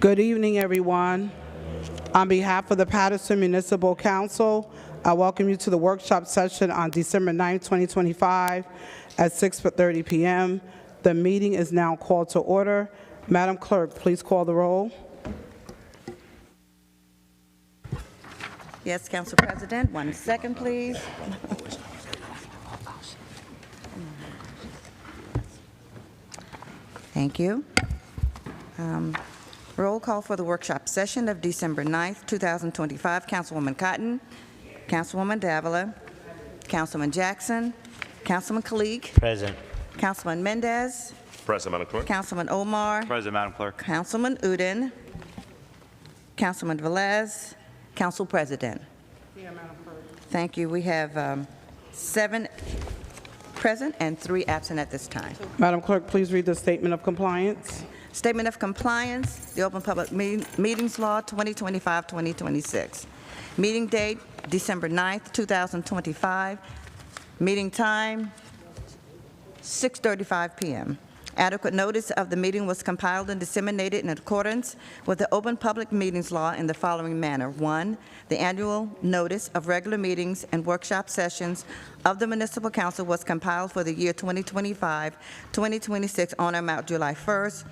Good evening, everyone. On behalf of the Paterson Municipal Council, I welcome you to the workshop session on December 9, 2025 at 6:30 p.m. The meeting is now called to order. Madam Clerk, please call the roll. Yes, Council President. 1 second, please. Thank you. Roll call for the workshop session of December 9th, 2025. Councilwoman Cotton, Councilwoman Davila, Councilman Jackson, Councilman Kalik, Present. Councilman Mendez, Present, Madam Clerk. Councilman Omar, Present, Madam Clerk. Councilman Udin, Councilman Velez, Council President. Thank you. We have 7 present and 3 absent at this time. Madam Clerk, please read the statement of compliance. Statement of compliance, the Open Public Meetings Law 2025-2026. Meeting date, December 9th, 2025. Meeting time, 6:35 p.m. Adequate notice of the meeting was compiled and disseminated in accordance with the Open Public Meetings Law in the following manner. 1, the annual notice of regular meetings and workshop sessions of the Municipal Council was compiled for the year 2025-2026 on or about July 1st,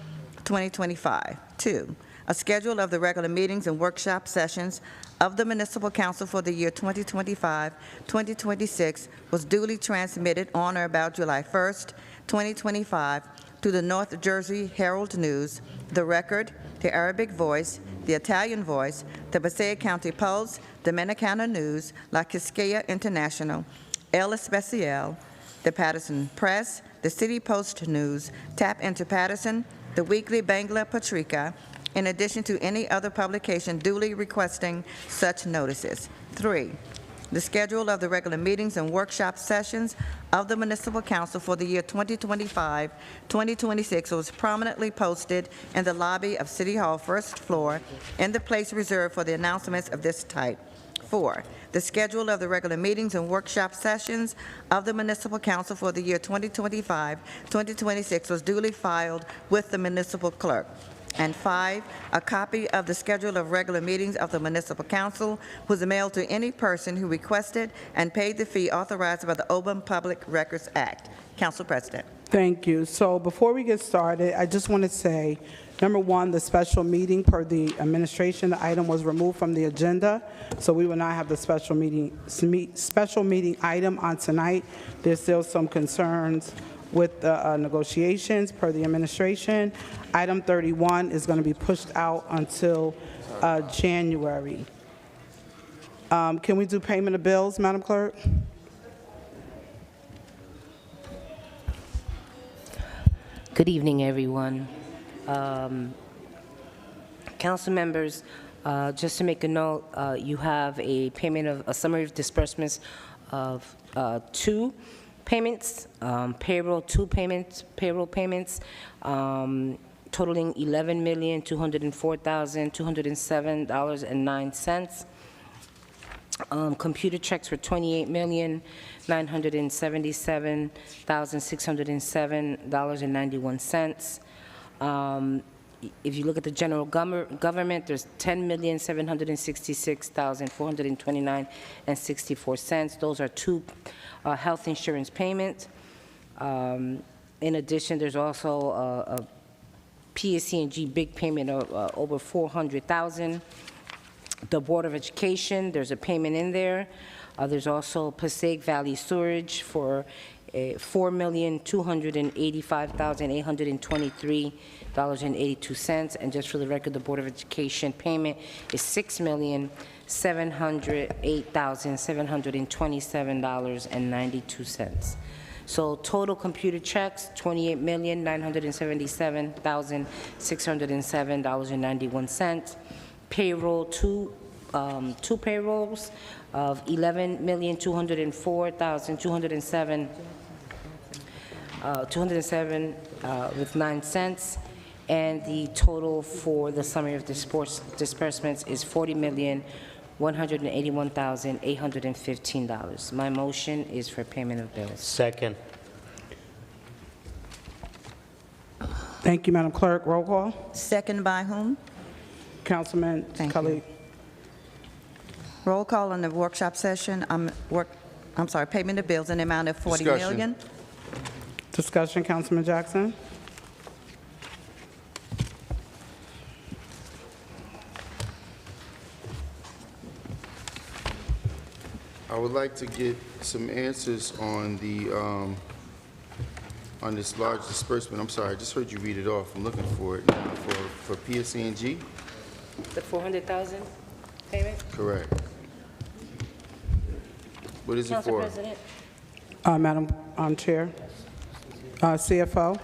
2025. 2, a schedule of the regular meetings and workshop sessions of the Municipal Council for the year 2025-2026 was duly transmitted on or about July 1st, 2025 to the North Jersey Herald News, The Record, The Arabic Voice, The Italian Voice, The Passaic County Pulse, Dominicana News, La Quisqueya International, El Especial, The Paterson Press, The City Post News, Tap into Paterson, The Weekly Bangla Patrika, in addition to any other publication duly requesting such notices. 3, the schedule of the regular meetings and workshop sessions of the Municipal Council for the year 2025-2026 was prominently posted in the lobby of City Hall first floor in the place reserved for the announcements of this type. 4, the schedule of the regular meetings and workshop sessions of the Municipal Council for the year 2025-2026 was duly filed with the Municipal Clerk. And 5, a copy of the schedule of regular meetings of the Municipal Council was mailed to any person who requested and paid the fee authorized by the Open Public Records Act. Council President. Thank you. So before we get started, I just want to say, number 1, the special meeting per the administration, the item was removed from the agenda, so we will not have the special meeting item on tonight. There's still some concerns with the negotiations per the administration. Item 31 is going to be pushed out until January. Can we do payment of bills, Madam Clerk? Good evening, everyone. Council members, just to make a note, you have a payment of a summary of disbursements of 2 payments, payroll payments, totaling $11,204,207.09. Computer checks for $28,977,607.91. If you look at the general government, there's $10,766,429.64. Those are 2 health insurance payments. In addition, there's also a PSC&G big payment of over $400,000. The Board of Education, there's a payment in there. There's also Passaic Valley Storage for $4,285,823.82. And just for the record, the Board of Education payment is $6,708,727.92. So total computer checks, $28,977,607.91. Payroll, two payrolls of $11,204,207 with 9 cents, and the total for the summary of disbursements is $40,181,815. My motion is for payment of bills. Second. Thank you, Madam Clerk. Roll call. Second by whom? Councilman Thank Khalid. you. Roll call on the workshop session. I'm sorry, payment of bills in the amount of $40 Discussion. million. Discussion, Councilman Jackson. I would like to get some answers on the, on this large disbursement. I'm sorry, I just heard you read it off. I'm looking for it now for PSE&G. The 400,000 payment? Correct. What is it Council for? President? Madam Chair. CFO.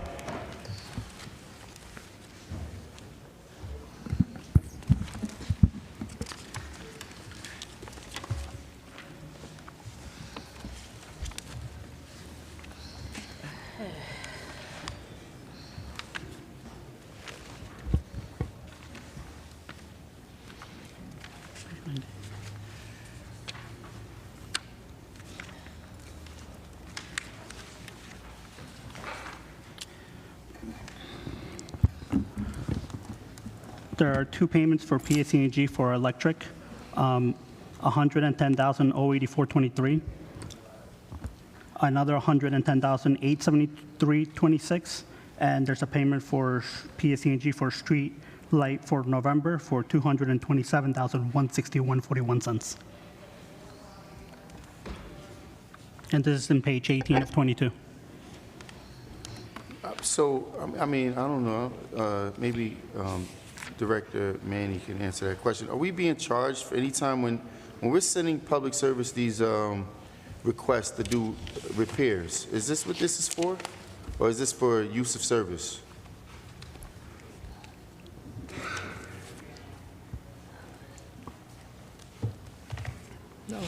There are two payments for PSE&G for electric, $110,084.23, another $110,873.26, and there's a payment for PSE&G for street light for November for $227,161.41. And this is in page 18 of 22. So, I mean, I don't know, maybe Director Manny can answer that question. Are we being charged for any time when we're sending public service these requests to do repairs? Is this what this is for? Or is this for use of service? No.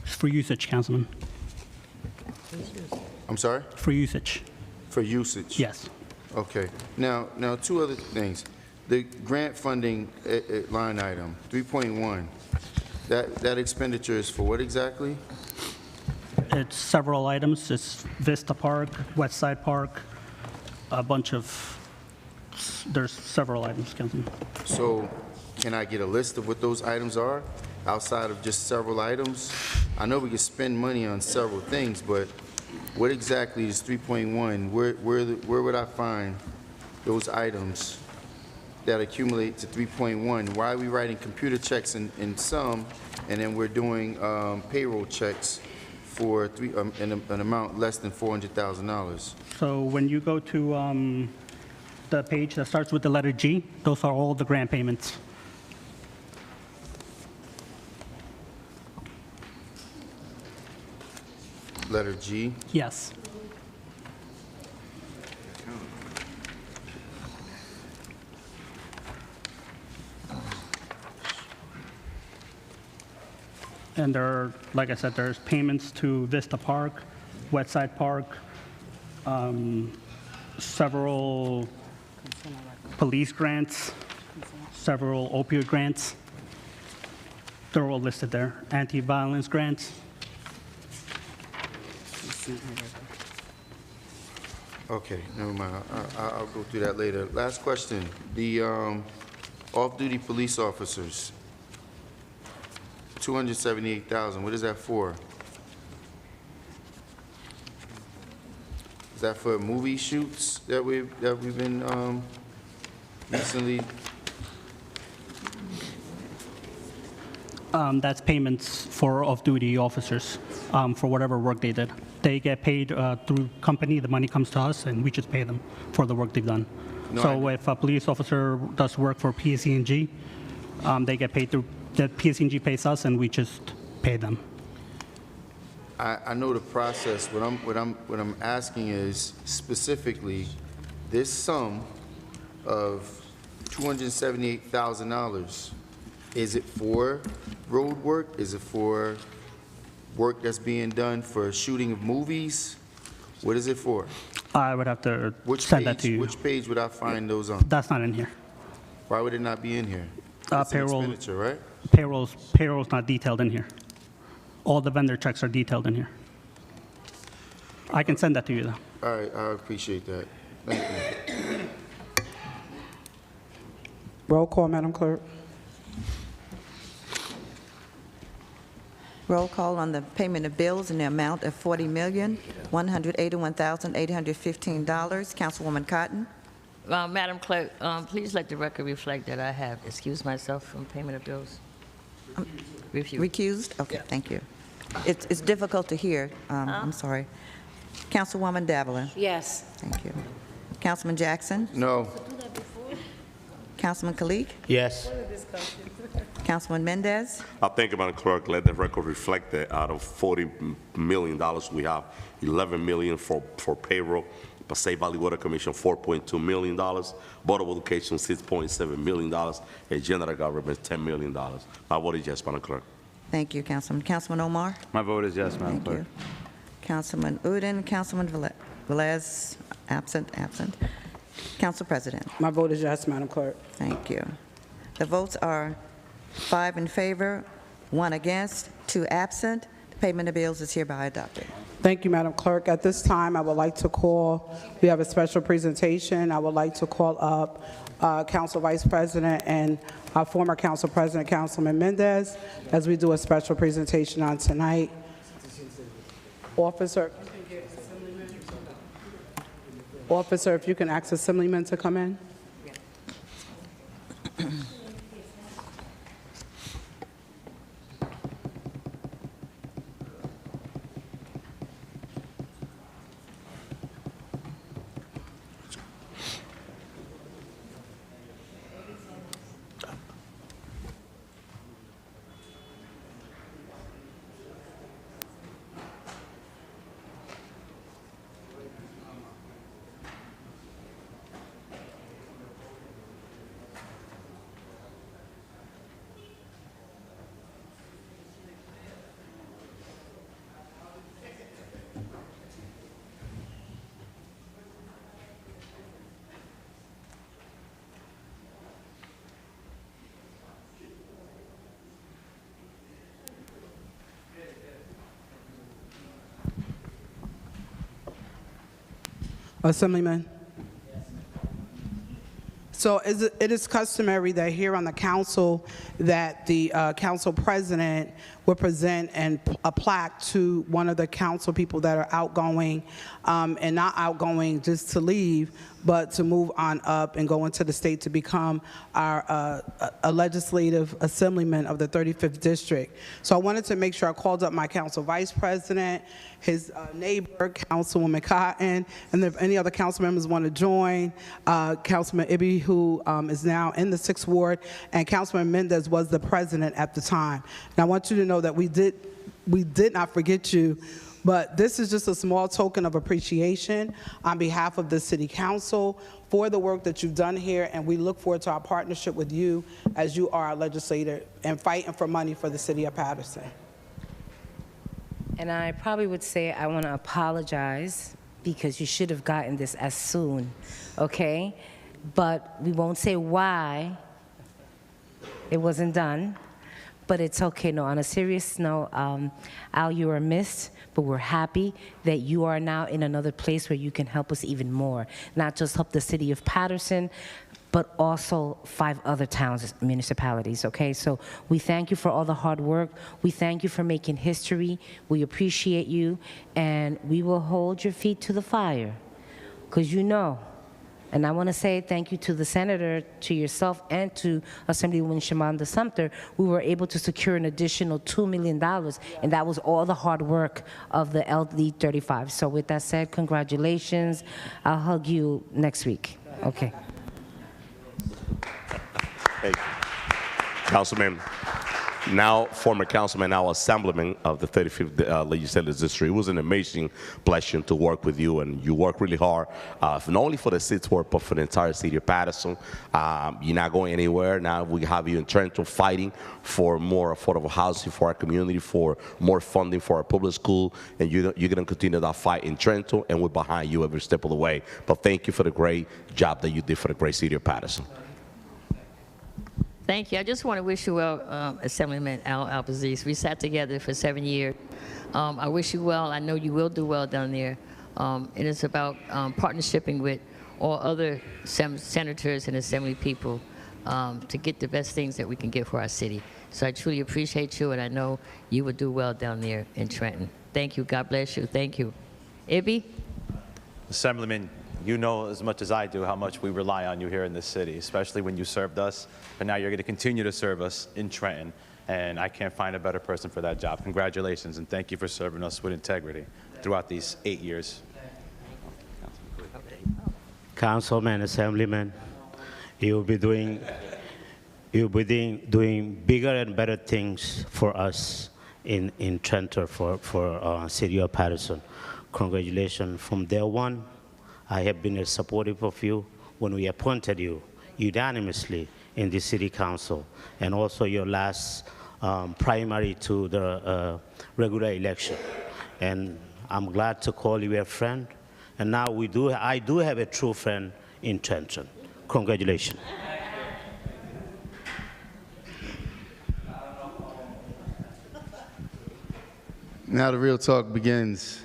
For usage, Councilman. I'm sorry? For usage, For usage? yes. Okay. Now, two other things. The grant funding line item, 3.1, that expenditure is for what exactly? It's several items. It's Vista Park, West Side Park, a bunch of, there's several items, Councilman. So can I get a list of what those items are outside of just several items? I know we can spend money on several things, but what exactly is 3.1? Where would I find those items that accumulate to 3.1? Why are we writing computer checks in some, and then we're doing payroll checks for an amount less than $400,000? So when you go to the page that starts with the letter G, those are all the grant payments. Letter G. Yes. And there are, like I said, there's payments to Vista Park, West Side Park, several police grants, several opioid grants. They're all listed there. Anti-violence grants. Okay, never mind. I'll go through that later. Last question. The off-duty police officers, $278,000. What is that for? Is that for movie shoots that we've been recently? That's payments for off-duty officers for whatever work they did. They get paid through company, the money comes to us, and we just pay them for the work they've done. No, So if a police officer does work for PSE&G, they get paid through, the PSE&G pays us, and we just pay them. I know the process. What I'm asking is specifically this sum of $278,000. Is it for road work? Is it for work that's being done for shooting of movies? What is it for? I would have to Which send that to page? you. Which page would I find those on? That's not in here. Why would it not be in here? It's an Payroll, expenditure, right? payroll's not detailed in here. All the vendor checks are detailed in here. I can send that to you, though. All right, I appreciate that. Thank you. Roll call, Madam Clerk. Roll call on the payment of bills in the amount of $40,181,815. Councilwoman Cotton. Madam Clerk, please let the record reflect that I have excused myself from payment of bills. Refuse. Recused? Okay, thank you. It's difficult to hear. I'm sorry. Councilwoman Davila. Yes. Thank you. Councilman Jackson. No, Councilman Kalik. Yes. Councilman Mendez. Thank you, Madam Clerk. Let the record reflect that out of $40 million, we have $11 million for payroll. Passaic Valley Water Commission, $4.2 million. Board of Education, $6.7 million. And general government, $10 million. My vote is yes, Madam Clerk. Thank you, Councilman. Councilman Omar. My vote is yes, Madam Thank Clerk. you. Councilman Udine, Councilman Velez, absent. Council President. My vote is yes, Madam Clerk. Thank you. The votes are 5 in favor, 1 against, 2 absent. The payment of bills is hereby adopted. Thank you, Madam Clerk. At this time, I would like to call, we have a special presentation. I would like to call up Council Vice President and our former Council President, Councilman Mendez, as we do a special presentation on tonight. Officer, if you can ask Assemblyman to come in. Assemblyman. So it is customary that here on the council that the council president would present a plaque to one of the council people that are outgoing, and not outgoing just to leave, but to move on up and go into the state to become our a legislative assemblyman of the 35th district. So I wanted to make sure I called up my council vice president, his neighbor, Councilwoman Cotton, and if any other council members want to join, Councilman Ibby, who is now in the 6th Ward, and Councilman Mendez was the president at the time. And I want you to know that we did not forget you, but this is just a small token of appreciation on behalf of the City Council for the work that you've done here, and we look forward to our partnership with you as you are our legislator and fighting for money for the City of Paterson. And I probably would say I want to apologize because you should have gotten this as soon, okay? But we won't say why it wasn't done, but it's okay. No, on a serious note, Al, you are missed, but we're happy that you are now in another place where you can help us even more, not just help the City of Paterson, but also 5 other towns, municipalities, okay? So we thank you for all the hard work. We thank you for making history. We appreciate you, and we will hold your feet to the fire, because you know. And I want to say thank you to the senator, to yourself, and to Assemblywoman Shamanda Sumter. We were able to secure an additional $2 million, and that was all the hard work of the LD 35. So with that said, congratulations. I'll hug you next week. Okay. Hey, Councilman, now former councilman, now assemblyman of the 35th Legislative District. It was an amazing pleasure to work with you, and you work really hard, not only for the 6th Ward, but for the entire city of Paterson. You're not going anywhere. Now we have you in Trenton fighting for more affordable housing for our community, for more funding for our public school, and you're going to continue that fight in Trenton, and we're behind you every step of the way. But thank you for the great job that you did for the great city of Paterson. Thank you. I just want to wish you well, Assemblyman Al-Aziz. We sat together for 7 years. I wish you well. I know you will do well down there. It is about partnershiping with all other senators and assembly people to get the best things that we can get for our city. So I truly appreciate you, and I know you will do well down there in Trenton. Thank you. God bless you. Thank you. Ibby? Assemblyman, you know as much as I do how much we rely on you here in this city, especially when you served us, but now you're going to continue to serve us in Trenton, and I can't find a better person for that job. Congratulations, and thank you for serving us with integrity throughout these 8 years. Councilman, Assemblyman, you'll be doing bigger and better things for us in Trenton for City of Paterson. Congratulations. From day one, I have been supportive of you when we appointed you unanimously in the City Council, and also your last primary to the regular election. And I'm glad to call you a friend. And now I do have a true friend in Trenton. Congratulations. Now the real talk begins.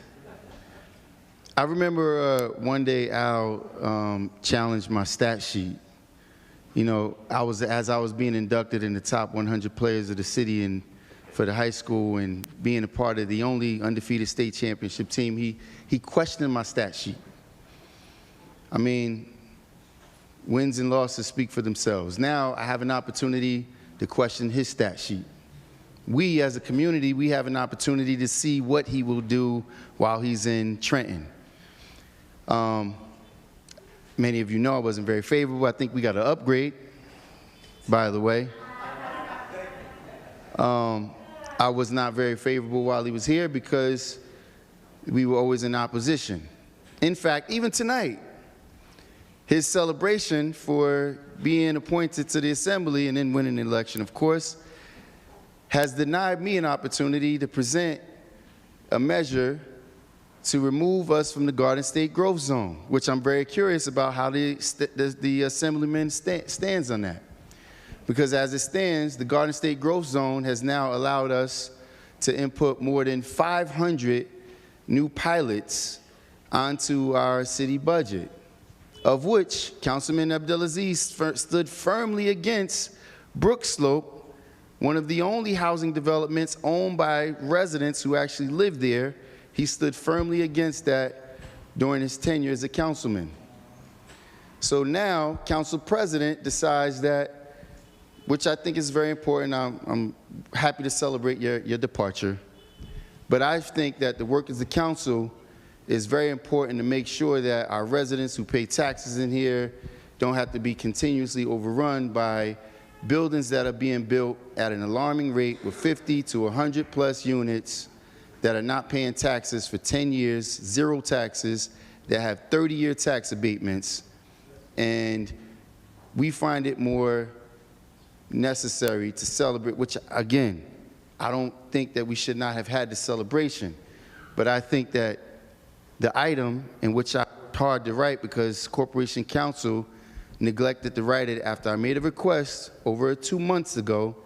I remember one day Al challenged my stat sheet. You know, as I was being inducted in the top 100 players of the city and for the high school and being a part of the only undefeated state championship team, he questioned my stat sheet. I mean, wins and losses speak for themselves. Now I have an opportunity to question his stat sheet. We as a community, we have an opportunity to see what he will do while he's in Trenton. Many of you know I wasn't very favorable. I think we got an upgrade, by the way. I was not very favorable while he was here because we were always in opposition. In fact, even tonight, his celebration for being appointed to the Assembly and then winning the election, of course, has denied me an opportunity to present a measure to remove us from the Garden State Growth Zone, which I'm very curious about how the Assemblyman stands on that. Because as it stands, the Garden State Growth Zone has now allowed us to input more than 500 new pilots onto our city budget, of which Councilman Abdelaziz stood firmly against Brook Slope, one of the only housing developments owned by residents who actually live there. He stood firmly against that during his tenure as a councilman. So now, Council President decides that, which I think is very important. I'm happy to celebrate your departure. But I think that the work as a council is very important to make sure that our residents who pay taxes in here don't have to be continuously overrun by buildings that are being built at an alarming rate with 50 to 100 plus units that are not paying taxes for 10 years, zero taxes, that have 30-year tax abatements. And we find it more necessary to celebrate, which again, I don't think that we should not have had the celebration, but I think that the item in which I worked hard to write, because Corporation Council neglected to write it after I made a request over 2 months ago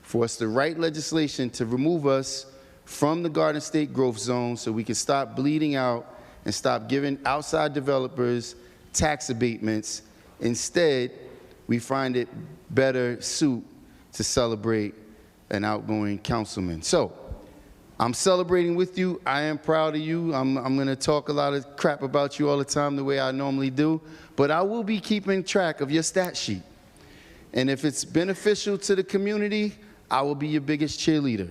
for us to write legislation to remove us from the Garden State Growth Zone so we can stop bleeding out and stop giving outside developers tax abatements. Instead, we find it better suit to celebrate an outgoing councilman. So, I'm celebrating with you. I am proud of you. I'm going to talk a lot of crap about you all the time the way I normally do, but I will be keeping track of your stat sheet. And if it's beneficial to the community, I will be your biggest cheerleader.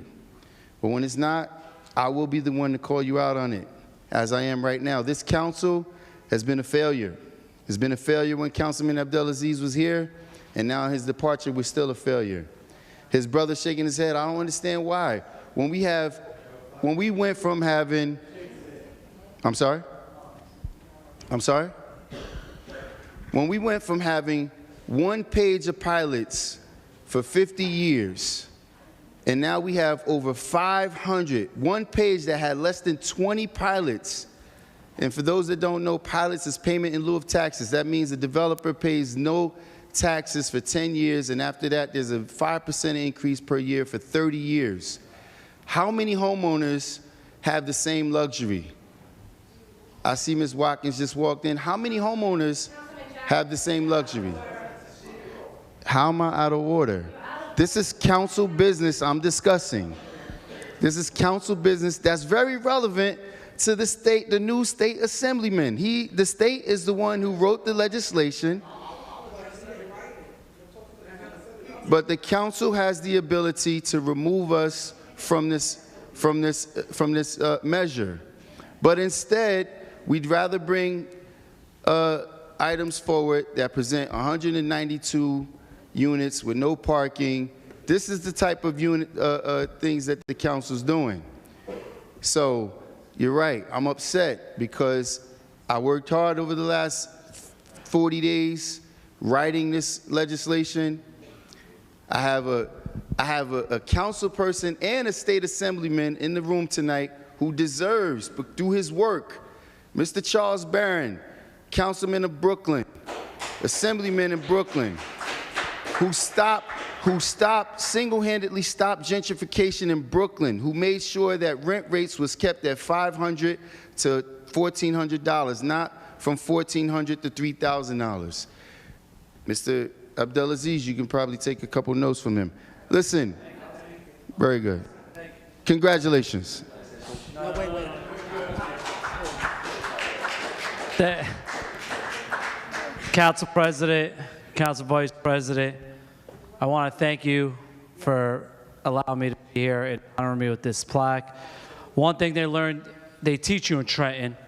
But when it's not, I will be the one to call you out on it, as I am right now. This council has been a failure. It's been a failure when Councilman Abdelaziz was here, and now his departure was still a failure. His brother shaking his head, I don't understand why. When we went from having, I'm sorry? When we went from having 1 page of pilots for 50 years, and now we have over 500, 1 page that had less than 20 pilots. And for those that don't know, pilots is payment in lieu of taxes. That means the developer pays no taxes for 10 years, and after that, there's a 5% increase per year for 30 years. How many homeowners have the same luxury? I see Ms. Watkins just walked in. How many homeowners have the same luxury? How am I out of order? This is council business I'm discussing. This is council business that's very relevant to the state, the new state assemblyman. The state is the one who wrote the legislation, but the council has the ability to remove us from this measure. But instead, we'd rather bring items forward that present 192 units with no parking. This is the type of things that the council's doing. So you're right, I'm upset because I worked hard over the last 40 days writing this legislation. I have a council person and a state assemblyman in the room tonight who deserves, but through his work, Mr. Charles Barron, councilman of Brooklyn, assemblyman in Brooklyn, who single-handedly stopped gentrification in Brooklyn, who made sure that rent rates was kept at $500 to $1,400, not from $1,400 to $3,000. Mr. Abdelaziz, you can probably take a couple notes from him. Listen, very good. Congratulations. No, wait. Council President, Council Vice President, I want to thank you for allowing me to be here and honoring me with this plaque. One thing they teach you in Trenton,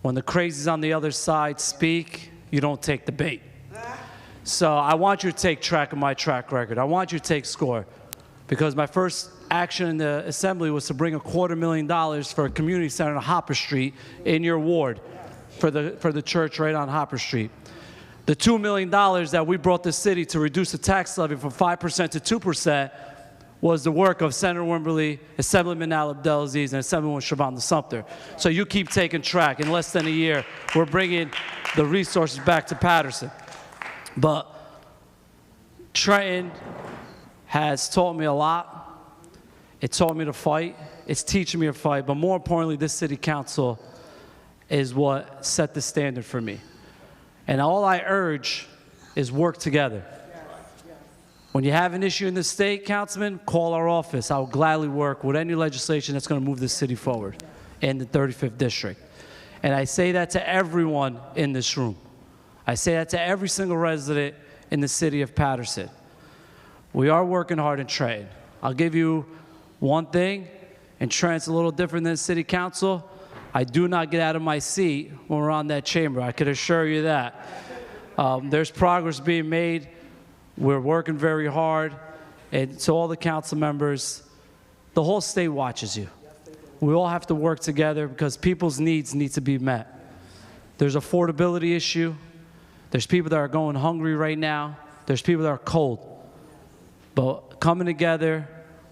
when the crazies on the other side speak, you don't take the bait. So I want you to take track of my track record. I want you to take score, because my first action in the assembly was to bring $250,000 for a community center on Hopper Street in your ward for the church right on Hopper Street. The $2 million that we brought the city to reduce the tax levy from 5% to 2% was the work of Senator Wimberly, Assemblyman Al Abdelaziz, and Assemblywoman Siobhan Sumter. So you keep taking track. In less than a year, we're bringing the resources back to Paterson. But Trenton has taught me a lot. It taught me to fight. It's teaching me to fight. But more importantly, this city council is what set the standard for me. And all I urge is work together. When you have an issue in the state, Councilman, call our office. I will gladly work with any legislation that's going to move this city forward in the 35th District. And I say that to everyone in this room. I say that to every single resident in the city of Paterson. We are working hard in Trenton. I'll give you one thing, and Trenton's a little different than city council. I do not get out of my seat when we're on that chamber. I can assure you that. There's progress being made. We're working very hard. And to all the council members, the whole state watches you. We all have to work together because people's needs need to be met. There's affordability issue. There's people that are going hungry right now. There's people that are cold. But coming together,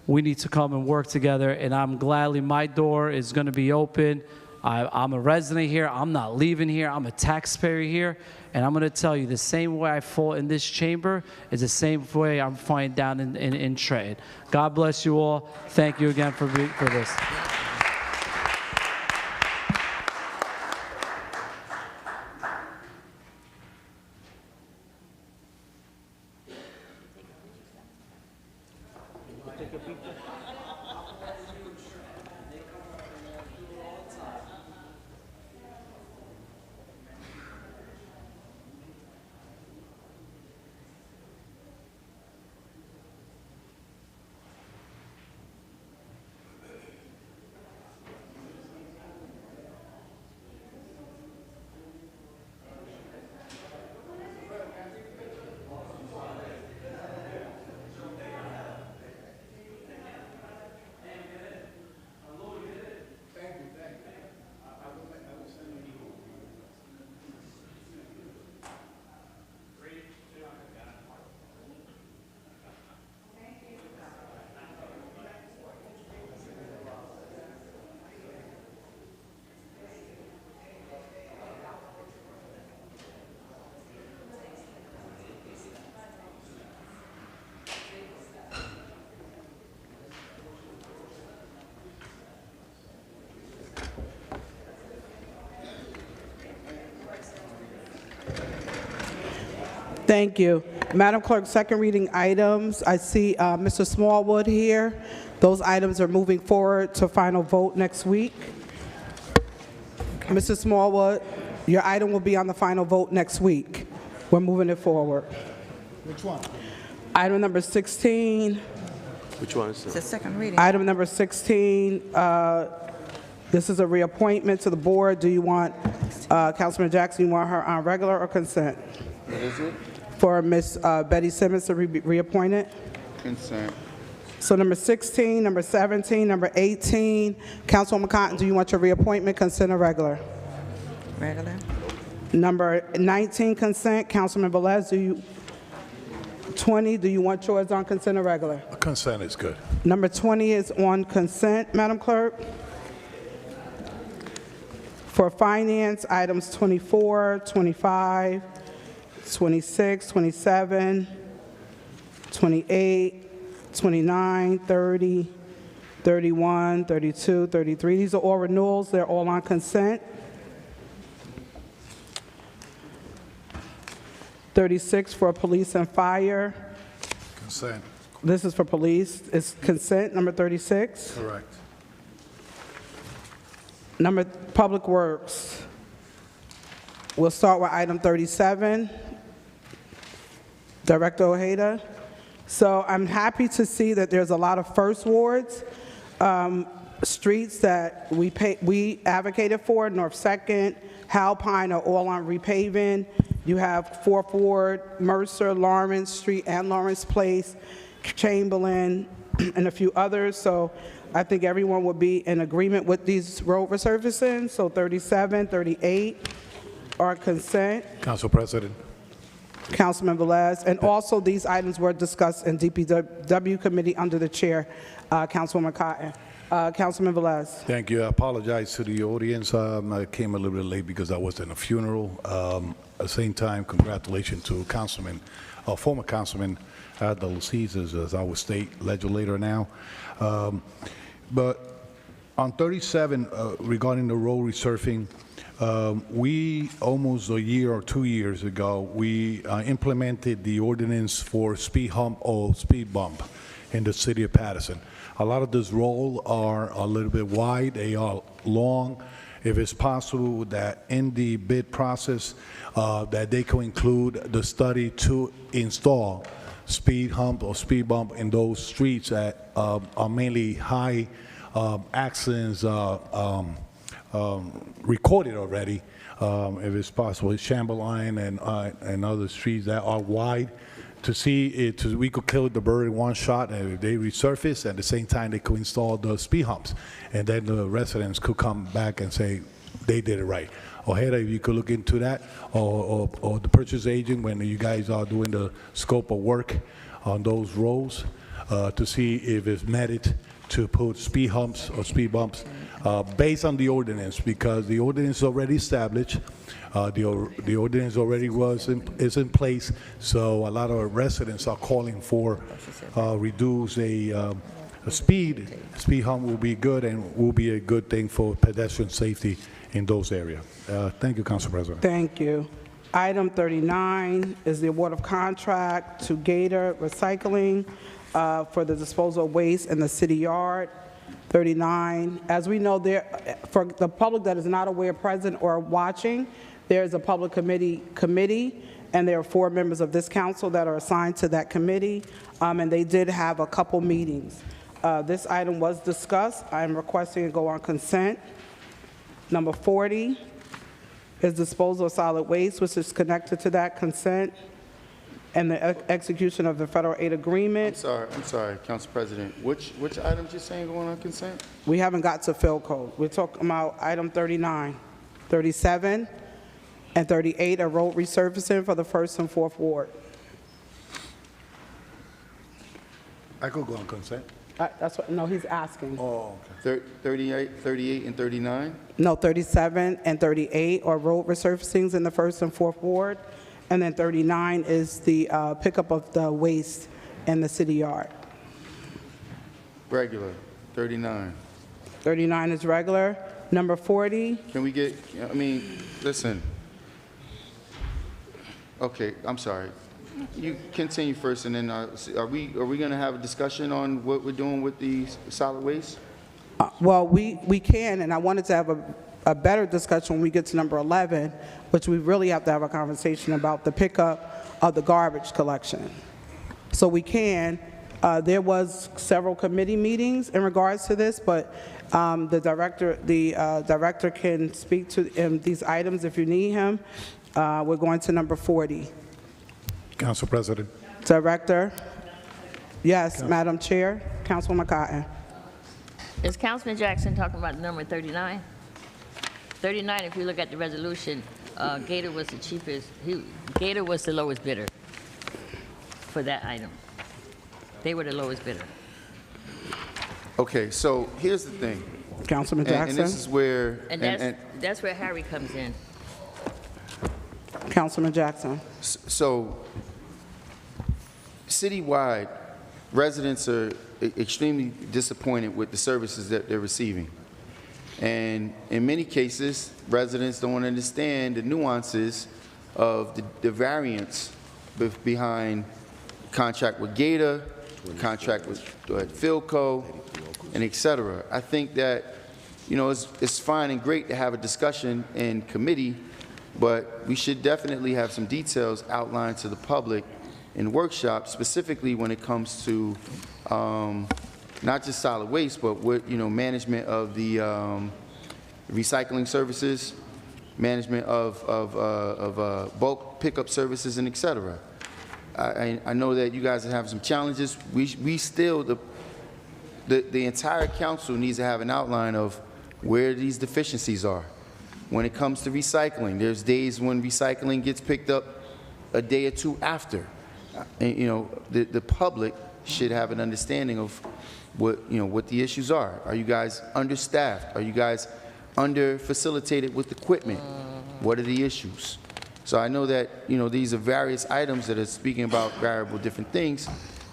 we need to come and work together. And I'm gladly, my door is going to be open. I'm a resident here. I'm not leaving here. I'm a taxpayer here. And I'm going to tell you, the same way I fought in this chamber is the same way I'm fighting down in Trenton. God bless you all. Thank you again for this. Thank you. Madam Clerk, second reading items. I see Mr. Smallwood here. Those items are moving forward to final vote next week. Mr. Smallwood, your item will be on the final vote next week. We're moving it forward. Which one? Item number 16. Which one is It's it? the second reading. Item number 16, this is a reappointment to the board. Do you want, Councilman Jackson, you want her on regular or consent? What is it? For Ms. Betty Simmons to be reappointed? Consent. So number 16, number 17, number 18. Councilwoman Cotton, do you want your reappointment, consent or regular? Regular. Number 19, consent. Councilman Velez, do you, 20, do you want yours on consent or regular? Consent is good. Number 20 is on consent, Madam Clerk. For finance, items 24, 25, 26, 27, 28, 29, 30, 31, 32, 33. These are all renewals. They're all on consent. 36 for police and fire. Consent. This is for police. It's consent, number 36. Correct. Number Public Works. We'll start with item 37. Director Ojeda. So I'm happy to see that there's a lot of first wards, streets that we advocated for, North 2nd, Halpine are all on repaving. You have 4th Ward, Mercer, Lawrence Street, and Lawrence Place, Chamberlain, and a few others. So I think everyone will be in agreement with these road resurfacing. So 37, 38 are consent. Council President. Councilman Velez. And also, these items were discussed in DPW committee under the chair, Councilwoman Cotton. Councilman Velez. Thank you. I apologize to the audience. I came a little bit late because I was in a funeral. At the same time, congratulations to former Councilman De Lucis as our state legislator now. But on 37, regarding the road resurfacing, we almost a year or 2 years ago, we implemented the ordinance for speed hump or speed bump in the city of Paterson. A lot of those roads are a little bit wide, they are long. If it's possible that in the bid process, that they can include the study to install speed hump or speed bump in those streets that are mainly high accidents recorded already, if it's possible, Chamberlain and other streets that are wide, to see it, we could kill the bird in one shot, and if they resurface, at the same time they could install the speed humps, and then the residents could come back and say they did it right. Ojeda, if you could look into that, or the purchase agent when you guys are doing the scope of work on those roads, to see if it's merited to put speed humps or speed bumps based on the ordinance, because the ordinance is already established, the ordinance already is in place, so a lot of residents are calling for reduce a speed hump will be good and will be a good thing for pedestrian safety in those areas. Thank you, Council President. Thank you. Item 39 is the award of contract to Gator Recycling for the disposal of waste in the city yard. 39, as we know, there, for the public that is not aware, present, or watching, there is a public committee, and there are 4 members of this council that are assigned to that committee, and they did have a couple meetings. This item was discussed. I am requesting it go on consent. Number 40 is disposal of solid waste, which is connected to that consent, and the execution of the federal aid agreement. I'm sorry, Council President. Which items you saying going on consent? We haven't got to fill code. We're talking about item 39, 37, and 38 are road resurfacing for the 1st and 4th Ward. I could go on consent. That's what, no, he's asking. Oh, okay. 38, and 39? No, 37 and 38 are road resurfacings in the 1st and 4th Ward, and then 39 is the pickup of the waste in the city yard. Regular, 39. 39 is regular. Number 40, Can we get, listen. Okay, I'm sorry. You continue first, and then are we going to have a discussion on what we're doing with the solid waste? Well, we can, and I wanted to have a better discussion when we get to number 11, which we really have to have a conversation about the pickup of the garbage collection. So we can, there was several committee meetings in regards to this, but the director can speak to these items if you need him. We're going to number 40. Council President. Director? Yes, Madam Chair. Councilwoman Cotton. Is Councilman Jackson talking about number 39? 39, if you look at the resolution, Gator was the cheapest, Gator was the lowest bidder for that item. They were the lowest bidder. Okay, so here's the thing. Councilman Jackson. And this is where... And that's where Harry comes in. Councilman Jackson. So, citywide, residents are extremely disappointed with the services that they're receiving. And in many cases, residents don't understand the nuances of the variance behind contract with Gator, contract with Philco, and et cetera. I think that, you know, it's fine and great to have a discussion in committee, but we should definitely have some details outlined to the public in workshops, specifically when it comes to not just solid waste, but what, you know, management of the recycling services, management of bulk pickup services, and et cetera. I know that you guys have some challenges. We still, the entire council needs to have an outline of where these deficiencies are. When it comes to recycling, there's days when recycling gets picked up a day or two after. And, you know, the public should have an understanding of what, you know, what the issues are. Are you guys understaffed? Are you guys under-facilitated with equipment? What are the issues? So I know that, you know, these are various items that are speaking about variable different things.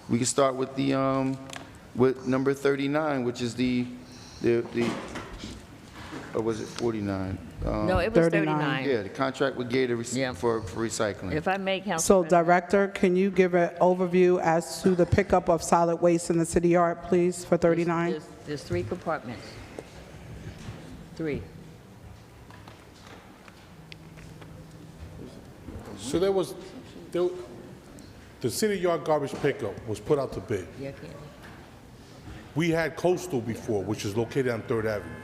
We can start with the with number 39, which is the or was it 49? No, it was 39. Yeah, the contract with Gator for recycling. If I may, Council So, President. Director, can you give an overview as to the pickup of solid waste in the city yard, please, for 39? There's 3 compartments. 3. So the city yard garbage pickup was put out to bid. Yeah, Ken. We had Coastal before, which is located on 3rd Avenue.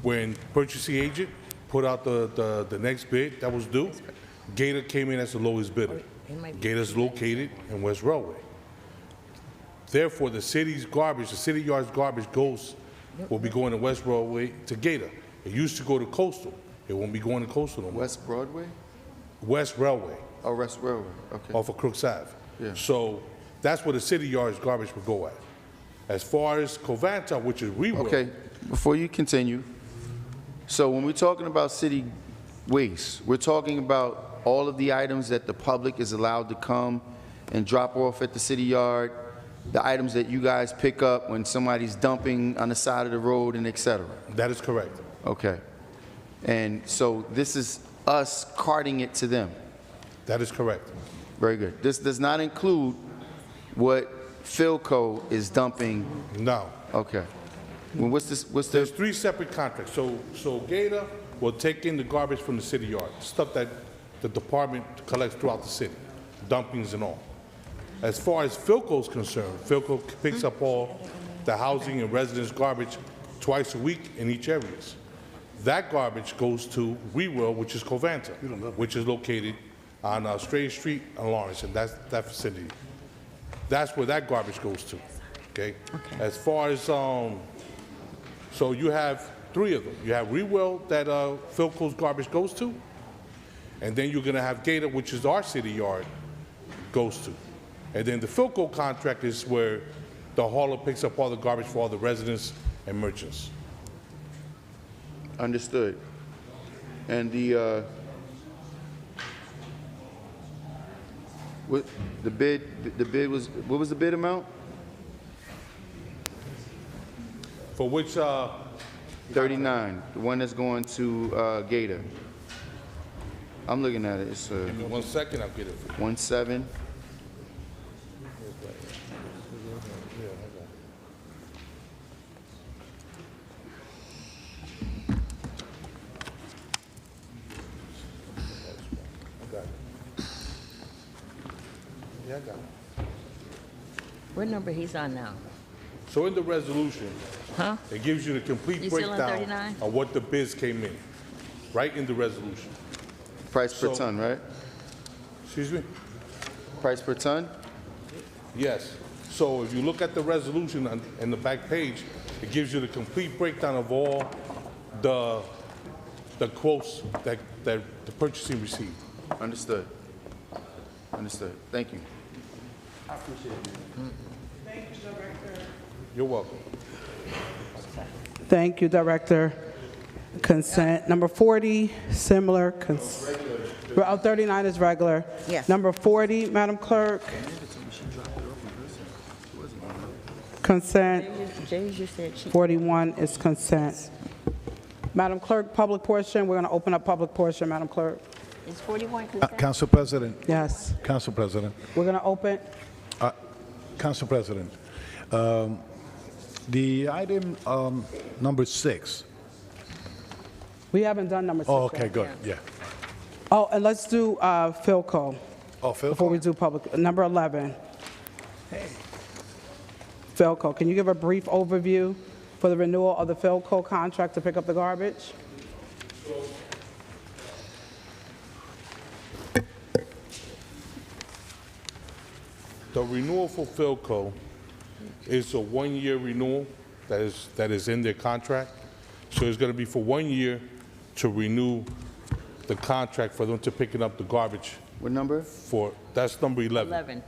When purchasing agent put out the next bid that was due, Gator came in as the lowest bidder. Gator's located in West Railway. Therefore, the city's garbage, the city yard's garbage will be going to West Railway to Gator. It used to go to Coastal. It won't be going to Coastal no more. West Broadway? West Railway. Oh, West Railway, okay. Off of Crooks Ave. Yeah. So that's where the city yard's garbage would go at. As far as Covanta, which is rework. Okay, before you continue, so when we're talking about city waste, we're talking about all of the items that the public is allowed to come and drop off at the city yard, the items that you guys pick up when somebody's dumping on the side of the road, and et cetera. That is correct. Okay. And so this is us carting it to them. That is correct. Very good. This does not include what Philco is dumping. No. Okay. Well, what's this? What's There's the? 3 separate contracts. So Gator will take in the garbage from the city yard, stuff that the department collects throughout the city, dumpings and all. As far as Philco is concerned, Philco picks up all the housing and residence garbage twice a week in each areas. That garbage goes to WeWorld, which is Covanta, which is located on Stray Street and Lawrence, and that's that facility. That's where that garbage goes to, okay? As far as, so you have 3 of them. You have WeWorld that Philco's garbage goes to, and then you're gonna have Gator, which is our city yard, goes to. And then the Philco contract is where the hauler picks up all the garbage for all the residents and merchants. Understood. And what the bid was, what was the bid amount? For which, 39, the one that's going to Gator. I'm looking at it. It's Give me 1 second, I'll get it for you. 17. Yeah, I got it. What number he's on now? So in the resolution, Huh? it gives you the complete You still on breakdown 39? of what the bids came in, right in the resolution. Price per So- ton, right? Excuse me? Price per ton? Yes. So if you look at the resolution on the back page, it gives you the complete breakdown of all the quotes that the purchasing received. Understood. Understood. Thank you. You're welcome. Thank you, Director. Consent. Number 40, similar. 39 is regular. Yes. Number 40, Madam Clerk. Consent. Jay just said she. 41 is consent. Madam Clerk, public portion. We're going to open up public portion, Madam Clerk. Is 41 consent? Council President, Yes. Council President, We're going to open. Council President, the item number 6. We haven't done number 6 Oh, okay, yet. good, yeah. Oh, and let's do Philco Oh, Phil? before we do public. Number 11. Philco, can you give a brief overview for the renewal of the Philco contract to pick up the garbage? The renewal for Philco is a 1-year renewal that is in their contract. So it's going to be for 1 year to renew the contract for them to picking up the garbage What number? that's number 11. 11.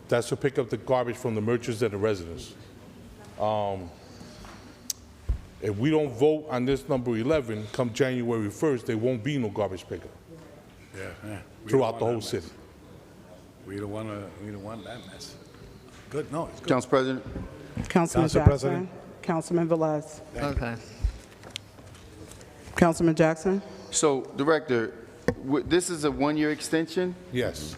That's to pick up the garbage from the merchants and the residents. If we don't vote on this number 11, come January 1st, there won't be no garbage pickup Yeah, yeah. We throughout don't the want whole that city. mess. We don't want that mess. Good, no, it's good. Council President? Councilman Council Jackson. President. Councilman Velez. Okay. Councilman Jackson. So, Director, this is a 1-year extension Yes,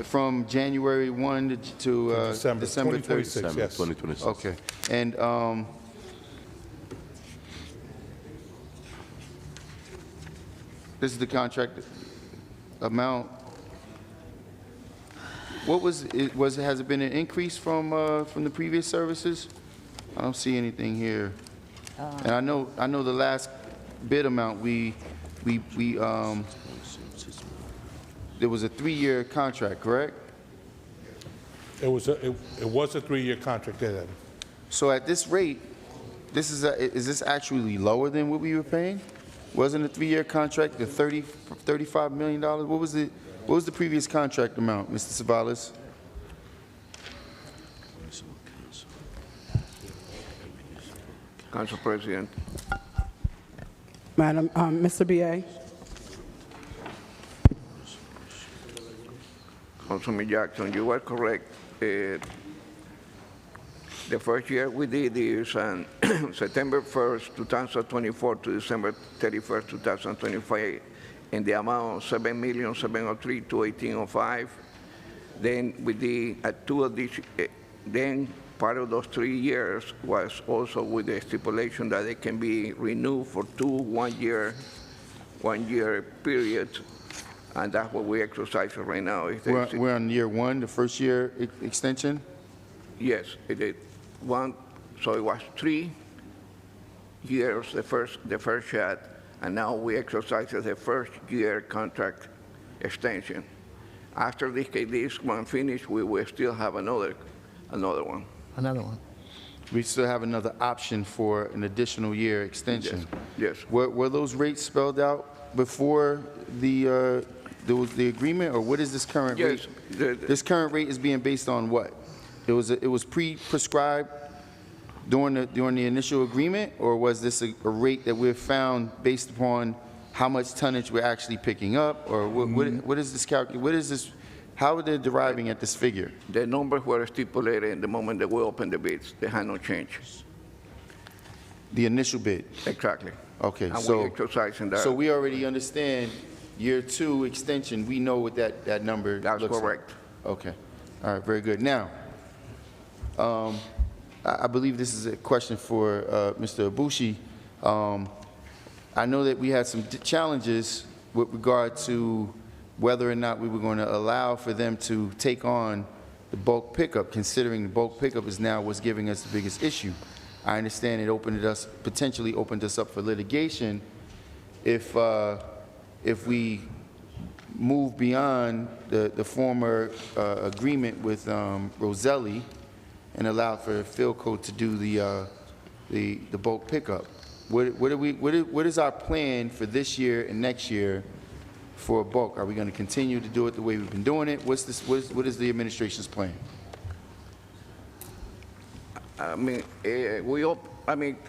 from January 1 to December December 2026, 30th? yes. 2026. Okay. And this is the contract amount. What was it? Has it been an increase from the previous services? I don't see anything here. And I know the last bid amount there was a 3-year contract, correct? it was a 3-year contract they had. So at this rate, is this actually lower than what we were paying? Wasn't a 3-year contract the $35 million? What was the previous contract amount, Mr. Savalas? Council President, Madam, Mr. B.A. Councilman Jackson, you are correct. The first year we did is on September 1st, 2024 to December 31st, 2025, in the amount of $7,703,218.05. Then we did then part of those 3 years was also with the stipulation that it can be renewed for 2 1-year periods, and that's what we exercise right now. We're on year 1, the first year extension? Yes, it did. So it was 3 years, the first shot, and now we exercise the first year contract extension. After this one finished, we will still have another one. Another one. We still have another option for an additional year extension. Yes. Were those rates spelled out before the agreement, or what is this current rate? Yes. This current rate is being based on what? It was pre-prescribed during the initial agreement, or was this a rate that we've found based upon how much tonnage we're actually picking up, or what is this what is this? How are they deriving at this figure? The numbers were stipulated in the moment that we opened the bids. They had no change. The initial bid? Exactly. Okay, And so. we exercising that. So we already understand year 2 extension, we know what that number looks like. That's correct. Okay, all right, very good. Now, I believe this is a question for Mr. Ibushi. I know that we had some challenges with regard to whether or not we were going to allow for them to take on the bulk pickup, considering the bulk pickup is now what's giving us the biggest issue. I understand it potentially opened us up for litigation if we move beyond the former agreement with Roselli and allow for Philco to do the bulk pickup. What is our plan for this year and next year for bulk? Are we going to continue to do it the way we've been doing it? What is the administration's plan? I mean,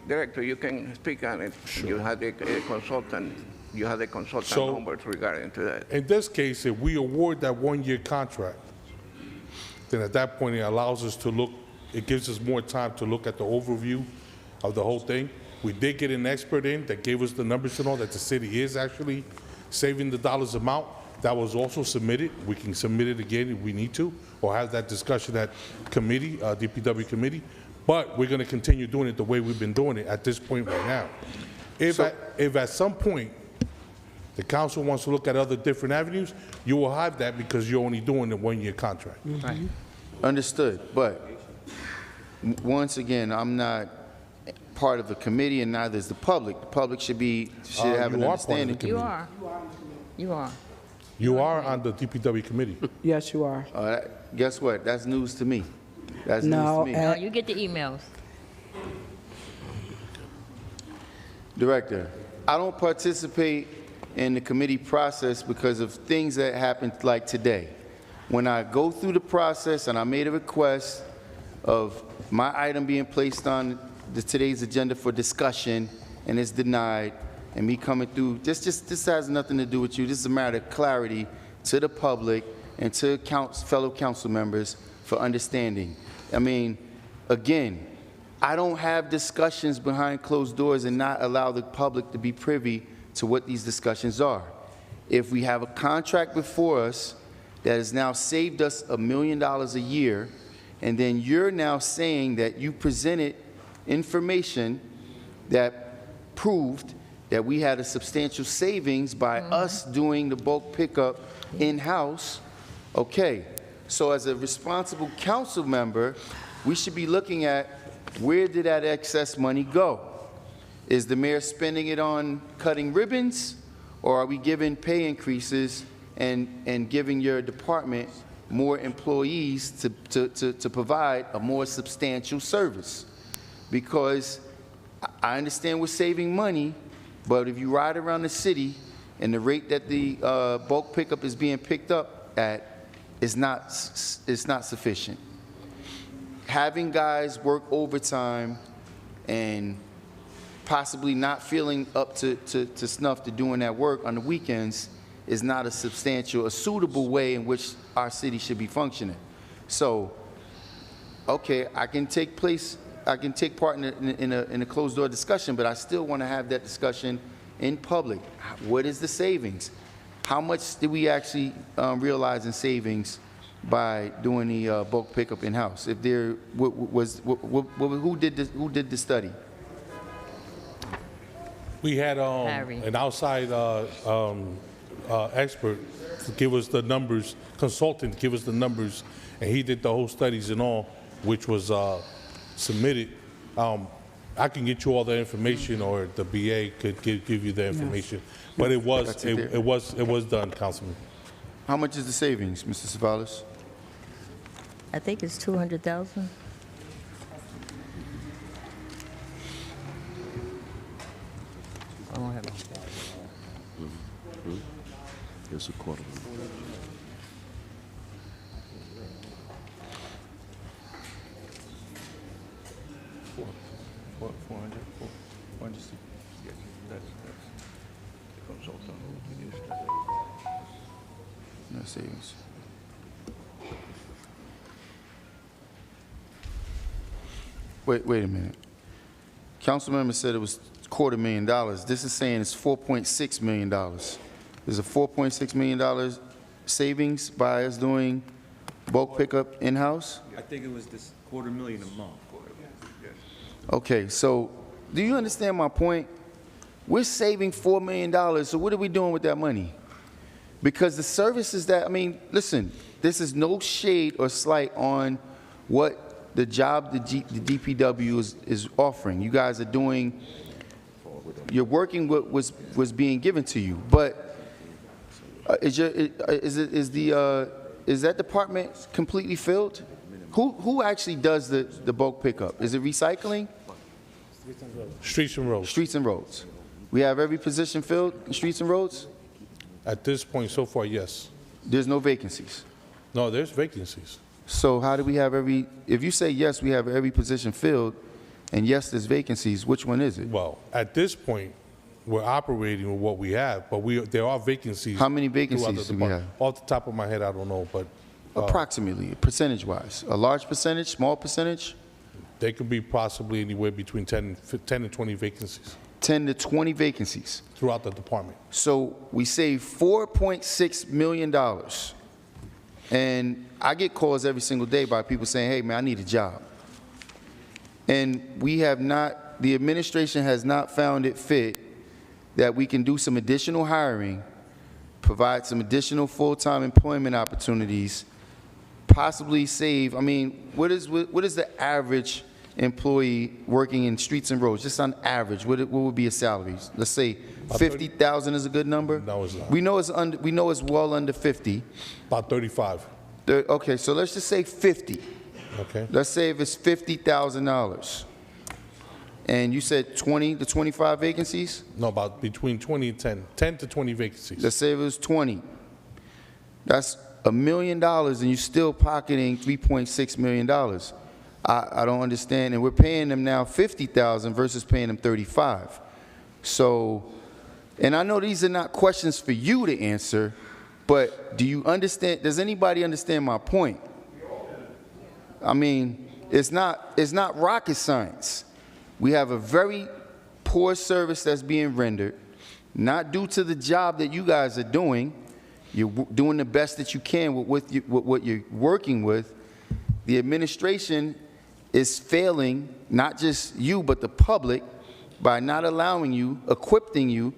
Director, you can speak on it. Sure. You had a consultant. You had a consultant numbers regarding to that. In this case, if we award that one-year contract, then at that point it allows us to look. It gives us more time to look at the overview of the whole thing. We did get an expert in that gave us the numbers to know that the city is actually saving the dollars amount. That was also submitted. We can submit it again if we need to, or have that discussion at committee, DPW committee. But we're going to continue doing it the way we've been doing it at this point right now. If at some point the council wants to look at other different avenues, you will have that because you're only doing the one-year contract. Right. Understood, but once again, I'm not part of the committee and neither is the public. The public should have an You are part of the understanding. committee. You are. You are. You are on the DPW committee. Yes, you are. Guess what? That's news to me. That's No, news to me. No, you get the emails. Director, I don't participate in the committee process because of things that happened like today. When I go through the process and I made a request of my item being placed on today's agenda for discussion and it's denied, and me coming through, this has nothing to do with you. This is a matter of clarity to the public and to fellow council members for understanding. I mean, again, I don't have discussions behind closed doors and not allow the public to be privy to what these discussions are. If we have a contract before us that has now saved us $1 million a year, and then you're now saying that you presented information that proved that we had a substantial savings by us doing the bulk pickup in-house, okay. So as a responsible council member, we should be looking at where did that excess money go? Is the mayor spending it on cutting ribbons, or are we giving pay increases and giving your department more employees to provide a more substantial service? Because I understand we're saving money, but if you ride around the city and the rate that the bulk pickup is being picked up at is not sufficient. Having guys work overtime and possibly not feeling up to snuff to doing that work on the weekends is not a suitable way in which our city should be functioning. So, okay, I can take part in a closed door discussion, but I still want to have that discussion in public. What is the savings? How much did we actually realize in savings by doing the bulk pickup in-house? If there who did the study? We had Harry. an outside expert to give us the numbers, consultant to give us the numbers, and he did the whole studies and all, which was submitted. I can get you all the information, or the BA could give you the information. But it was done, Councilman. How much is the savings, Mr. Savalas? I think it's 200,000. I don't have it. It's a quarter. No savings. Wait a minute. Councilmember said it was $250,000. This is saying it's $4.6 million. There's a $4.6 million savings by us doing bulk pickup in-house? I think it was this $250,000 a month. Okay, so do you understand my point? We're saving $4 million, so what are we doing with that money? Because the services that, I mean, listen, this is no shade or slight on what the job the DPW is offering. You guys are doing, you're working what was being given to you, but is that department completely filled? Who actually does the bulk pickup? Is it recycling? Streets and roads. Streets and roads. We have every position filled in streets and roads? At this point, so far, yes. There's no vacancies. No, there's vacancies. So how do we have every, if you say yes, we have every position filled, and yes, there's vacancies, which one is it? Well, at this point, we're operating with what we have, but there are vacancies. How many throughout the vacancies do we department. have? Off the top of my head, I don't know, but Approximately, percentage-wise. A large percentage, small percentage? they could be possibly anywhere between 10 and 20 vacancies 10 to 20 vacancies. throughout the department. So we save $4.6 million. And I get calls every single day by people saying, hey, man, I need a job. And we have not, the administration has not found it fit that we can do some additional hiring, provide some additional full-time employment opportunities, possibly save, I mean, what is the average employee working in streets and roads, just on average, what would be a salary? Let's say 50,000 is a good number? No, it's not. We know it's well under 50. About 35. Okay, so let's just say 50. Okay. Let's say if it's $50,000. And you said 20 to 25 vacancies? No, about between 20 and 10. 10 to 20 vacancies. Let's say it was 20. That's $1 million, and you're still pocketing $3.6 million. I don't understand, and we're paying them now $50,000 versus paying them $35,000. So, and I know these are not questions for you to answer, but do you understand? Does anybody understand my point? I mean, it's not rocket science. We have a very poor service that's being rendered, not due to the job that you guys are doing. You're doing the best that you can with what you're working with. The administration is failing, not just you, but the public, by not allowing you, equipping you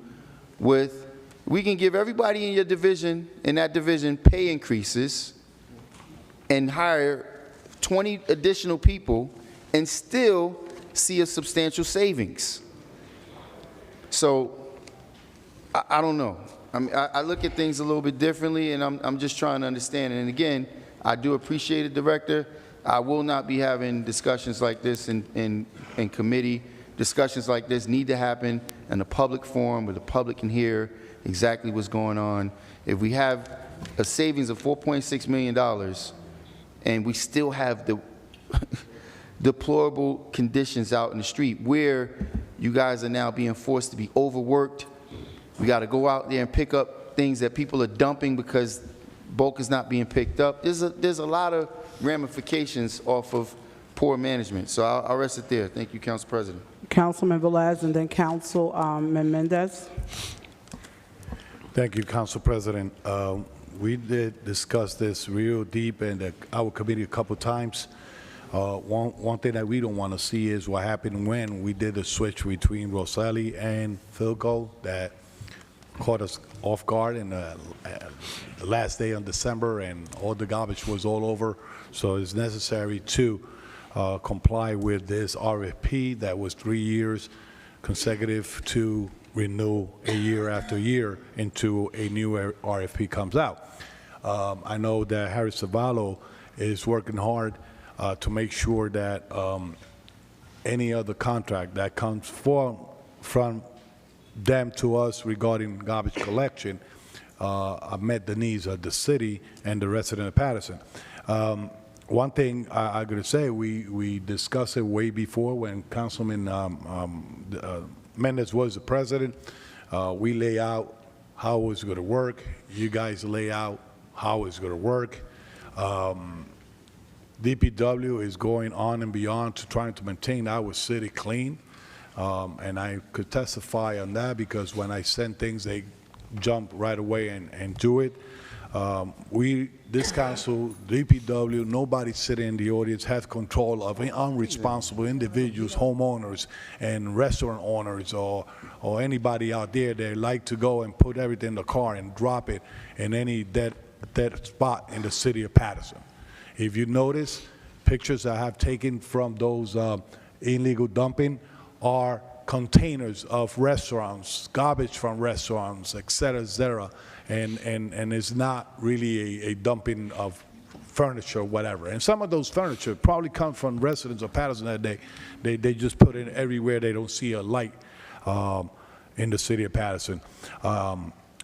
with, we can give everybody in your division, in that division, pay increases and hire 20 additional people and still see a substantial savings. So, I don't know. I mean, I look at things a little bit differently, and I'm just trying to understand. And again, I do appreciate it, Director. I will not be having discussions like this in committee. Discussions like this need to happen in a public forum where the public can hear exactly what's going on. If we have a savings of $4.6 million and we still have the deplorable conditions out in the street where you guys are now being forced to be overworked, we got to go out there and pick up things that people are dumping because bulk is not being picked up. There's a lot of ramifications off of poor management. So I'll rest it there. Thank you, Council President. Councilman Velez, and then Councilman Mendez. Thank you, Council President. We did discuss this real deep in our committee a couple times. One thing that we don't want to see is what happened when we did a switch between Rosselli and Philco that caught us off guard in the last day on December, and all the garbage was all over. So it's necessary to comply with this RFP that was 3 years consecutive to renew a year after year until a new RFP comes out. I know that Harris Zavallo is working hard to make sure that any other contract that comes from them to us regarding garbage collection met the needs of the city and the resident of Paterson. One thing I'm going to say, we discussed it way before when Councilman Mendez was the president. We lay out how it's going to work. You guys lay out how it's going to work. DPW is going on and beyond to trying to maintain our city clean. And I could testify on that because when I send things, they jump right away and do it. This council, DPW, nobody sitting in the audience has control of unresponsible individuals, homeowners, and restaurant owners, or anybody out there that like to go and put everything in the car and drop it in any dead spot in the city of Paterson. If you notice, pictures I have taken from those illegal dumping are containers of restaurants, garbage from restaurants, et cetera, and it's not really a dumping of furniture or whatever. And some of those furniture probably come from residents of Paterson that they just put it everywhere they don't see a light in the city of Paterson.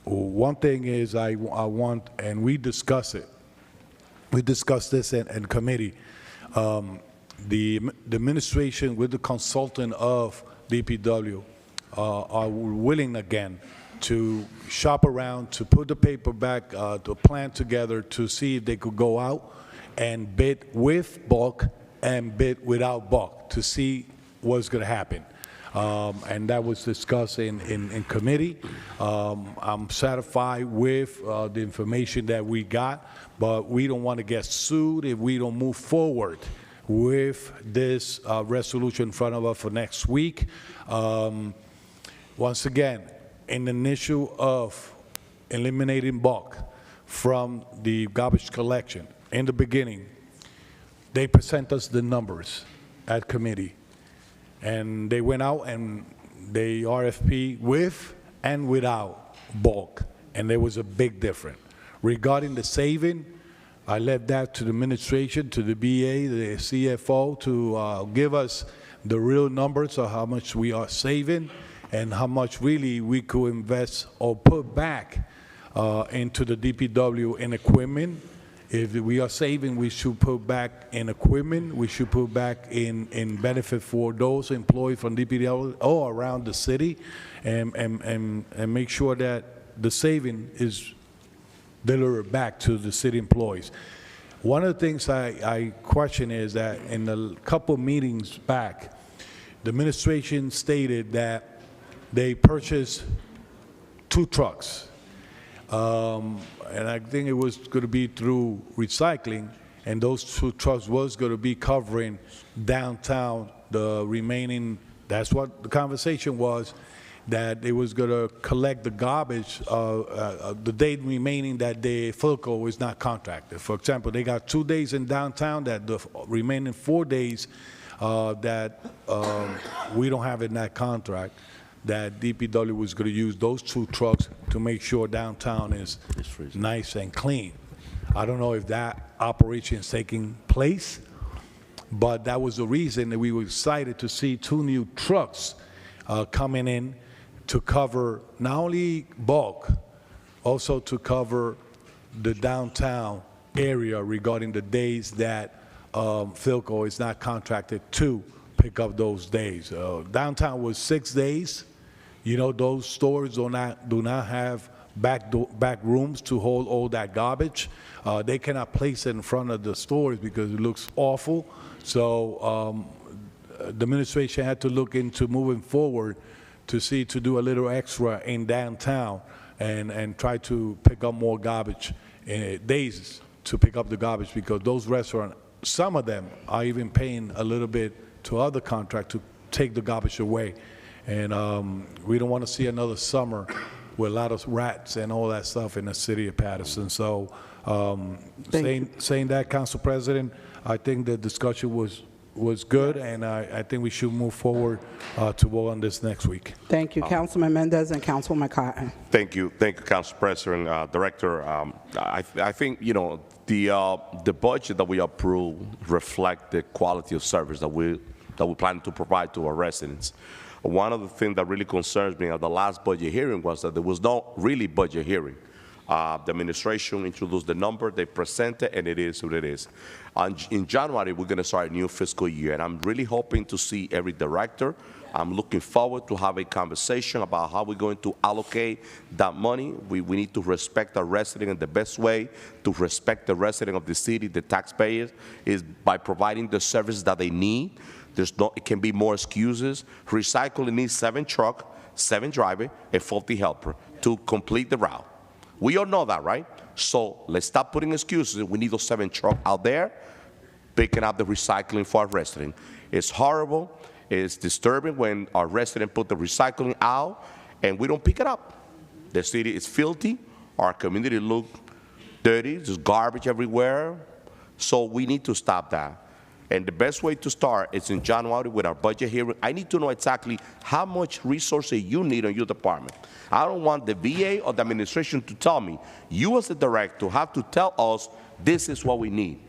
One thing is I want, and we discuss it, we discussed this in committee, the administration with the consultant of DPW are willing again to shop around, to put the paper back, to plan together to see if they could go out and bid with bulk and bid without bulk to see what's going to happen. And that was discussed in committee. I'm satisfied with the information that we got, but we don't want to get sued if we don't move forward with this resolution in front of us for next week. Once again, in the issue of eliminating bulk from the garbage collection, in the beginning, they present us the numbers at committee. And they went out and they RFP with and without bulk. And there was a big difference. Regarding the saving, I left that to the administration, to the BA, the CFO, to give us the real numbers of how much we are saving and how much really we could invest or put back into the DPW in equipment. If we are saving, we should put back in equipment. We should put back in benefit for those employees from DPW all around the city, and make sure that the saving is delivered back to the city employees. One of the things I question is that in a couple meetings back, the administration stated that they purchased 2 trucks. And I think it was going to be through recycling, and those 2 trucks was going to be covering downtown the remaining, that's what the conversation was, that it was going to collect the garbage the day remaining that the Philco is not contracted. For example, they got 2 days in downtown, that the remaining 4 days that we don't have in that contract, that DPW was going to use those 2 trucks to make sure downtown is nice and clean. I don't know if that operation is taking place, but that was the reason that we were excited to see 2 new trucks coming in to cover not only bulk, also to cover the downtown area regarding the days that Philco is not contracted to pick up those days. Downtown was 6 days. You know, those stores do not have back rooms to hold all that garbage. They cannot place it in front of the stores because it looks awful. So the administration had to look into moving forward to do a little extra in downtown and try to pick up more garbage days to pick up the garbage, because those restaurants, some of them are even paying a little bit to other contract to take the garbage away. And we don't want to see another summer with a lot of rats and all that stuff in the city of Paterson. So saying that, Council President, I think the discussion was good, and I think we should move forward to vote on this next week. Thank you, Councilman Mendez and Councilman Cotton. Thank you, Council President. Director, I think, you know, the budget that we approve reflect the quality of service that we plan to provide to our residents. One of the things that really concerns me at the last budget hearing was that there was no really budget hearing. The administration introduced the number, they presented, and it is what it is. In January, we're going to start a new fiscal year, and I'm really hoping to see every director. I'm looking forward to have a conversation about how we're going to allocate that money. We need to respect our resident in the best way to respect the resident of the city, the taxpayers, is by providing the services that they need. It can be more excuses. Recycling needs 7 trucks, 7 drivers, a 40 helper to complete the route. We all know that, right? So let's stop putting excuses. We need those 7 trucks out there picking up the recycling for our residents. It's horrible. It's disturbing when our residents put the recycling out and we don't pick it up. The city is filthy. Our community looks dirty. There's garbage everywhere. So we need to stop that. And the best way to start is in January with our budget hearing. I need to know exactly how much resources you need on your department. I don't want the VA or the administration to tell me. You as the director have to tell us this is what we need.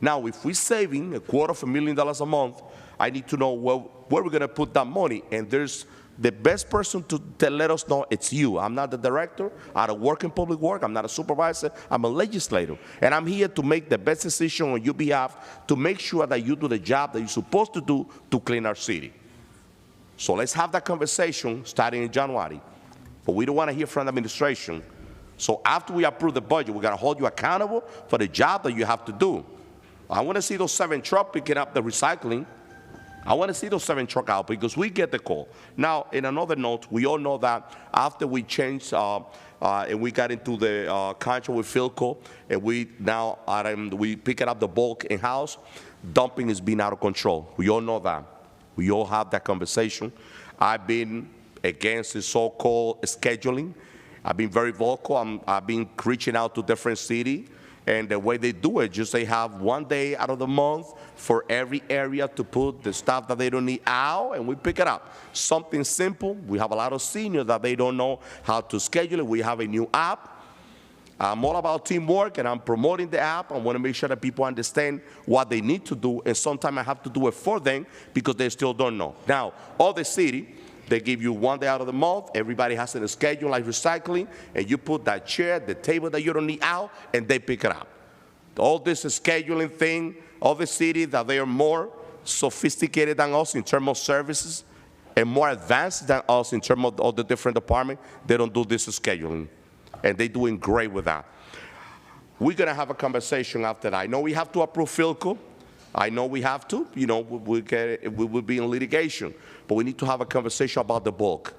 Now, if we're saving $250,000 a month, I need to know where we're going to put that money. And there's the best person to let us know it's you. I'm not the director. I don't work in public work. I'm not a supervisor. I'm a legislator. And I'm here to make the best decision on your behalf to make sure that you do the job that you're supposed to do to clean our city. So let's have that conversation starting in January. But we don't want to hear from the administration. So after we approve the budget, we're going to hold you accountable for the job that you have to do. I want to see those 7 trucks picking up the recycling. I want to see those 7 trucks out because we get the call. Now, in another note, we all know that after we changed and we got into the contract with Philco, and we picking up the bulk in-house, dumping is being out of control. We all know that. We all have that conversation. I've been against the so-called scheduling. I've been very vocal. I've been reaching out to different cities. And the way they do it, just they have 1 day out of the month for every area to put the stuff that they don't need out, and we pick it up. Something simple. We have a lot of seniors that they don't know how to schedule it. We have a new app. I'm all about teamwork, and I'm promoting the app. I want to make sure that people understand what they need to do, and sometimes I have to do it for them because they still don't know. Now, all the city, they give you 1 day out of the month. Everybody has a schedule like recycling, and you put that chair, the table that you don't need out, and they pick it up. All this scheduling thing, all the cities that they are more sophisticated than us in terms of services and more advanced than us in terms of all the different departments, they don't do this scheduling, and they're doing great with that. We're going to have a conversation after that. I know we have to approve Philco. I know we have to, we will be in litigation, but we need to have a conversation about the bulk.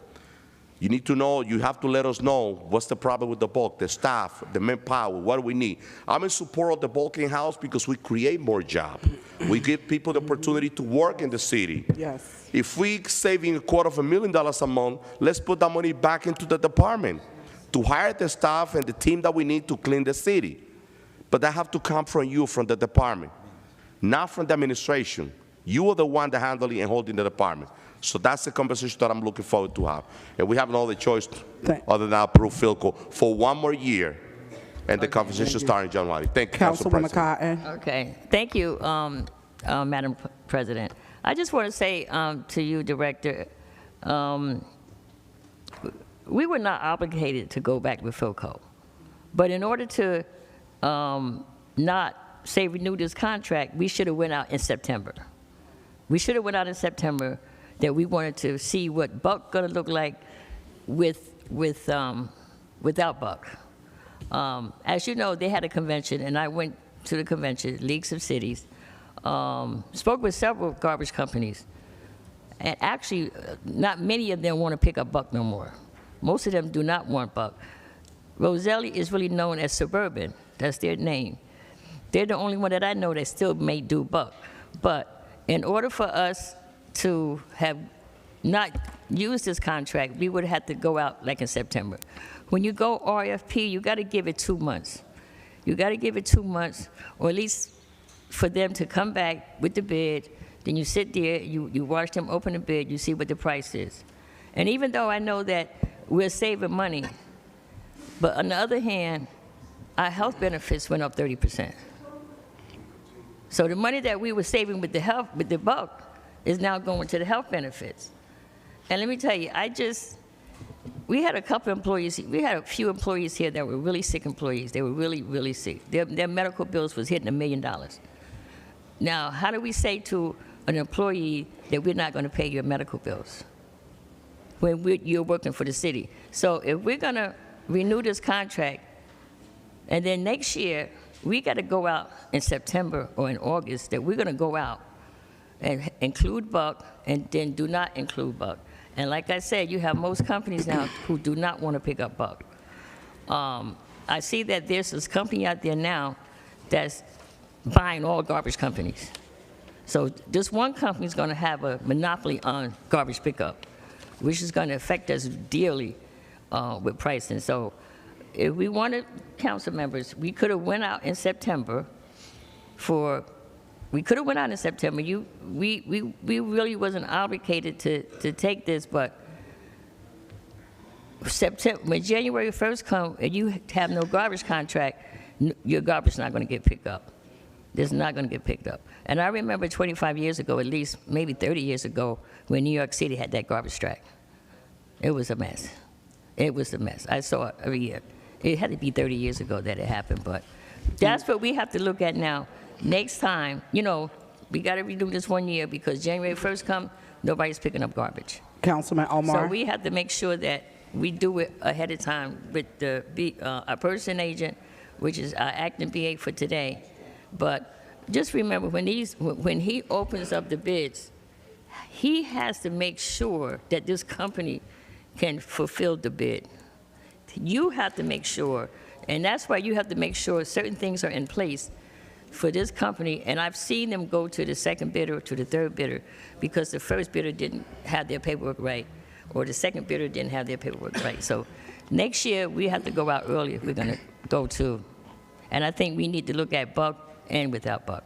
You need to know, you have to let us know what's the problem with the bulk, the staff, the manpower, what do we need. I'm in support of the bulk in-house because we create more jobs. We give people the opportunity to work in the city. Yes. If we're saving $250,000 a month, let's put that money back into the department to hire the staff and the team that we need to clean the city. But that have to come from you, from the department. Not from the administration. You are the one that handling and holding the department. So that's the conversation that I'm looking forward to have. And we have no other choice other than approve Philco for 1 more year. And the conversation starts in January. Thank you, Council Councilwoman President. Cotton. Okay, thank you, Madam President. I just want to say to you, Director, we were not obligated to go back with Philco. But in order to not say renew this contract, we should have went out in September. We should have went out in September that we wanted to see what Buck going to look like without Buck. As you know, they had a convention, and I went to the convention, Leagues of Cities, spoke with several garbage companies, and actually, not many of them want to pick up Buck no more. Most of them do not want Buck. Roselli is really known as Suburban. That's their name. They're the only one that I know that still may do Buck. But in order for us to have not used this contract, we would have to go out like in September. When you go RFP, you got to give it 2 months. You got to give it 2 months, or at least for them to come back with the bid. Then you sit there, you watch them open the bid, you see what the price is. And even though I know that we're saving money, but on the other hand, our health benefits went up 30%. So the money that we were saving with the Buck is now going to the health benefits. And let me tell you, we had a couple employees, we had a few employees here that were really sick employees. They were really, really sick. Their medical bills was hitting $1 million. Now, how do we say to an employee that we're not going to pay your medical bills when you're working for the city? So if we're going to renew this contract, and then next year, we got to go out in September or in August, that we're going to go out and include Buck and then do not include Buck. And like I said, you have most companies now who do not want to pick up Buck. I see that there's this company out there now that's buying all garbage companies. So this one company is going to have a monopoly on garbage pickup, which is going to affect us dearly with pricing. So if we wanted council members, we could have went out in September we could have went out in September. We really wasn't obligated to take this, but September, when January 1st comes and you have no garbage contract, your garbage is not going to get picked up. It's not going to get picked up. And I remember 25 years ago, at least maybe 30 years ago, when New York City had that garbage strike. It was a mess. It was a mess. I saw it every year. It had to be 30 years ago that it happened, but that's what we have to look at now. Next time, we got to redo this 1 year because January 1st comes, nobody's picking up garbage. Councilman Omar. So we have to make sure that we do it ahead of time with our Paterson agent, which is our acting BA for today. But just remember, when he opens up the bids, he has to make sure that this company can fulfill the bid. You have to make sure, and that's why you have to make sure certain things are in place for this company, and I've seen them go to the second bidder or to the third bidder because the first bidder didn't have their paperwork right, or the second bidder didn't have their paperwork right. So next year, we have to go out early if we're going to go to. And I think we need to look at Buck and without Buck.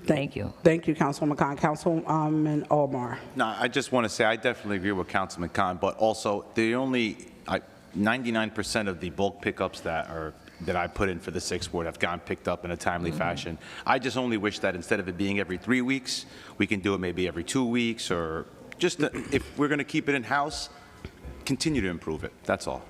Thank you. Thank you, Councilwoman Khan. Councilman Omar. No, I just want to say I definitely agree with Councilman Khan, but also 99% of the bulk pickups that I put in for the 6th Ward have gotten picked up in a timely fashion. I just only wish that instead of it being every 3 weeks, we can do it maybe every 2 weeks, or just if we're going to keep it in-house, continue to improve it. That's all.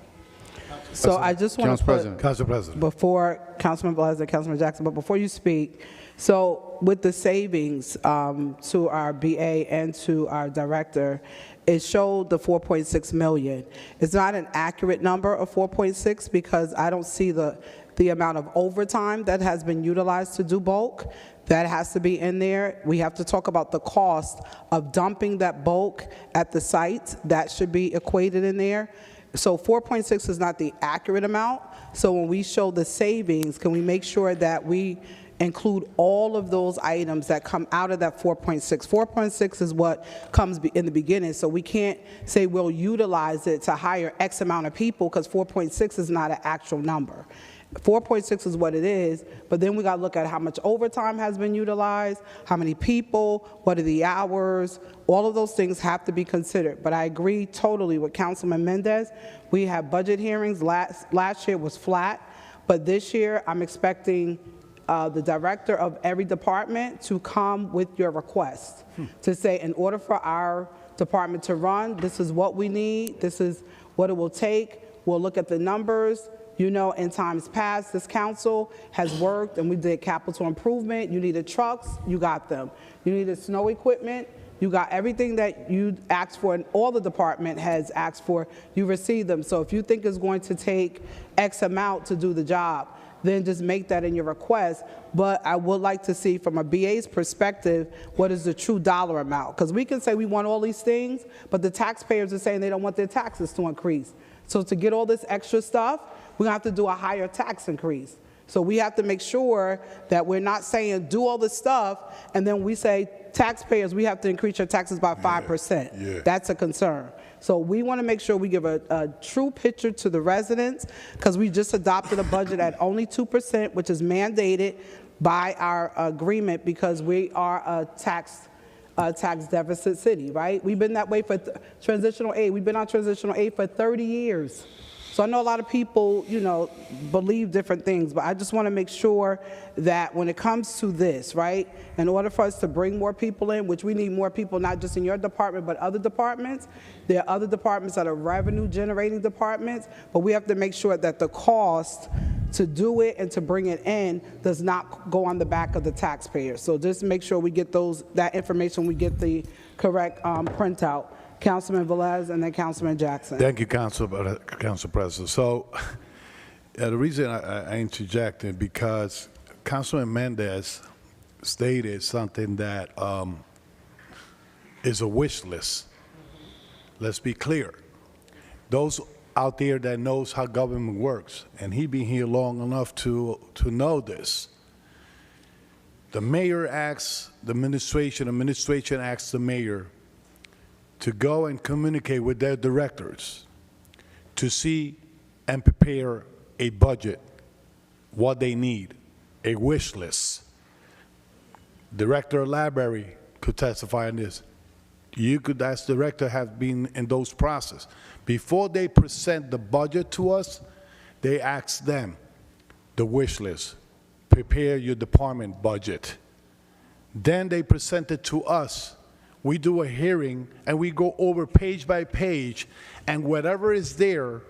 So I just want to put, Council President. before Councilman Velez and Councilman Jackson, but before you speak, so with the savings to our BA and to our director, it showed the 4.6 million. It's not an accurate number of 4.6 because I don't see the amount of overtime that has been utilized to do bulk. That has to be in there. We have to talk about the cost of dumping that bulk at the site. That should be equated in there. So 4.6 is not the accurate amount. So when we show the savings, can we make sure that we include all of those items that come out of that 4.6? 4.6 is what comes in the beginning, so we can't say we'll utilize it to hire X amount of people because 4.6 is not an actual number. 4.6 is what it is, but then we got to look at how much overtime has been utilized, how many people, what are the hours. All of those things have to be considered. But I agree totally with Councilman Mendez. We have budget hearings. Last year was flat, but this year I'm expecting the director of every department to come with your request to say, in order for our department to run, this is what we need, this is what it will take. We'll look at the numbers. In times past, this council has worked and we did capital improvement. You needed trucks, you got them. You needed snow equipment, you got everything that you asked for and all the department has asked for, you received them. So if you think it's going to take X amount to do the job, then just make that in your request. But I would like to see from a BA's perspective, what is the true dollar amount? Because we can say we want all these things, but the taxpayers are saying they don't want their taxes to increase. So to get all this extra stuff, we're going to have to do a higher tax increase. So we have to make sure that we're not saying do all this stuff, and then we say, taxpayers, we have to increase your taxes by 5%. Yeah. That's a concern. So we want to make sure we give a true picture to the residents, because we just adopted a budget at only 2%, which is mandated by our agreement because we are a tax deficit city, right? We've been that way for transitional aid. We've been on transitional aid for 30 years. So I know a lot of people, believe different things, but I just want to make sure that when it comes to this, right, in order for us to bring more people in, which we need more people not just in your department, but other departments, there are other departments that are revenue-generating departments, but we have to make sure that the cost to do it and to bring it in does not go on the back of the taxpayer. So just make sure we get that information, we get the correct printout. Councilman Velez and then Councilman Jackson. Thank you, Council President. So the reason I interjected because Councilman Mendez stated something that is a wish list. Let's be clear. Those out there that knows how government works, and he been here long enough to know this. The mayor asks the administration asks the mayor to go and communicate with their directors to see and prepare a budget, what they need, a wish list. Director of Library could testify on this. You could, as director, have been in those processes. Before they present the budget to us, they ask them the wish list. Prepare your department budget. Then they present it to us. We do a hearing, and we go over page by page, and whatever is there,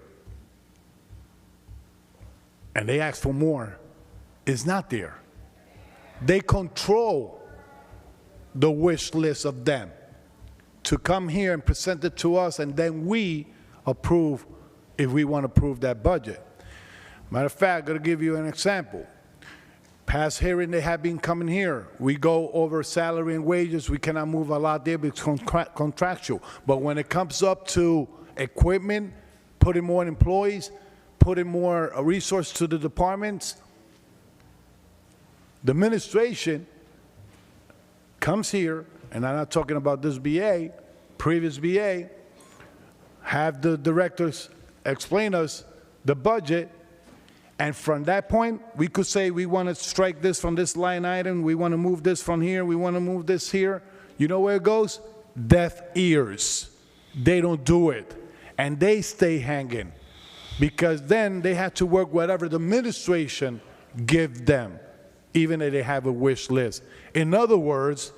and they ask for more, is not there. They control the wish list of them to come here and present it to us, and then we approve if we want to approve that budget. Matter of fact, I'm going to give you an example. Past hearing, they have been coming here. We go over salary and wages. We cannot move a lot there because it's contractual. But when it comes up to equipment, putting more employees, putting more resources to the departments, the administration comes here, and I'm not talking about this BA, previous BA, have the directors explain us the budget. And from that point, we could say we want to strike this from this line item, we want to move this from here, we want to move this here. You know where it goes? Deaf ears. They don't do it. And they stay hanging because then they have to work whatever the administration gives them, even if they have a wish list. In other words,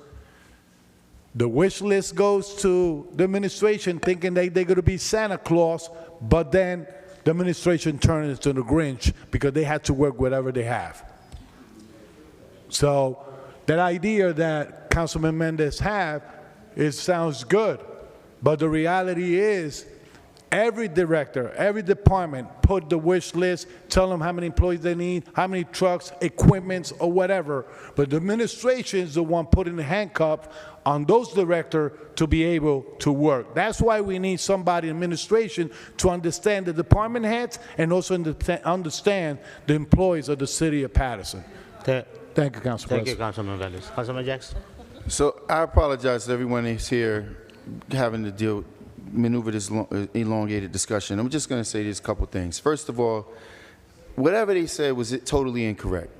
the wish list goes to the administration thinking they're going to be Santa Claus, but then the administration turns into the Grinch because they had to work whatever they have. So that idea that Councilman Mendez have, it sounds good, but the reality is every director, every department put the wish list, tell them how many employees they need, how many trucks, equipments, or whatever, but the administration is the one putting the handcuff on those directors to be able to work. That's why we need somebody in administration to understand the department heads and also understand the employees of the city of Paterson. Thank you, Council President. Thank you, Councilman Velez. Councilman Jackson. So I apologize to everyone who's here having to maneuver this elongated discussion. I'm just going to say these couple things. First of all, whatever they said was totally incorrect.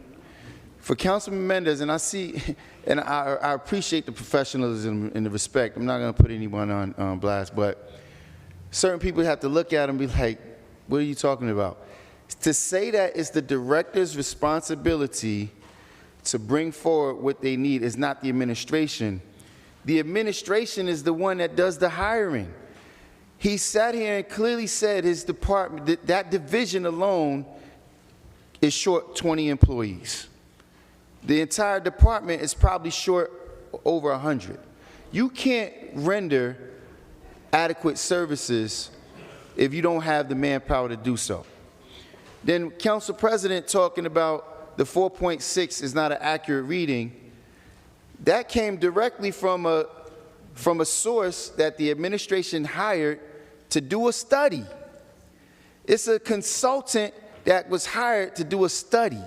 For Councilman Mendez, and I see, and I appreciate the professionalism and the respect. I'm not going to put anyone on blast, but certain people have to look at him and be like, what are you talking about? To say that it's the director's responsibility to bring forward what they need is not the administration. The administration is the one that does the hiring. He sat here and clearly said his department, that division alone is short 20 employees. The entire department is probably short over 100. You can't render adequate services if you don't have the manpower to do so. Then Council President talking about the 4.6 is not an accurate reading. That came directly from a source that the administration hired to do a study. It's a consultant that was hired to do a study.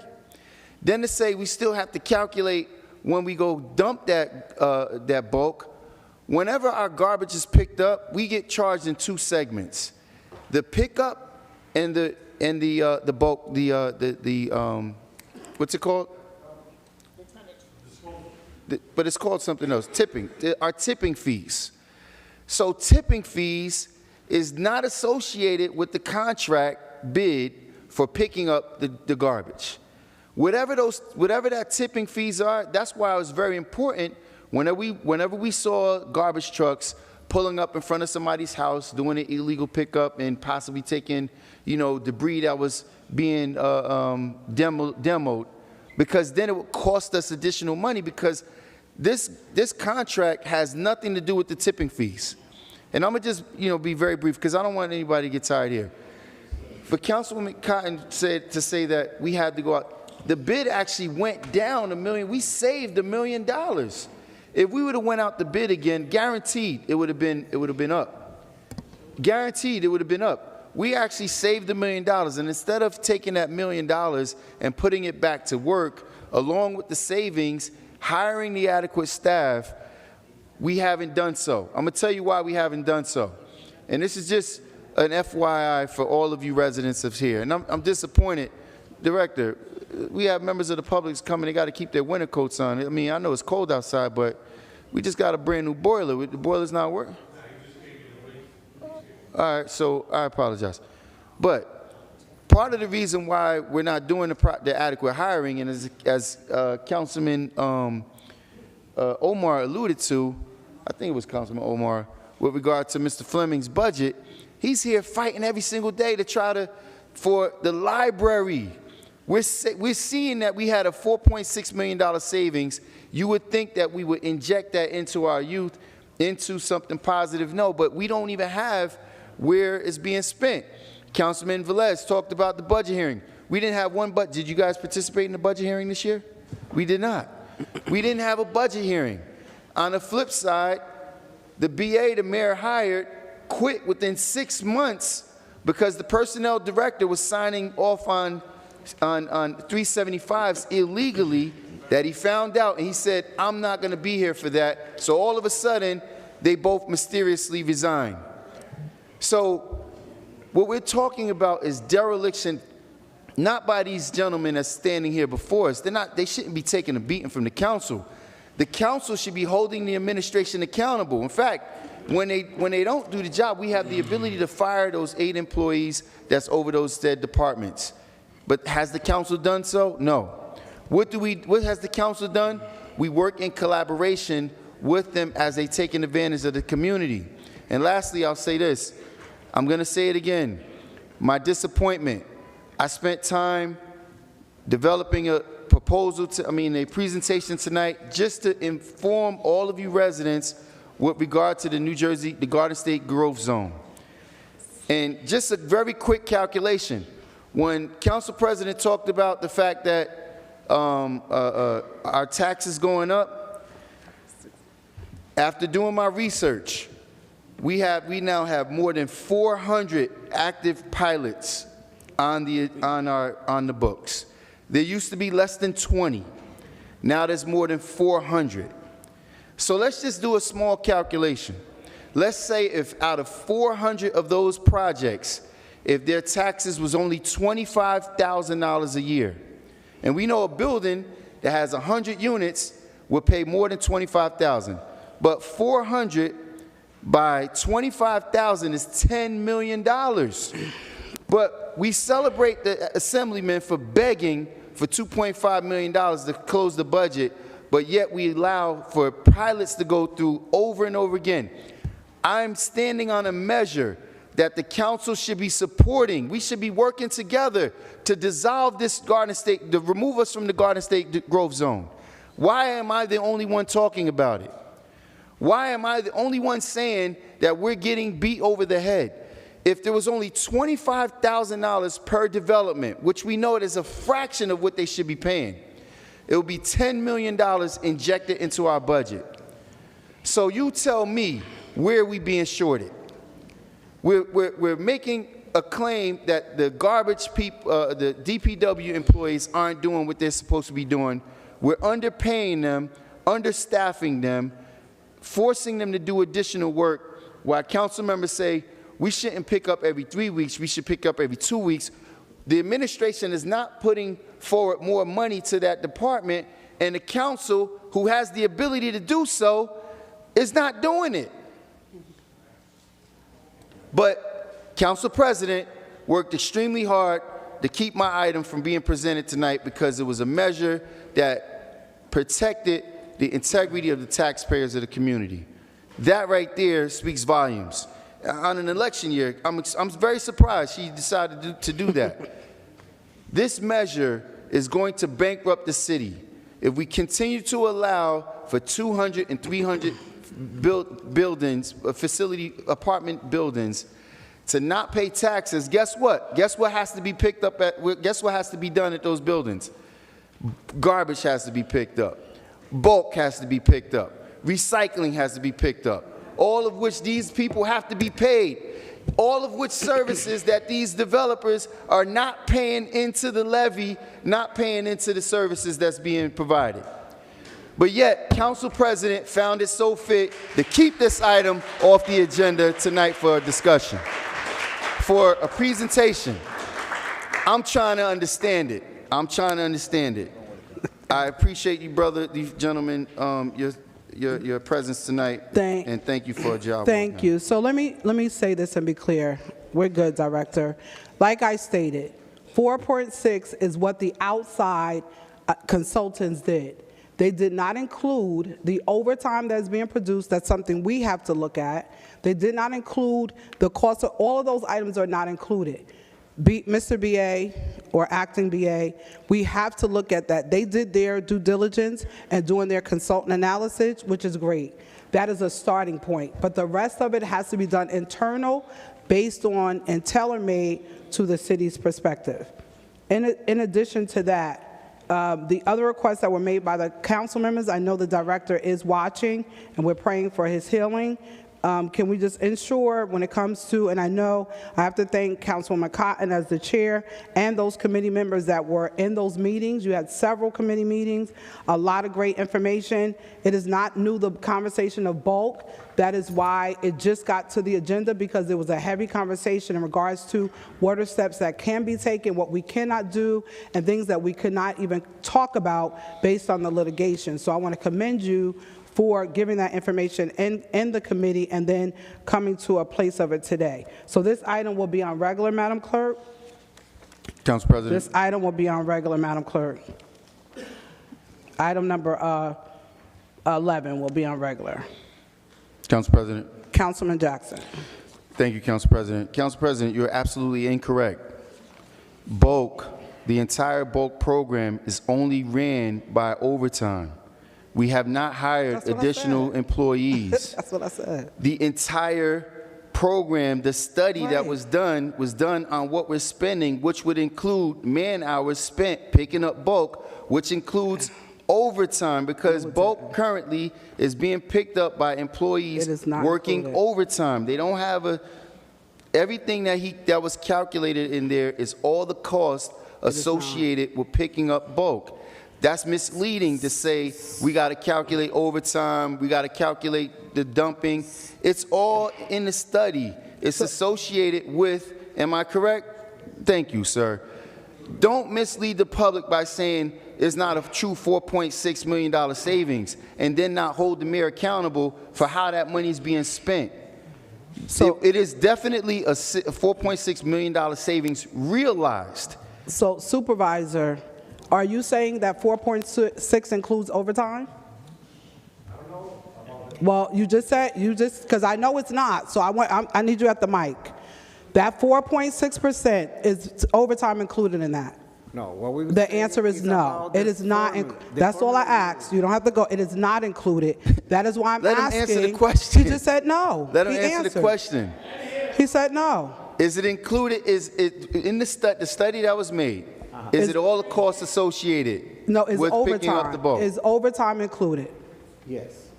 Then to say we still have to calculate when we go dump that bulk. Whenever our garbage is picked up, we get charged in two segments: the pickup and the bulk. What's it called? But it's called something else. Tipping. Our tipping fees. So tipping fees is not associated with the contract bid for picking up the garbage. Whatever that tipping fees are, that's why it was very important whenever we saw garbage trucks pulling up in front of somebody's house, doing an illegal pickup and possibly taking, debris that was being demoed, because then it would cost us additional money, because this contract has nothing to do with the tipping fees. And I'm gonna just, be very brief, because I don't want anybody to get tired here. But Councilwoman Cotton said to say that we had to go out. The bid actually went down $1 million. We saved $1 million. If we would have went out the bid again, guaranteed it would have been up. Guaranteed it would have been up. We actually saved $1 million, and instead of taking that $1 million and putting it back to work, along with the savings, hiring the adequate staff, we haven't done so. I'm gonna tell you why we haven't done so. And this is just an FYI for all of you residents of here. And I'm disappointed, Director. We have members of the public coming, they gotta keep their winter coats on. I mean, I know it's cold outside, but we just got a brand new boiler. The boiler's not working? All right, so I apologize. But part of the reason why we're not doing the adequate hiring, and as Councilman Omar alluded to, I think it was Councilman Omar, with regard to Mr. Fleming's budget, he's here fighting every single day to try for the library. We're seeing that we had a $4.6 million savings. You would think that we would inject that into our youth, into something positive. No, but we don't even have where it's being spent. Councilman Velez talked about the budget hearing. We didn't have one budget. Did you guys participate in the budget hearing this year? We did not. We didn't have a budget hearing. On the flip side, the BA the mayor hired quit within 6 months because the personnel director was signing off on 375s illegally that he found out, and he said, I'm not going to be here for that. So all of a sudden, they both mysteriously resigned. So what we're talking about is dereliction, not by these gentlemen that's standing here before us. They shouldn't be taking a beating from the council. The council should be holding the administration accountable. In fact, when they don't do the job, we have the ability to fire those 8 employees that's over those said departments. But has the council done so? No. What has the council done? We work in collaboration with them as they taking advantage of the community. And lastly, I'll say this. I'm going to say it again. My disappointment. I spent time developing a proposal, a presentation tonight just to inform all of you residents with regard to the Garden State Growth Zone. And just a very quick calculation. When Council President talked about the fact that our taxes going up, after doing my research, we now have more than 400 active pilots on the books. There used to be less than 20. Now there's more than 400. So let's just do a small calculation. Let's say if out of 400 of those projects, if their taxes was only $25,000 a year, and we know a building that has 100 units will pay more than $25,000, but 400 by 25,000 is $10 million. But we celebrate the assemblyman for begging for $2.5 million to close the budget, but yet we allow for pilots to go through over and over again. I'm standing on a measure that the council should be supporting. We should be working together to dissolve this Garden State, to remove us from the Garden State Growth Zone. Why am I the only one talking about it? Why am I the only one saying that we're getting beat over the head? If there was only $25,000 per development, which we know it is a fraction of what they should be paying, it would be $10 million injected into our budget. So you tell me, where are we being shorted? We're making a claim that the garbage people, the DPW employees aren't doing what they're supposed to be doing. We're underpaying them, understaffing them, forcing them to do additional work, while council members say we shouldn't pick up every 3 weeks, we should pick up every 2 weeks. The administration is not putting forward more money to that department, and the council, who has the ability to do so, is not doing it. But Council President worked extremely hard to keep my item from being presented tonight because it was a measure that protected the integrity of the taxpayers of the community. That right there speaks volumes. On an election year, I'm very surprised she decided to do that. This measure is going to bankrupt the city. If we continue to allow for 200 and 300 buildings, apartment buildings, to not pay taxes, guess what? Guess what has to be picked up guess what has to be done at those buildings? Garbage has to be picked up. Bulk has to be picked up. Recycling has to be picked up. All of which these people have to be paid. All of which services that these developers are not paying into the levy, not paying into the services that's being provided. But yet, Council President found it so fit to keep this item off the agenda tonight for a discussion, for a presentation. I'm trying to understand it. I'm trying to understand it. I appreciate you, brother, these gentlemen, your presence tonight, and thank you for a job. Thank you. So let me say this and be clear. We're good, Director. Like I stated, 4.6 is what the outside consultants did. They did not include the overtime that's being produced. That's something we have to look at. They did not include the cost of all of those items are not included. Mr. BA or acting BA, we have to look at that. They did their due diligence and doing their consultant analysis, which is great. That is a starting point. But the rest of it has to be done internal, based on and tailor-made to the city's perspective. In addition to that, the other requests that were made by the council members, I know the director is watching, and we're praying for his healing. Can we just ensure when it comes to, and I know I have to thank Councilwoman Cotton as the chair and those committee members that were in those meetings. You had several committee meetings, a lot of great information. It is not new, the conversation of bulk. That is why it just got to the agenda, because it was a heavy conversation in regards to what are steps that can be taken, what we cannot do, and things that we could not even talk about based on the litigation. So I want to commend you for giving that information in the committee and then coming to a place of it today. So this item will be on regular, Madam Clerk. Council President. This item will be on regular, Madam Clerk. Item number 11 will be on regular. Council President. Councilman Jackson. Thank you, Council President. Council President, you're absolutely incorrect. Bulk, the entire bulk program is only ran by overtime. We have not hired additional employees. That's what I said. The entire program, the study that was done on what we're spending, which would include man-hours spent picking up bulk, which includes overtime, because bulk currently is being picked up by employees working overtime. They don't have everything that was calculated in there is all the cost associated with picking up bulk. That's misleading to say we got to calculate overtime, we got to calculate the dumping. It's all in the study. It's associated with, am I correct? Thank you, sir. Don't mislead the public by saying it's not a true $4.6 million savings and then not hold the mayor accountable for how that money is being spent. So it is definitely a $4.6 million savings realized. So, Supervisor, are you saying that 4.6 includes overtime? Well, you just said, because I know it's not, so I need you at the mic. That 4.6% is overtime included in that? No, what we The answer is no. It is not. That's all I asked. You don't have to go. It is not included. That is why I'm asking. Let him answer the question. He just said no. Let him answer the question. He said no. Is it included? Is it in the study that was made? Is it all the costs associated? No, it's with overtime. picking up the bulk? Is overtime included? Yes,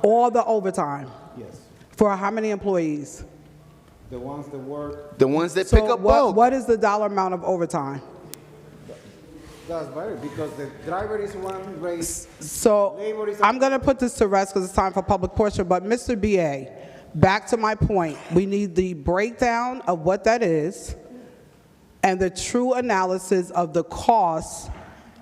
All the overtime? yes. For how many employees? The ones that work, The ones that pick up bulk. What is the dollar amount of overtime? that's better because the driver is one rate. So Labor is I'm going to put this to rest because it's time for public portion. But Mr. BA, back to my point, we need the breakdown of what that is and the true analysis of the costs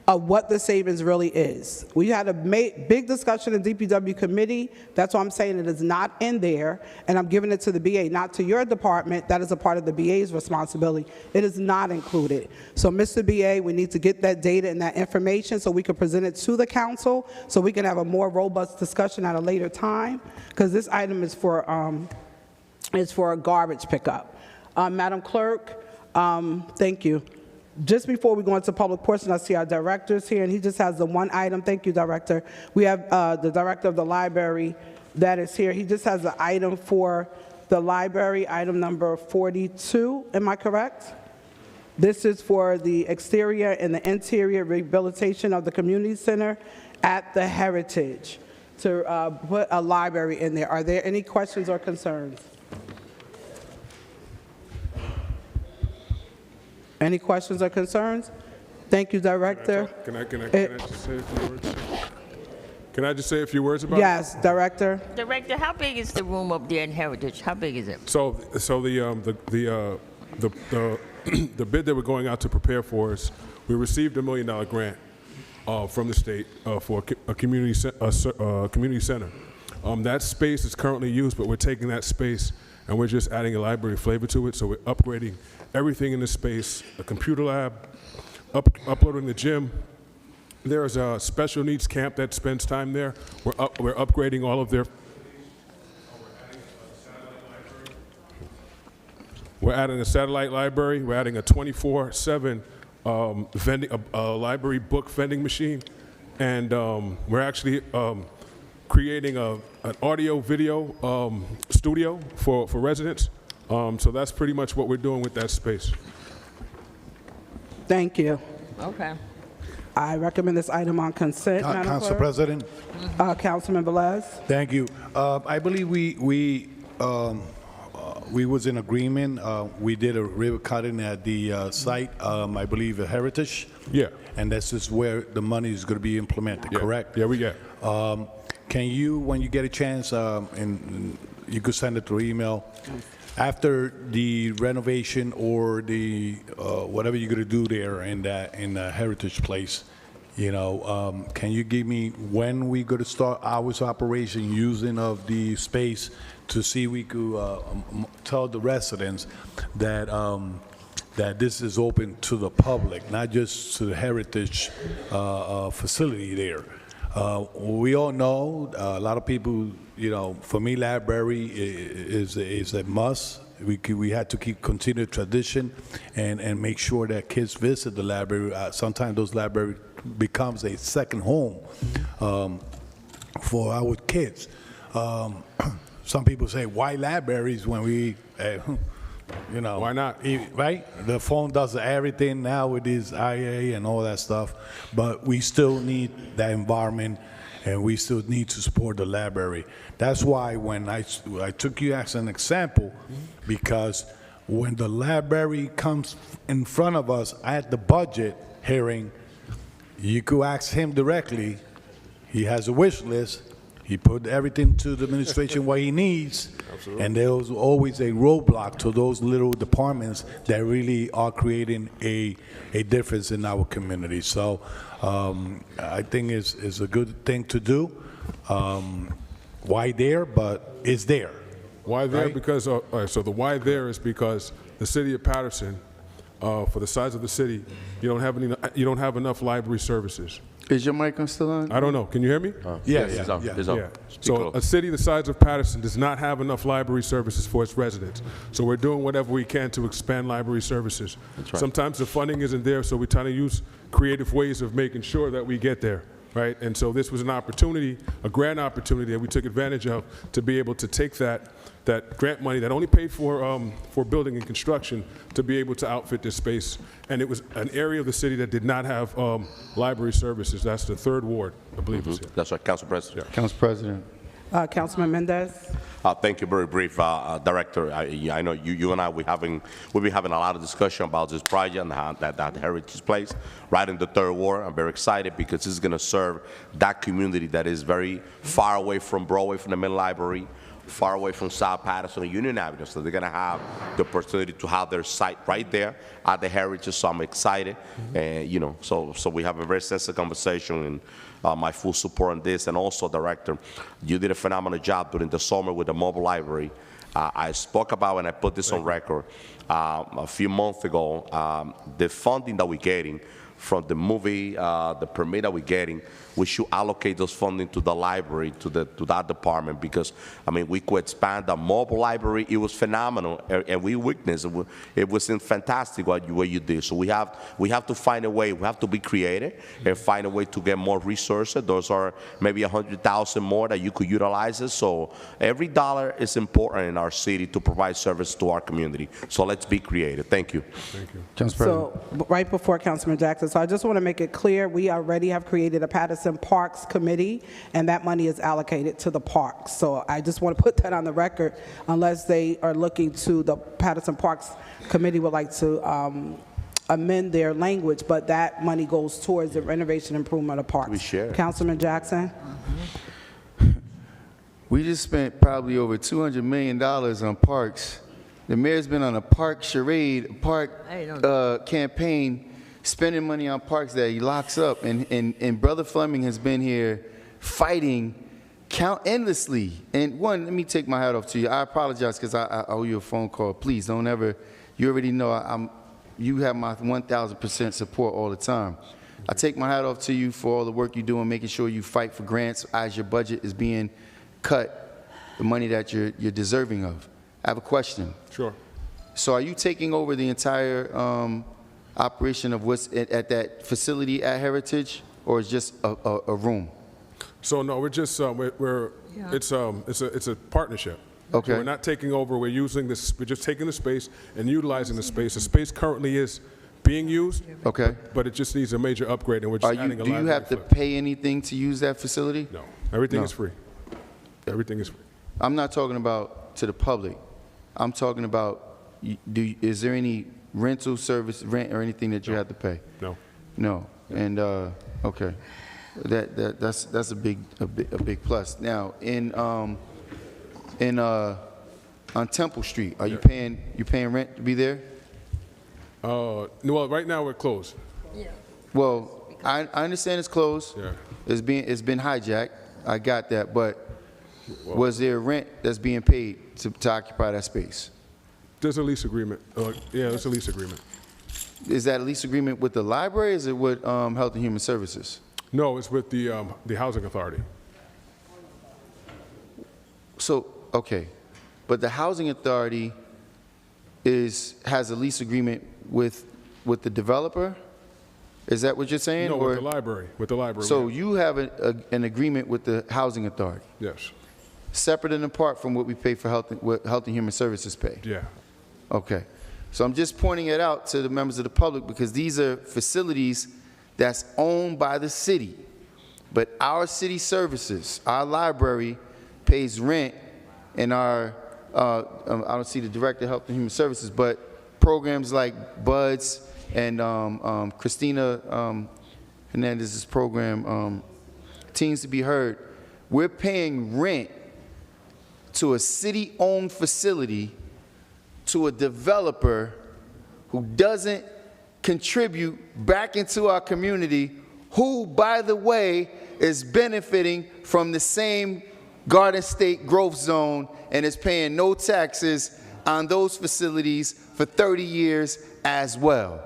of what the savings really is. We had a big discussion in DPW committee. That's why I'm saying it is not in there, and I'm giving it to the BA, not to your department. That is a part of the BA's responsibility. It is not included. So, Mr. BA, we need to get that data and that information so we can present it to the council, so we can have a more robust discussion at a later time, because this item is for a garbage pickup. Madam Clerk, thank you. Just before we go into public portion, I see our director's here, and he just has the one item. Thank you, Director. We have the Director of the Library that is here. He just has an item for the library, item number 42. Am I correct? This is for the exterior and the interior rehabilitation of the community center at the Heritage, to put a library in there. Are there any questions or concerns? Any questions or concerns? Thank you, Director. Can I just say a few words? Can I just say a few words about it? Yes, Director. Director, how big is the room up there in Heritage? How big is it? So the bid that we're going out to prepare for is, we received $1 million grant from the state for a community center. That space is currently used, but we're taking that space and we're just adding a library flavor to it. So we're upgrading everything in the space, a computer lab, uploading the gym. There's a special needs camp that spends time there. We're upgrading all of their. We're adding a satellite library. We're adding a 24/7 library book vending machine, and we're actually creating an audio-video studio for residents. So that's pretty much what we're doing with that space. Thank you. Okay. I recommend this item on consent, Madam Council Clerk. President. Councilman Velez. Thank you. I believe we was in agreement. We did a ribbon cutting at the site, I believe, at Heritage. Yeah. And this is where the money is going to be implemented, Yeah. correct? Yeah, we get. Can you, when you get a chance, and you could send it through email, after the renovation or the whatever you're going to do there in the Heritage Place, you know, can you give me when we're going to start hours of operation using of the space to see we could tell the residents that that this is open to the public, not just to the Heritage facility there. We all know, a lot of people, you know, for me, library is a must. We had to continue tradition and make sure that kids visit the library. Sometimes those libraries becomes a second home for our kids. Some people say, why libraries when we, you know. Why not? Right? The phone does everything now with this IA and all that stuff, but we still need that environment and we still need to support the library. That's why when I took you as an example, because when the library comes in front of us at the budget hearing, you could ask him directly. He has a wish list. He put everything to the administration what he needs. Absolutely. And there's always a roadblock to those little departments that really are creating a difference in our community. So I think it's a good thing to do. Why there? But it's there. Why there? Right? Because, all right, so the why there is because the city of Paterson, for the size of the city, you don't have enough library services. Is your mic still on? I don't know. Can you hear me? Yes, it's on. It's on. Yeah. Speak So close. a city the size of Paterson does not have enough library services for its residents. So we're doing whatever we can to expand library services. That's right. Sometimes the funding isn't there, so we're trying to use creative ways of making sure that we get there, right? And so this was an opportunity, a grant opportunity that we took advantage of to be able to take that grant money that only paid for building and construction to be able to outfit this space. And it was an area of the city that did not have library services. That's the 3rd ward, I believe. Is here. That's right, Council President. Council President. Councilman Mendez. Thank you. Very brief, Director. I know you and I we've been having a lot of discussion about this project and that Heritage Place right in the 3rd Ward. I'm very excited because this is going to serve that community that is very far away from Broadway, from the main library, far away from South Paterson and Union Avenue. So they're going to have the opportunity to have their site right there at the Heritage. So I'm excited. And, you know, so we have a very sensitive conversation, and my full support on this. And also, Director, you did a phenomenal job during the summer with the mobile library. I spoke about, and I put this on record a few months ago, the funding that we're getting from the movie, the permit that we're getting, we should allocate those funding to the library, to that department, because, I mean, we could expand the mobile library. It was phenomenal, and we witnessed it was fantastic what you did. So we have to find a way. We have to be creative and find a way to get more resources. Those are maybe 100,000 more that you could utilize it. So every dollar is important in our city to provide service to our community. So let's be creative. Thank you. Thank you. Council President. So, right before Councilman Jackson, so I just want to make it clear, we already have created a Paterson Parks Committee, and that money is allocated to the parks. So I just want to put that on the record, unless they are looking to, the Paterson Parks Committee would like to amend their language, but that money goes towards the renovation improvement of parks. We share. Councilman Jackson? We just spent probably over $200 million on parks. The mayor's been on a park charade, park campaign, spending money on parks that he locks up. And Brother Fleming has been here fighting endlessly. And one, let me take my hat off to you. I apologize because I owe you a phone call. Please don't ever, you already know you have my 1,000% support all the time. I take my hat off to you for all the work you're doing, making sure you fight for grants as your budget is being cut, the money that you're deserving of. I have a question. Sure. So are you taking over the entire operation of what's at that facility at Heritage, or is just a room? So no, we're just it's a partnership. Okay. So we're not taking over. We're using this. We're just taking the space and utilizing the space. The space currently is being used. Okay. But it just needs a major upgrade, and we're just adding a do you library have to flip. pay anything to use that facility? No. Everything No. is free. Everything is free. I'm not talking about to the public. I'm talking about, is there any rental service, rent, or anything that you have to pay? No. No. And okay, that's a big plus. Now on Temple Street, are you paying rent to be there? No, well, right now we're closed. Yeah. Well, I understand it's closed. Yeah. It's been hijacked. I got that, but was there rent that's being paid to occupy that space? There's a lease agreement. Yeah, there's a lease agreement. Is that a lease agreement with the library, or is it with Health and Human Services? No, it's with the Housing Authority. So, okay, but the Housing Authority has a lease agreement with the developer? Is that what you're saying? No, or? with the library. With the library. So you have an agreement with the Housing Authority? Yes. Separate and apart from what we pay for what Health and Human Services pay? Yeah. Okay. So I'm just pointing it out to the members of the public because these are facilities that's owned by the city. But our city services, our library pays rent, and I don't see the Director of Health and Human Services, but programs like BUDS and Christina Hernandez's program, Teens to Be Heard, we're paying rent to a city-owned facility to a developer who doesn't contribute back into our community, who, by the way, is benefiting from the same Garden State growth zone and is paying no taxes on those facilities for 30 years as well.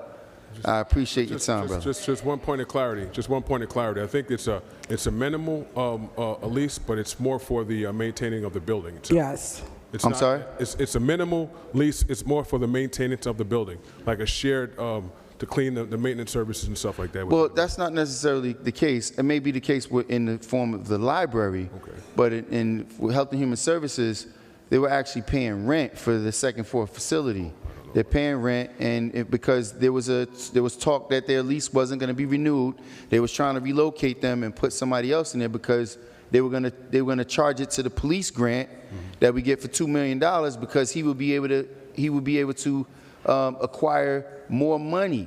I appreciate your time, brother. Just one point of clarity. Just one point of clarity. I think it's a minimal lease, but it's more for the maintaining of the building itself. Yes. I'm sorry? It's a minimal lease. It's more for the maintenance of the building, like a shared to clean the maintenance services and stuff like that. Well, that's not necessarily the case. It may be the case in the form of the library, Okay. but in Health and Human Services, they were actually paying rent for the second floor facility. They're paying rent, and because there was talk that their lease wasn't going to be renewed, they was trying to relocate them and put somebody else in there because they were going to charge it to the police grant that we get for $2 million because he would be able to acquire more money.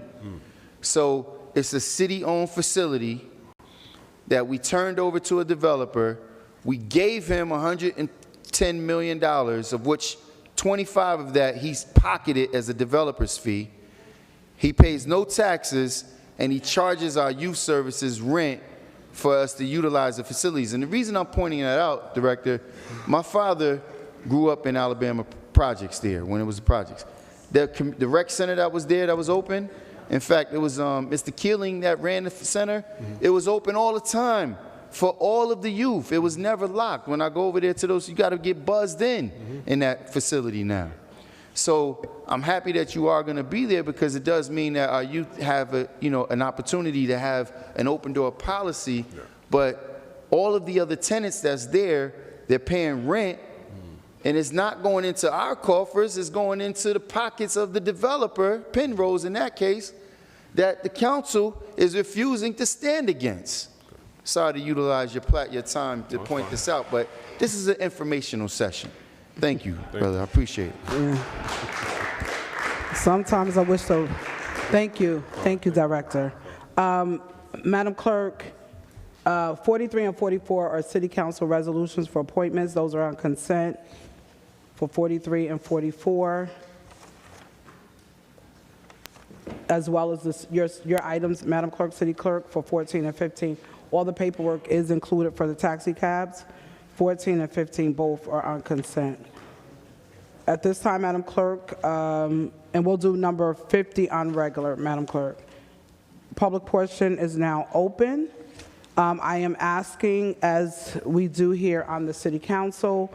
So it's a city-owned facility that we turned over to a developer. We gave him $10 million, of which 25 of that he's pocketed as a developer's fee. He pays no taxes, and he charges our youth services rent for us to utilize the facilities. And the reason I'm pointing that out, Director, my father grew up in Alabama projects there, when it was the projects. The rec center that was there, that was open, in fact, it was Mr. Keeling that ran the center. It was open all the time for all of the youth. It was never locked. When I go over there to those, you got to get buzzed in that facility now. So I'm happy that you are going to be there, because it does mean that our youth have an opportunity to have an open door policy. But all of the other tenants that's there, they're paying rent, and it's not going into our coffers. It's going into the pockets of the developer, Penrose in that case, that the council is refusing to stand against. Sorry to utilize your time to point this out, but this is an informational session. Thank you, brother. I appreciate it. Yeah. Sometimes I wish to. Thank you, Director. Madam Clerk, 43 and 44 are City Council resolutions for appointments. Those are on consent for 43 and 44, as well as your items, Madam Clerk, City Clerk, for 14 and 15. All the paperwork is included for the taxi cabs. 14 and 15 both are on consent. At this time, Madam Clerk, and we'll do number 50 on regular, Madam Clerk. Public portion is now open. I am asking, as we do here on the City Council,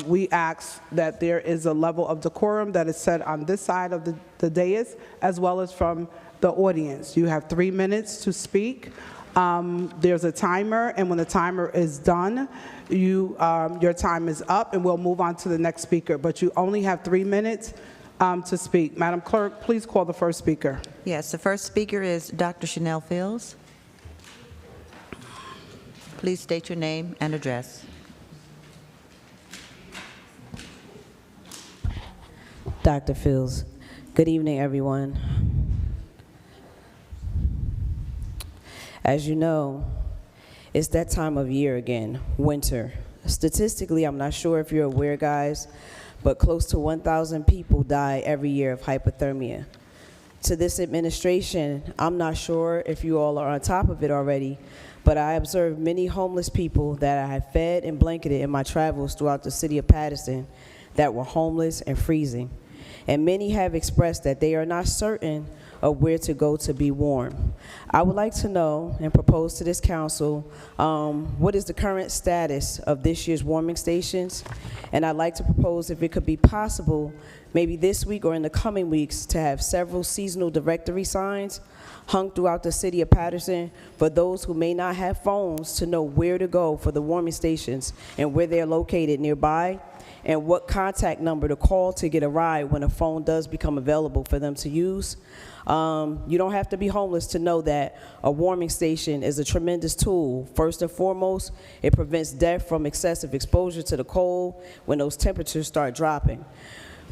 we ask that there is a level of decorum that is set on this side of the dais, as well as from the audience. You have 3 minutes to speak. There's a timer, and when the timer is done, your time is up, and we'll move on to the next speaker. But you only have 3 minutes to speak. Madam Clerk, please call the first speaker. Yes, the first speaker is Dr. Chanel Fields. Please state your name and address. Dr. Fields. Good evening, everyone. As you know, it's that time of year again, winter. Statistically, I'm not sure if you're aware, guys, but close to 1,000 people die every year of hypothermia. To this administration, I'm not sure if you all are on top of it already, but I observed many homeless people that I have fed and blanketed in my travels throughout the city of Paterson that were homeless and freezing. And many have expressed that they are not certain of where to go to be warm. I would like to know and propose to this council what is the current status of this year's warming stations, and I'd like to propose, if it could be possible, maybe this week or in the coming weeks, to have several seasonal directory signs hung throughout the city of Paterson for those who may not have phones to know where to go for the warming stations and where they're located nearby, and what contact number to call to get a ride when a phone does become available for them to use. You don't have to be homeless to know that a warming station is a tremendous tool. First and foremost, it prevents death from excessive exposure to the cold when those temperatures start dropping.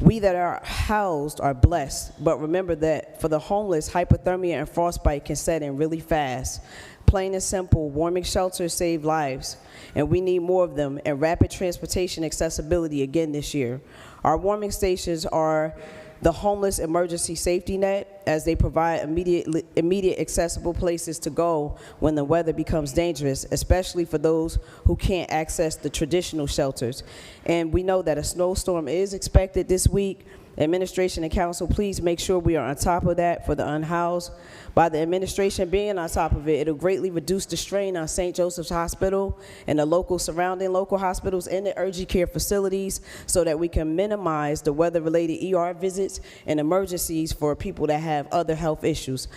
We that are housed are blessed, but remember that for the homeless, hypothermia and frostbite can set in really fast. Plain and simple, warming shelters save lives, and we need more of them, and rapid transportation accessibility again this year. Our warming stations are the homeless emergency safety net, as they provide immediate accessible places to go when the weather becomes dangerous, especially for those who can't access the traditional shelters. And we know that a snowstorm is expected this week. Administration and council, please make sure we are on top of that for the unhoused. By the administration being on top of it, it'll greatly reduce the strain on St. Joseph's Hospital and the surrounding local hospitals and the urgent care facilities, so that we can minimize the weather-related ER visits and emergencies for people that have other health issues.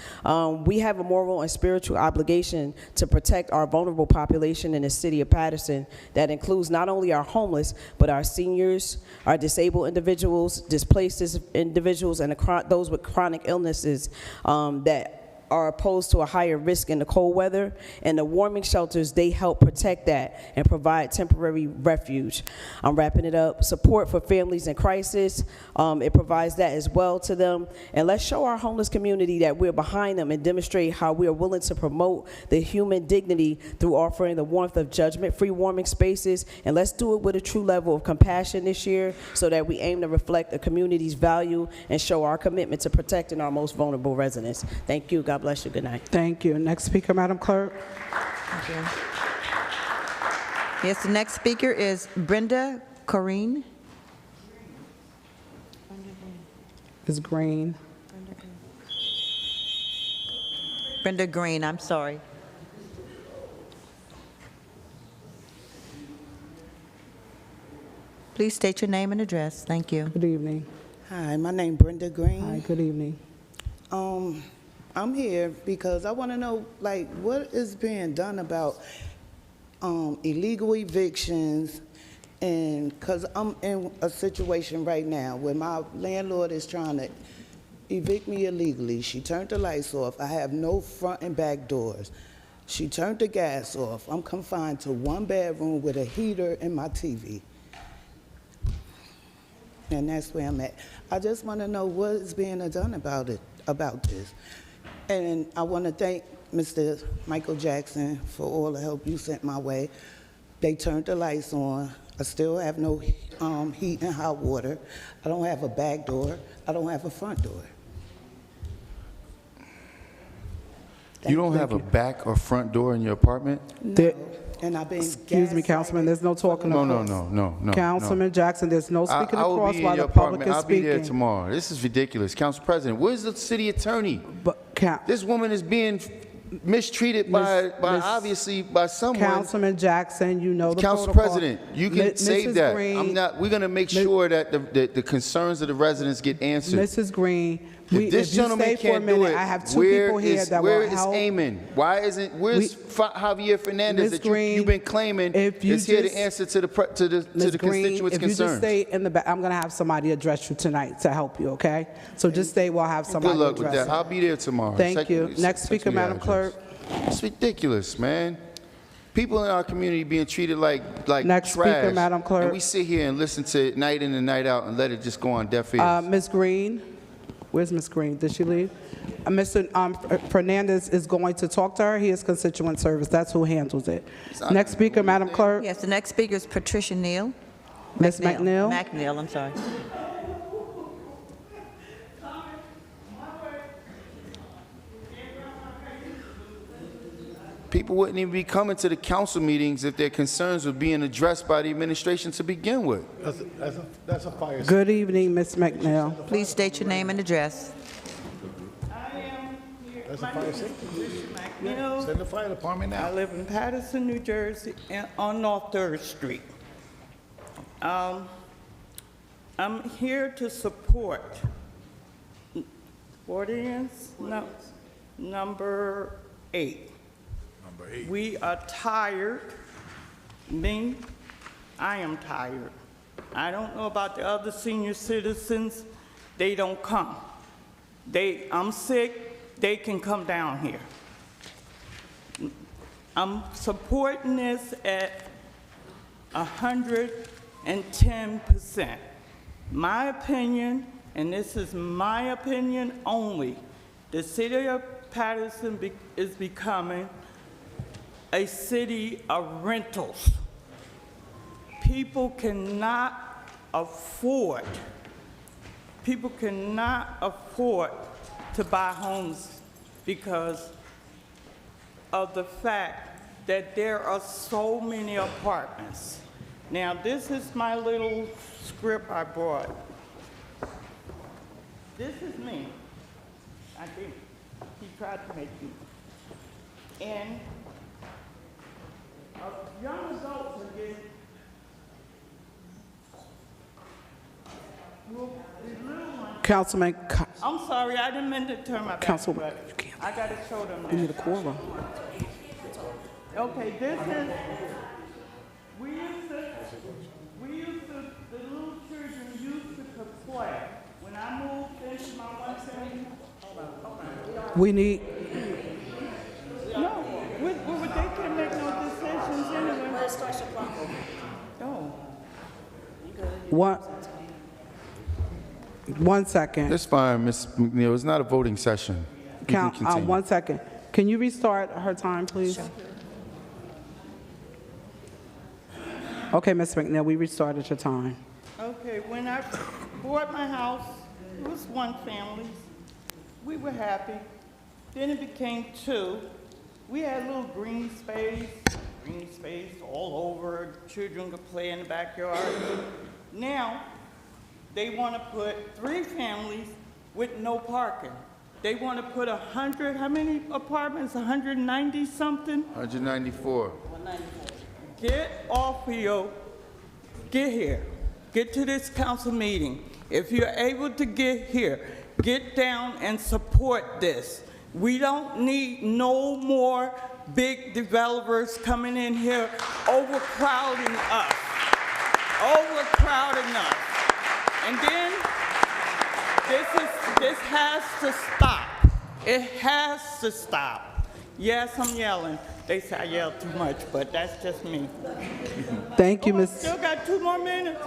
We have a moral and spiritual obligation to protect our vulnerable population in the city of Paterson. That includes not only our homeless, but our seniors, our disabled individuals, displaced individuals, and those with chronic illnesses that are opposed to a higher risk in the cold weather, and the warming shelters, they help protect that and provide temporary refuge. I'm wrapping it up. Support for families in crisis, it provides that as well to them. And let's show our homeless community that we're behind them and demonstrate how we are willing to promote the human dignity through offering the warmth of judgment-free warming spaces. And let's do it with a true level of compassion this year so that we aim to reflect the community's value and show our commitment to protecting our most vulnerable residents. Thank you. God bless you. Good night. Thank you. Next speaker, Madam Clerk. Thank you. Yes, the next speaker is Brenda Corrine. Ms. Green. Brenda Green, I'm sorry. Please state your name and address. Thank you. Good evening. Hi, my name Brenda Green. Hi, good evening. I'm here because I want to know, like, what is being done about illegal evictions, and because I'm in a situation right now where my landlord is trying to evict me illegally. She turned the lights off. I have no front and back doors. She turned the gas off. I'm confined to one bedroom with a heater and my TV. And that's where I'm at. I just want to know what is being done about this. And I want to thank Mr. Michael Jackson for all the help you sent my way. They turned the lights on. I still have no heat and hot water. I don't have a back door. I don't have a front door. You don't have a back or front door in your apartment? No. And I've been Excuse me, Councilman, there's no talking across. No. Councilman Jackson, there's no speaking I will across be in while your the public apartment. is I'll be there speaking. tomorrow. This is ridiculous. Council President, where's the city attorney? This woman is being mistreated by obviously by someone. Councilman Jackson, you know the Council protocol. President, you can say Mrs. that. Green, We're going to make sure that the concerns of the residents get answered. Mrs. Green, If this if you gentleman stay for a can't do minute, it, I have two where people here is that where will is help. Eamon? Where's Javier Fernandez Ms. that Green, you've been claiming is here to answer to the Ms. Green, constituents' if you just concerns? stay in the back, I'm going to have somebody address you tonight to help you, okay? So just stay, we'll have somebody Good luck with address that. you. I'll be there tomorrow. Thank you. Next speaker, Madam Clerk. It's ridiculous, man. People in our community being treated like Next trash. speaker, Madam Clerk. And we sit here and listen to it night in and night out and let it just go on deaf ears. Ms. Green, where's Ms. Green? Did she leave? Mr. Fernandez is going to talk to her. He is constituent service. That's who handles it. Next speaker, Madam Clerk. Yes, the next speaker is Patricia Neal. Ms. McNeil. McNeil, I'm sorry. People wouldn't even be coming to the council meetings if their concerns were being addressed by the administration to begin with. That's a fire. Good evening, Ms. McNeil. Please state your name and address. That's a fire safety. McNeil. Send the fire department now. I live in Paterson, New Jersey, on North 3rd Street. I'm here to support ordinance number 8. We are tired. I am tired. I don't know about the other senior citizens. They don't come. I'm sick. They can come down here. I'm supporting this at 110%. My opinion, and this is my opinion only, the city of Paterson is becoming a city of rentals. People cannot afford to buy homes because of the fact that there are so many apartments. Now, this is my little script I brought. This is me. I think he tried to make me. And young adults are getting, Councilman. I'm sorry, I didn't mean to turn my back. Councilman, but I got to show them that. We need a quorum. Okay, this is, we used to, the little children used to play. When I moved into my one family, We need, One second. That's fine, Ms. McNeil. It's not a voting session. You can continue. 1 second. Can you restart her time, please? Sure. Okay, Ms. McNeil, we restarted your time. Okay, when I bought my house, it was one family. We were happy. Then it became two. We had a little green space all over. Children could play in the backyard. Now, they want to put 3 families with no parking. They want to put 100, how many apartments? 190 something? 194. Get off here, get here, get to this council meeting. If you're able to get here, get down and support this. We don't need no more big developers coming in here overcrowding us. And then this has to stop. It has to stop. Yes, I'm yelling. They say I yell too much, but that's just me. Thank you, I Ms. still got 2 more minutes.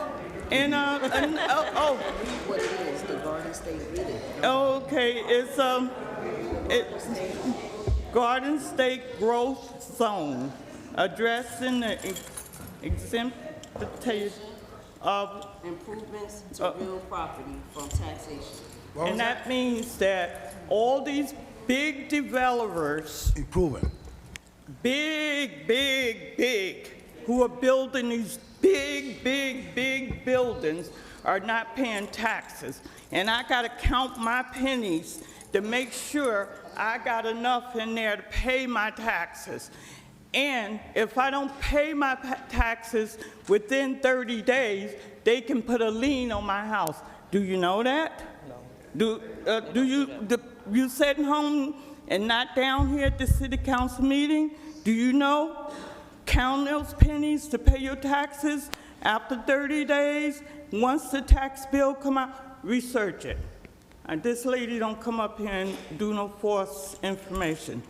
And What it is, the Garden State Reading. okay, it's Garden State Growth Zone, addressing the exemption of Improvements to real property from taxation. and that means that all these big developers, big, who are building these big buildings are not paying taxes. And I gotta count my pennies to make sure I got enough in there to pay my taxes. And if I don't pay my taxes within 30 days, they can put a lien on my house. Do you know that? No. You sitting home and not down here at the city council meeting? Do you know? Count those pennies to pay your taxes after 30 days. Once the tax bill come out, research it. And this lady don't come up here and do no false information.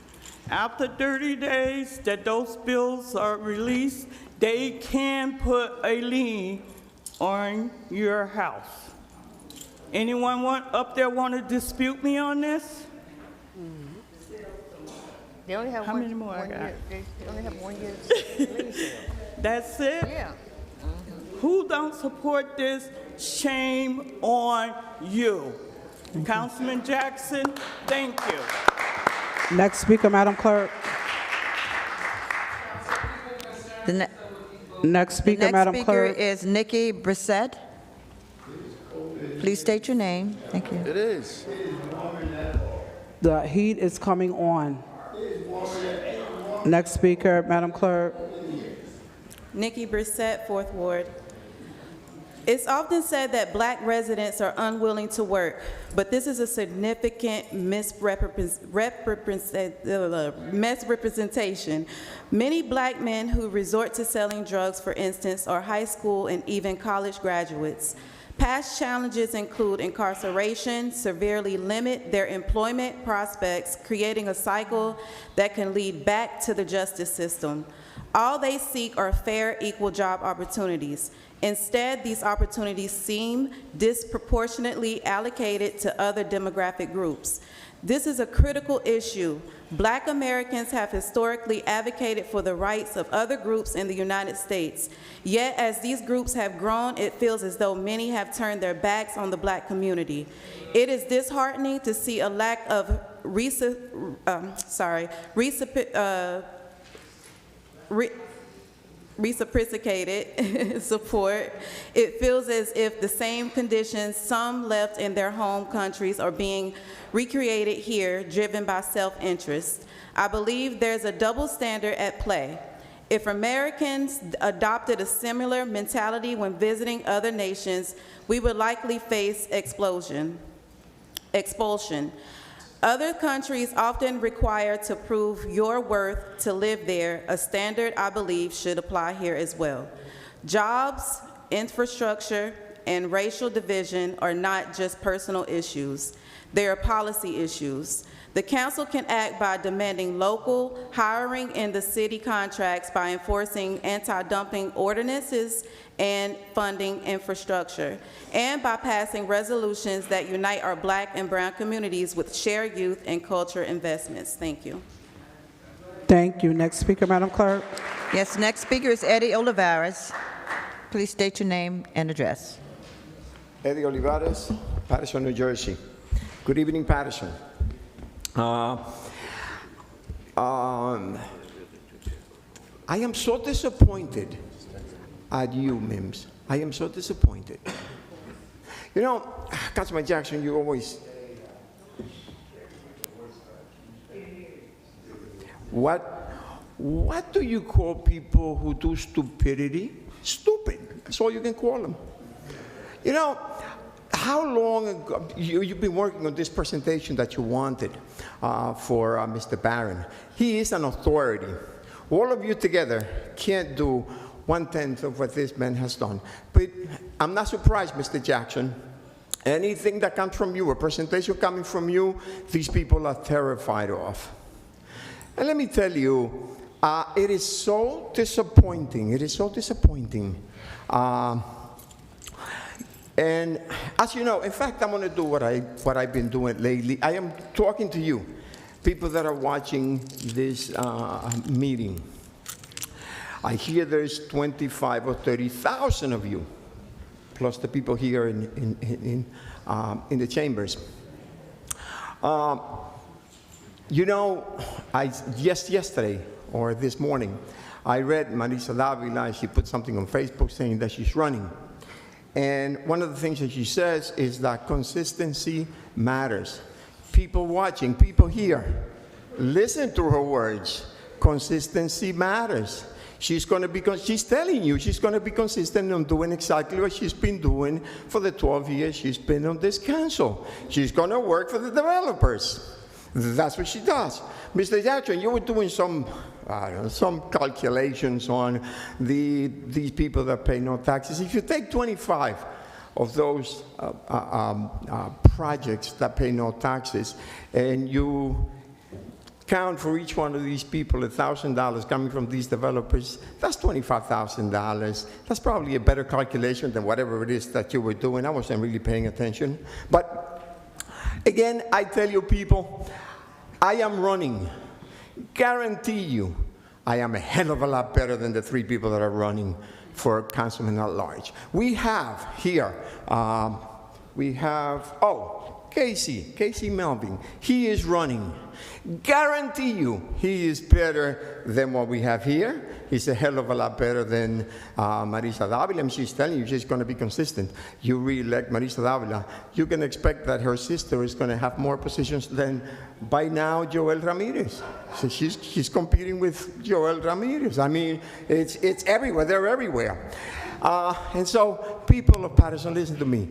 After 30 days that those bills are released, they can put a lien on your house. Anyone up there want to dispute me on this? They only have How many more I one got? year. They only have 1 year. That's it? Yeah. Who don't support this? Shame on you. Councilman Jackson, thank you. Next speaker, Madam Clerk. Next speaker, Madam Next Clerk. speaker is Nikki Brissett. Please state your name. Thank you. It is. The heat is coming on. Next speaker, Madam Clerk. Nikki Brissett, 4th Ward. It's often said that black residents are unwilling to work, but this is a significant misrepresentation. Many black men who resort to selling drugs, for instance, are high school and even college graduates. Past challenges include incarceration, severely limit their employment prospects, creating a cycle that can lead back to the justice system. All they seek are fair, equal job opportunities. Instead, these opportunities seem disproportionately allocated to other demographic groups. This is a critical issue. Black Americans have historically advocated for the rights of other groups in the United States. Yet, as these groups have grown, it feels as though many have turned their backs on the black community. It is disheartening to see a lack of reciprocated support. It feels as if the same conditions some left in their home countries are being recreated here, driven by self-interest. I believe there's a double standard at play. If Americans adopted a similar mentality when visiting other nations, we would likely face expulsion. Other countries often require to prove your worth to live there, a standard I believe should apply here as well. Jobs, infrastructure, and racial division are not just personal issues. They are policy issues. The council can act by demanding local hiring in the city contracts, by enforcing anti-dumping ordinances, and funding infrastructure, and by passing resolutions that unite our Black and brown communities with shared youth and culture investments. Thank you. Thank you. Next speaker, Madam Clerk. Yes, next speaker is Eddie Olivares. Please state your name and address. Eddie Olivares, Paterson, New Jersey. Good evening, Paterson. I am so disappointed at you, Mims. I am so disappointed. You know, Councilman Jackson, you always... What do you call people who do stupidity? Stupid. That's all you can call them. You know, how long ago, you've been working on this presentation that you wanted for Mr. Barron. He is an authority. All of you together can't do 1/10 of what this man has done. But I'm not surprised, Mr. Jackson. Anything that comes from you, a presentation coming from you, these people are terrified of. And let me tell you, it is so disappointing. It is so disappointing. And as you know, in fact, I'm going to do what I've been doing lately. I am talking to you, people that are watching this meeting. I hear there's 25 or 30,000 of you, plus the people here in the chambers. You know, yesterday or this morning, I read Marisa Davila. She put something on Facebook saying that she's running. And one of the things that she says is that consistency matters. People watching, people here, listen to her words. Consistency matters. She's going to be, she's telling you she's going to be consistent on doing exactly what she's been doing for the 12 years she's been on this council. She's going to work for the developers. That's what she does. Mr. Jackson, you were doing some calculations on these people that pay no taxes. If you take 25 of those projects that pay no taxes, and you count for each one of these people $1,000 coming from these developers, that's $25,000. That's probably a better calculation than whatever it is that you were doing. I wasn't really paying attention. But again, I tell you people, I am running. Guarantee you, I am a hell of a lot better than the 3 people that are running for councilman at large. We have here, Casey Melvin. He is running. Guarantee you, he is better than what we have here. He's a hell of a lot better than Marisa Davila. And she's telling you she's going to be consistent. You re-elect Marisa Davila, you can expect that her sister is going to have more positions than, by now, Joel Ramirez. So she's competing with Joel Ramirez. I mean, it's everywhere. They're everywhere. And so, people of Paterson, listen to me.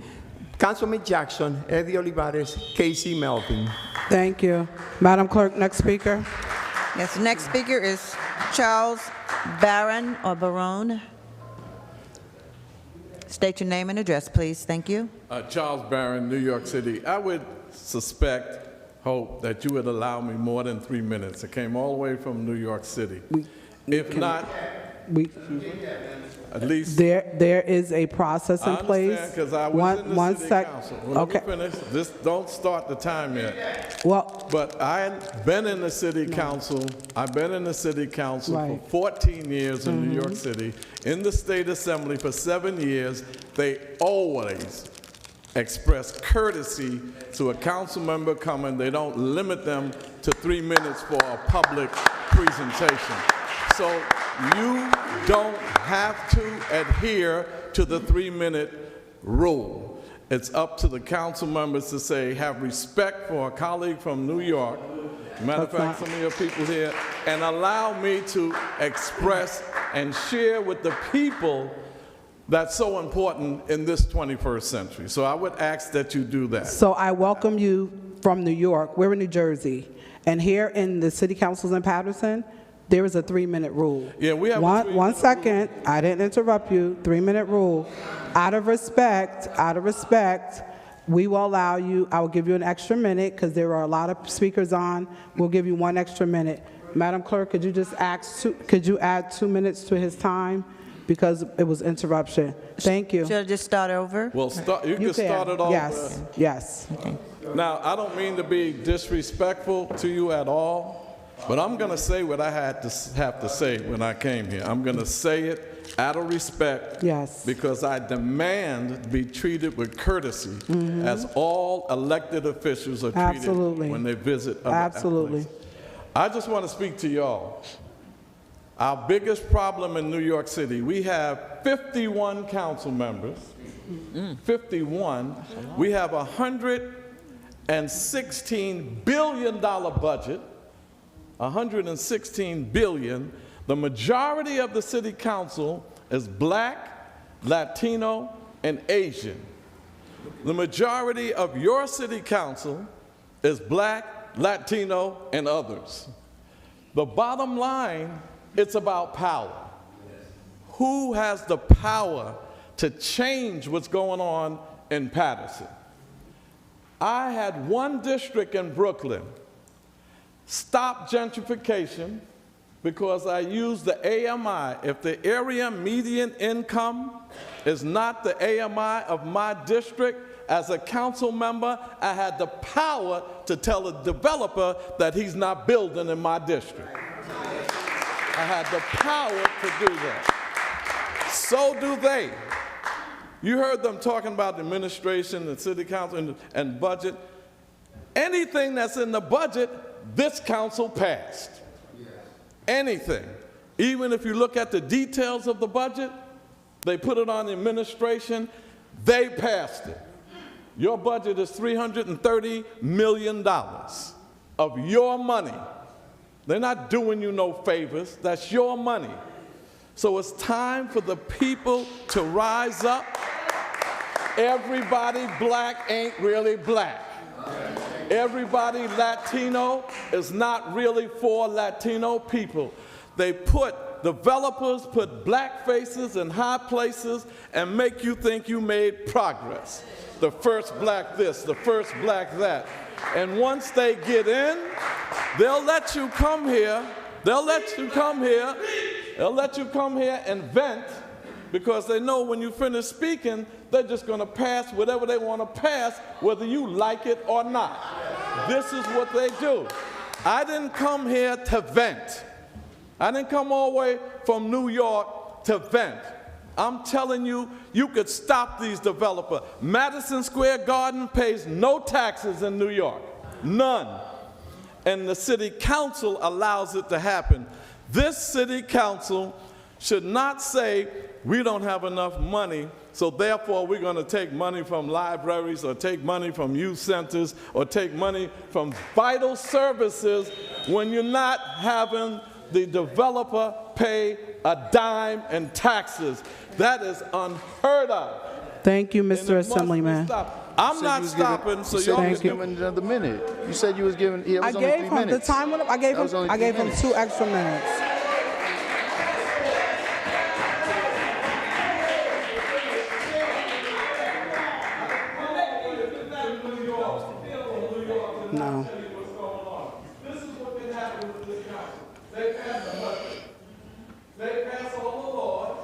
Councilman Jackson, Eddie Olivares, Casey Melvin. Thank you. Madam Clerk, next speaker. Yes, the next speaker is Charles Barron or Barone. State your name and address, please. Thank you. Charles Barron, New York City. I would hope that you would allow me more than 3 minutes. I came all the way from New York City. If not, at least there is a process in place. I understand, because I was in the city council. Well, okay. Let me finish. Just don't start the time yet. Well, but I've been in the city council. I've been in the city council Right. for 14 years in New York City. In the state assembly for 7 years, they always express courtesy to a council member coming. They don't limit them to 3 minutes for a public presentation. So you don't have to adhere to the 3-minute rule. It's up to the council members to say, have respect for a colleague from New York, matter of fact, some of your people here, and allow me to express and share with the people that's so important in this 21st century. So I would ask that you do that. So I welcome you from New York. We're in New Jersey. And here in the city councils in Paterson, there is a 3-minute rule. Yeah, we have one second. I didn't interrupt you. 3-minute rule. Out of respect, we will allow you, I will give you an extra minute because there are a lot of speakers on. We'll give you 1 extra minute. Madam Clerk, could you just add 2 minutes to his time? because it was interruption. Thank you. Should I just start over? Well, you can start it all. Yes, yes. Now, I don't mean to be disrespectful to you at all, but I'm going to say what I have to say when I came here. I'm going to say it out of respect, yes, because I demand to be treated with courtesy, as all elected officials are treated Absolutely. when they visit other Absolutely. places. I just want to speak to y'all. Our biggest problem in New York City, we have 51 council members, 51. We have a $116 billion budget, $116 billion. The majority of the city council is Black, Latino, and Asian. The majority of your city council is Black, Latino, and others. The bottom line, it's about power. Who has the power to change what's going on in Paterson? I had one district in Brooklyn stop gentrification because I used the AMI. If the area median income is not the AMI of my district, as a council member, I had the power to tell a developer that he's not building in my district. I had the power to do that. So do they. You heard them talking about the administration, the city council, and budget. Anything that's in the budget, this council passed. Anything. Even if you look at the details of the budget, they put it on the administration, they passed it. Your budget is $330 million of your money. They're not doing you no favors. That's your money. So it's time for the people to rise up. Everybody black ain't really black. Everybody Latino is not really for Latino people. Developers put black faces in high places and make you think you made progress. The first black this, the first black that. And once they get in, they'll let you come here. They'll let you come here. They'll let you come here and vent, because they know when you finish speaking, they're just going to pass whatever they want to pass, whether you like it or not. This is what they do. I didn't come here to vent. I didn't come all the way from New York to vent. I'm telling you, you could stop these developers. Madison Square Garden pays no taxes in New York, none. And the city council allows it to happen. This city council should not say, we don't have enough money, so therefore we're going to take money from libraries or take money from youth centers or take money from vital services when you're not having the developer pay a dime in taxes. That is unheard of. Thank you, Mr. Assemblyman. I'm not stopping, so y'all was giving another minute. You said you was giving, it was I only gave 3 him, minutes. the time went up, I gave him 2 extra minutes. No. This is what can happen with this council. They pass the budget, they pass all the laws,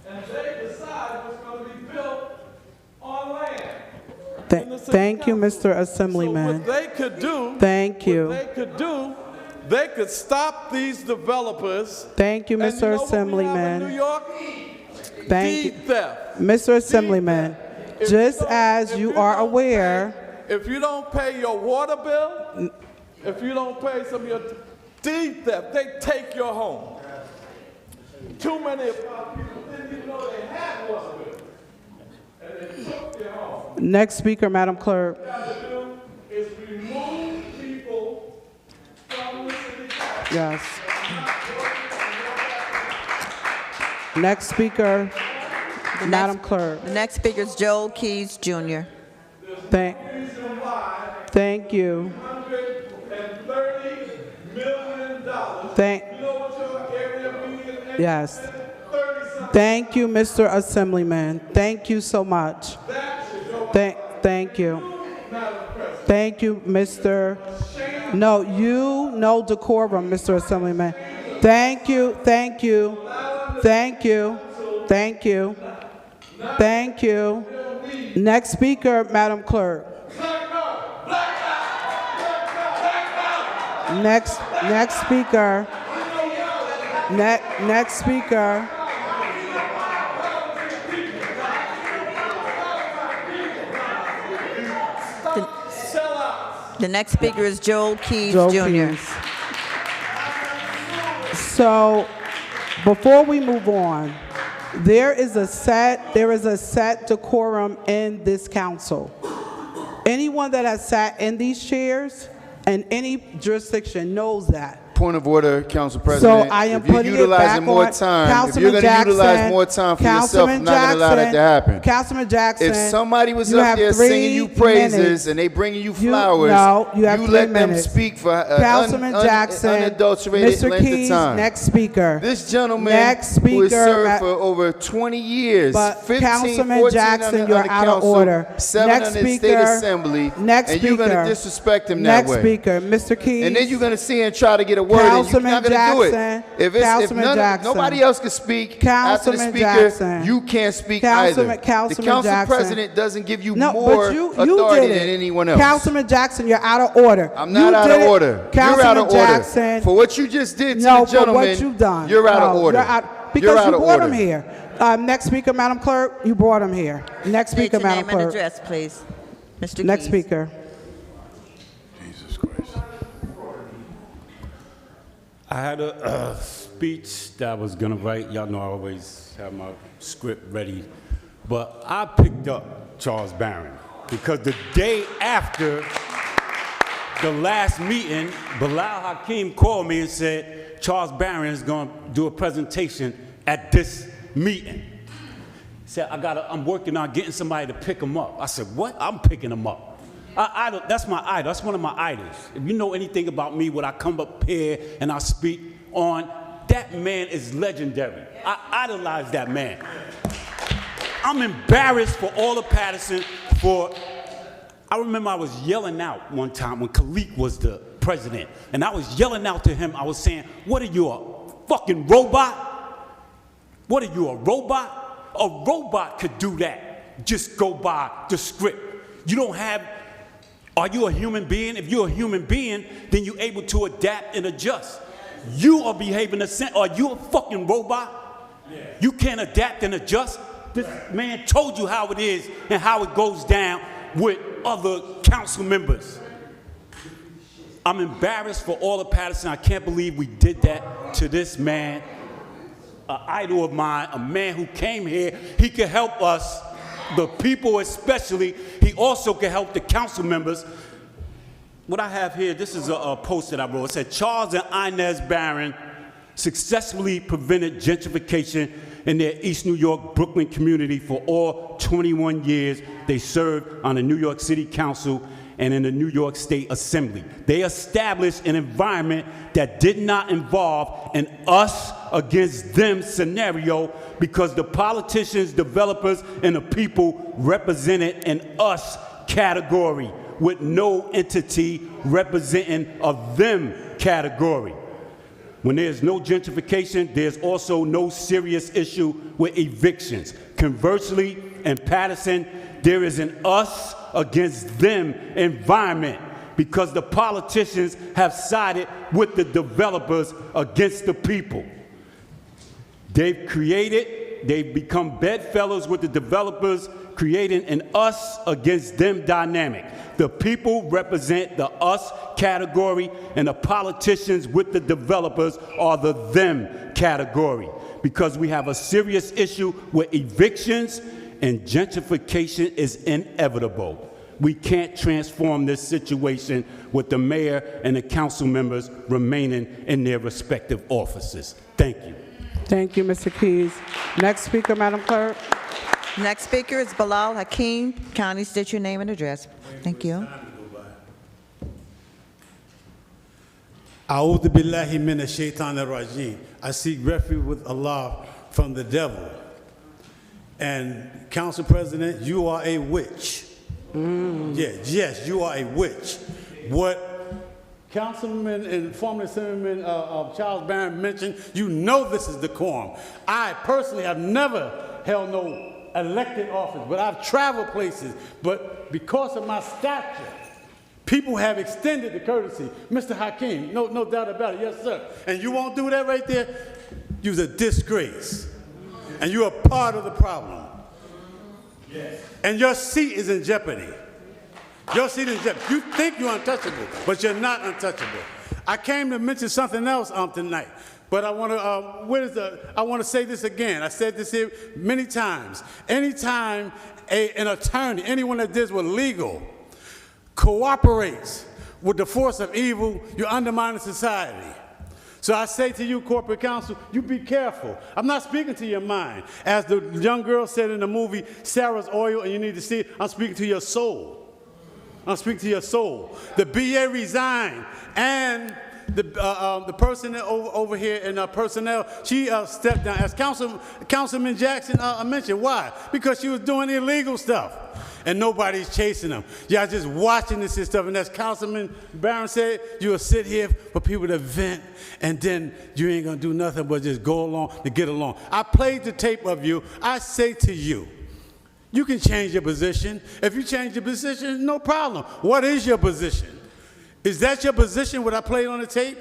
and they decide what's going to be built on land. Thank you, Mr. Assemblyman. So what they could do, Thank you. they could stop these developers. Thank you, And Mr. you know what we have Assemblyman. in New York? Thank you. Deed theft. Mr. Assemblyman, just as you are aware, If you don't pay your water bill, if you don't pay some of your deed theft, they take your home. Too many people didn't even know they had water bill, and they took their home. next speaker, Madam Clerk. What you got to do is remove people from the city council. Yes. Next speaker, Madam Clerk. The next speaker is Joel Keys, Jr. Thank you. $130 million. Yes. Thank you, Mr. Assemblyman. Thank you so much. Thank you. Thank you, Mr. No, decorum, Mr. Assemblyman. Thank you. Thank you. Thank you. Next speaker, Madam Clerk. Next speaker. Next speaker. The next speaker is Joel Keys Joe Jr. Keys. So, before we move on, there is a set decorum in this council. Anyone that has sat in these chairs in any jurisdiction knows that. Point of order, Council President. So I am if you're putting it utilizing back more on time, Councilman if you're going to Jackson, utilize more time for yourself, I'm not going to allow that to happen. Councilman Jackson, If somebody was you up have there 3 singing you praises minutes. and they bringing you You flowers, have 3 let them minutes. speak for Councilman Jackson, unadulterated Mr. length Keys, of time. next speaker. This gentleman Next who has speaker, served for over 20 years, But 15, Councilman 14 Jackson, on you're the out of council, order. 7 Next on the state speaker, assembly, next and you're going speaker. to disrespect him that Next way. speaker, Mr. Keys. And then you're going to see and try to get a word in. You're Councilman not going to do it. Jackson, If Councilman Jackson. nobody else can speak after the Councilman speaker, Jackson. you can't speak Councilman- either. Councilman the council Jackson. president doesn't give you No, more but you authority did than it. anyone else. Councilman Jackson, you're out of order. I'm not You out did of it. order. You're out Councilman of order. Jackson. For what you just did to No, the for gentleman, what you've done. you're out of No, order. you're out- because You're out you of brought order. him here. Next speaker, Madam Clerk, you brought him here. Next State speaker, your Madam name and Clerk. address, please. Mr. Next Keys. speaker. I had a speech that I was gonna write. Y'all know I always have my script ready. But I picked up Charles Barron because the day after the last meeting, Bilal Hakeem called me and said, Charles Barron is gonna do a presentation at this meeting. He said, I'm working on getting somebody to pick him up. I said, what? I'm picking him up. That's my idol. That's one of my idols. If you know anything about me, when I come up here and I speak on, that man is legendary. I idolize that man. I'm embarrassed for all of Paterson I remember I was yelling out one time when Khalik was the president, and I was yelling out to him, I was saying, what are you, a fucking robot? What are you, a robot? A robot could do that. Just go by the script. You don't have, are you a human being? If you're a human being, then you're able to adapt and adjust. You are behaving the same. Are you a fucking robot? You can't adapt and adjust. This man told you how it is and how it goes down with other council members. I'm embarrassed for all of Paterson. I can't believe we did that to this man, an idol of mine, a man who came here. He could help us, the people especially. He also could help the council members. What I have here, this is a post that I wrote. It said, Charles and Inez Barron successfully prevented gentrification in their East New York, Brooklyn community for all 21 years they served on the New York City Council and in the New York State Assembly. They established an environment that did not involve an us against them scenario because the politicians, developers, and the people represented an us category with no entity representing a them category. When there's no gentrification, there's also no serious issue with evictions. Conversely, in Paterson, there is an us against them environment because the politicians have sided with the developers against the people. They've become bedfellows with the developers, creating an us against them dynamic. The people represent the us category, and the politicians with the developers are the them category. Because we have a serious issue with evictions, and gentrification is inevitable. We can't transform this situation with the mayor and the council members remaining in their respective offices. Thank you. Thank you, Mr. Keys. Next speaker, Madam Clerk. Next speaker is Bilal Hakeem. County, state your name and address. Thank you. A'udhu billahi minash shaitanir rajim. I seek refuge with Allah from the devil. And Council President, you are a witch. Yes, you are a witch. What Councilman and former Assemblyman Charles Barron mentioned, you know this is decorum. I personally have never held no elected office, but I've traveled places. But because of my stature, people have extended the courtesy. Mr. Hakeem, no doubt about it, yes, sir. And you won't do that right there? You're a disgrace. And you're a part of the problem. Yes. And your seat is in jeopardy. Your seat is in jeopardy. You think you're untouchable, but you're not untouchable. I came to mention something else tonight. But I want to say this again. I said this here many times. Anytime an attorney, anyone that deals with legal, cooperates with the force of evil, you're undermining society. So I say to you, corporate counsel, you be careful. I'm not speaking to your mind. As the young girl said in the movie, Sarah's Oil, and you need to see it, I'm speaking to your soul. I'm speaking to your soul. The BA resigned, and the person over here in personnel, she stepped down, as Councilman Jackson mentioned. Why? Because she was doing illegal stuff, and nobody's chasing them. Y'all just watching this and stuff, and as Councilman Barron said, you'll sit here for people to vent, and then you ain't gonna do nothing but just go along to get along. I played the tape of you. I say to you, you can change your position. If you change your position, no problem. What is your position? Is that your position, what I played on the tape?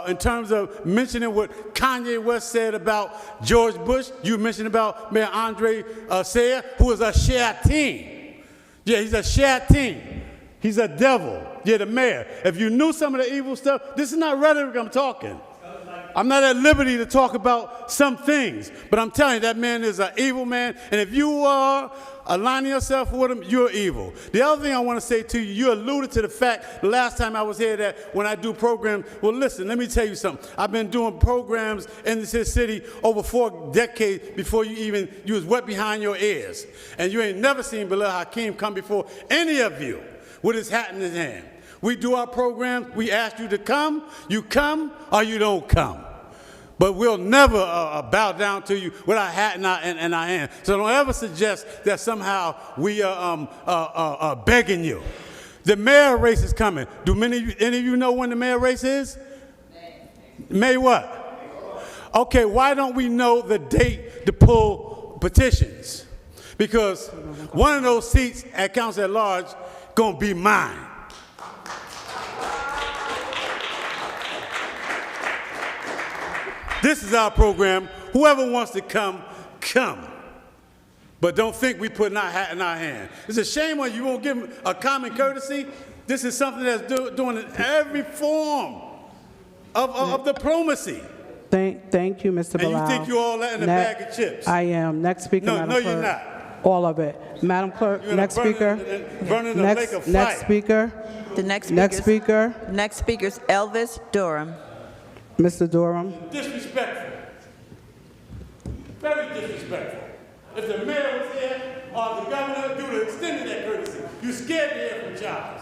In terms of mentioning what Kanye West said about George Bush, you mentioned about Mayor Andre Sayer, who is a Shayateen. Yeah, he's a Shayateen. He's a devil. Yeah, the mayor. If you knew some of the evil stuff, this is not rhetoric I'm talking. I'm not at liberty to talk about some things, but I'm telling you, that man is an evil man, and if you are aligning yourself with him, you're evil. The other thing I want to say to you, you alluded to the fact the last time I was here that when I do programs, well, listen, let me tell you something. I've been doing programs in this city over 4 decades before you was wet behind your ears. And you ain't never seen Bilal Hakeem come before any of you with his hat in his hand. We do our programs, we ask you to come, you come, or you don't come. But we'll never bow down to you with our hat in our hand. So don't ever suggest that somehow we are begging you. The mayor race is coming. Do any of you know when the mayor race is? May what? Okay, why don't we know the date to pull petitions? Because one of those seats at council at large gonna be mine. This is our program. Whoever wants to come, come. But don't think we putting our hat in our hand. It's a shame when you won't give them a common courtesy. This is something that's doing in every form of diplomacy. Thank you, Mr. Bilal. And you think you all that in a bag of chips. I am. Next speaker, Madam Clerk. No, you're not. All of it. Madam Clerk, next speaker. Burning a lake of fire. Next speaker. The next speaker. Next speaker is Elvis Durham. Mr. Durham. Disrespectful. Very disrespectful. If the mayor was here or the governor, you would have extended that courtesy. You scared to hear from Charles.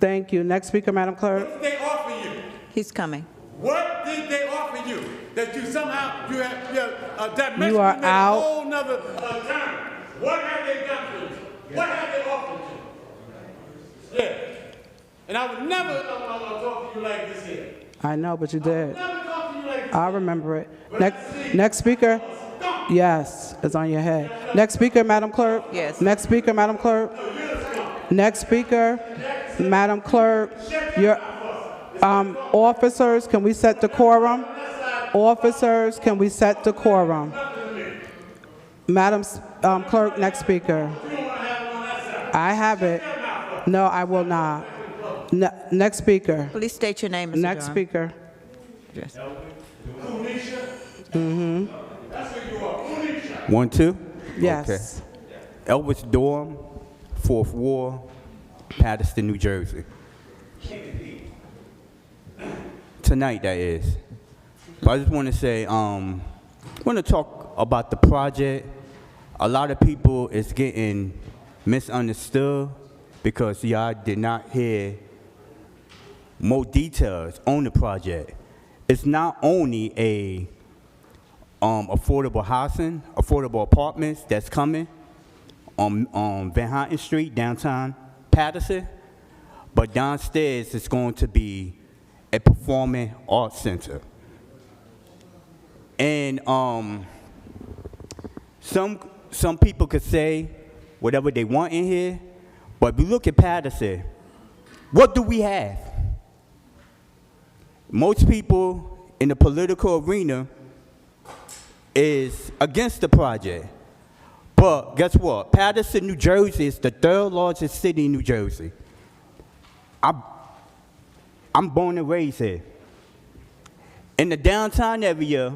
Thank you. Next speaker, Madam Clerk. What did they offer you? He's coming. What did they offer you? That you somehow, that You are made out. a whole nother term. What have they done for you? What have they offered you? Yeah. And I would never talk to you like this here. I know, but you did. Never talk to you like this. I remember it. Next speaker. Yes, it's on your head. Next speaker, Madam Clerk. Yes. Next speaker, Madam Clerk. Next speaker, Madam Clerk. Your officers, can we set decorum? Officers, can we set decorum? Madam Clerk, next speaker. I have it. No, I will not. Next speaker. Please state your name, Mr. Next Durham. speaker. Yes. Mm-hmm. 1, 2? Yes. Okay. Elvis Durham, 4th Ward, Paterson, New Jersey. Tonight, that is. But I just want to say, I want to talk about the project. A lot of people is getting misunderstood because y'all did not hear more details on the project. It's not only a affordable housing, affordable apartments that's coming on Van Houten Street, downtown Paterson, but downstairs is going to be a performing arts center. And some people could say whatever they want in here, but if you look at Paterson, what do we have? Most people in the political arena is against the project. But guess what? Paterson, New Jersey is the third largest city in New Jersey. I'm born and raised here. In the downtown area,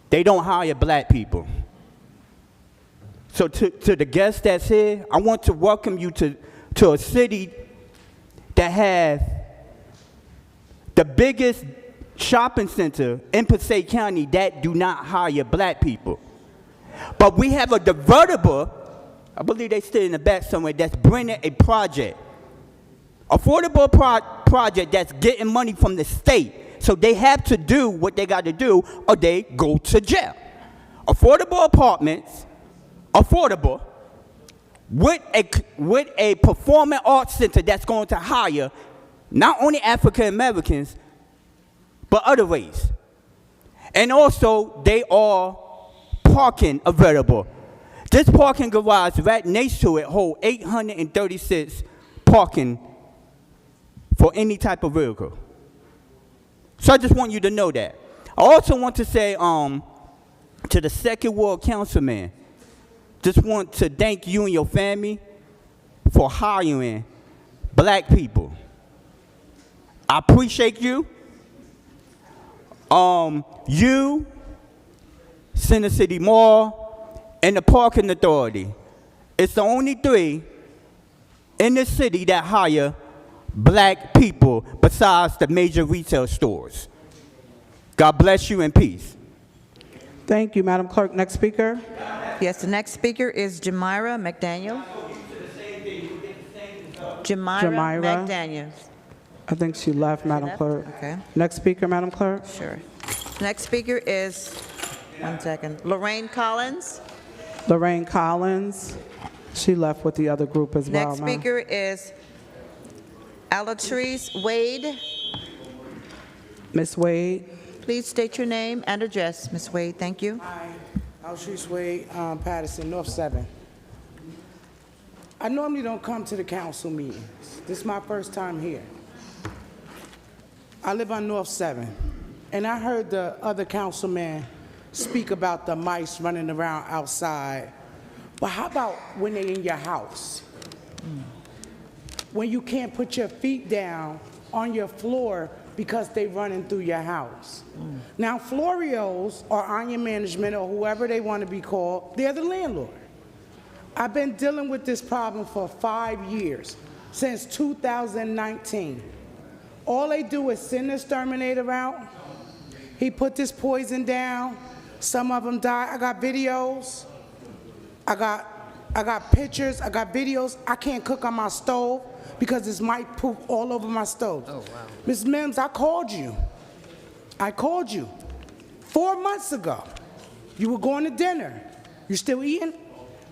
they don't hire black people. So to the guests that's here, I want to welcome you to a city that has the biggest shopping center in Passaic County that do not hire black people. But we have a developer, I believe they still in the back somewhere, that's bringing a project, affordable project that's getting money from the state. So they have to do what they got to do or they go to jail. Affordable apartments, affordable, with a performing arts center that's going to hire not only African Americans, but other race. And also, they are parking available. This parking garage right next to it holds 836 parking for any type of vehicle. So I just want you to know that. I also want to say to the Second Ward Councilman, just want to thank you and your family for hiring black people. I appreciate you. You, Center City Mall, and the Parking Authority. It's the only three in the city that hire black people besides the major retail stores. God bless you and peace. Thank you, Madam Clerk. Next speaker. Yes, the next speaker is Jamira McDaniel. Jamira McDaniel. I think she left, Madam Clerk. Okay. Next speaker, Madam Clerk. Sure. Next speaker is, one second, Lorraine Collins. Lorraine Collins. She left with the other group as well, Next ma'am. speaker is Alatrice Wade. Ms. Wade. Please state your name and address, Ms. Wade. Thank you. Hi, Alatrice Wade, Paterson, North 7. I normally don't come to the council meetings. This is my first time here. I live on North 7, and I heard the other councilman speak about the mice running around outside. But how about when they're in your house? When you can't put your feet down on your floor because they're running through your house. Now, Florios or Onion Management or whoever they want to be called, they're the landlord. I've been dealing with this problem for 5 years, since 2019. All they do is send the exterminator out. He put this poison down. Some of them die. I got videos. I got pictures. I got videos. I can't cook on my stove because there's mice poop all over my stove. Oh, wow. Ms. Mims, I called you. I called you 4 months ago. You were going to dinner. You still eating?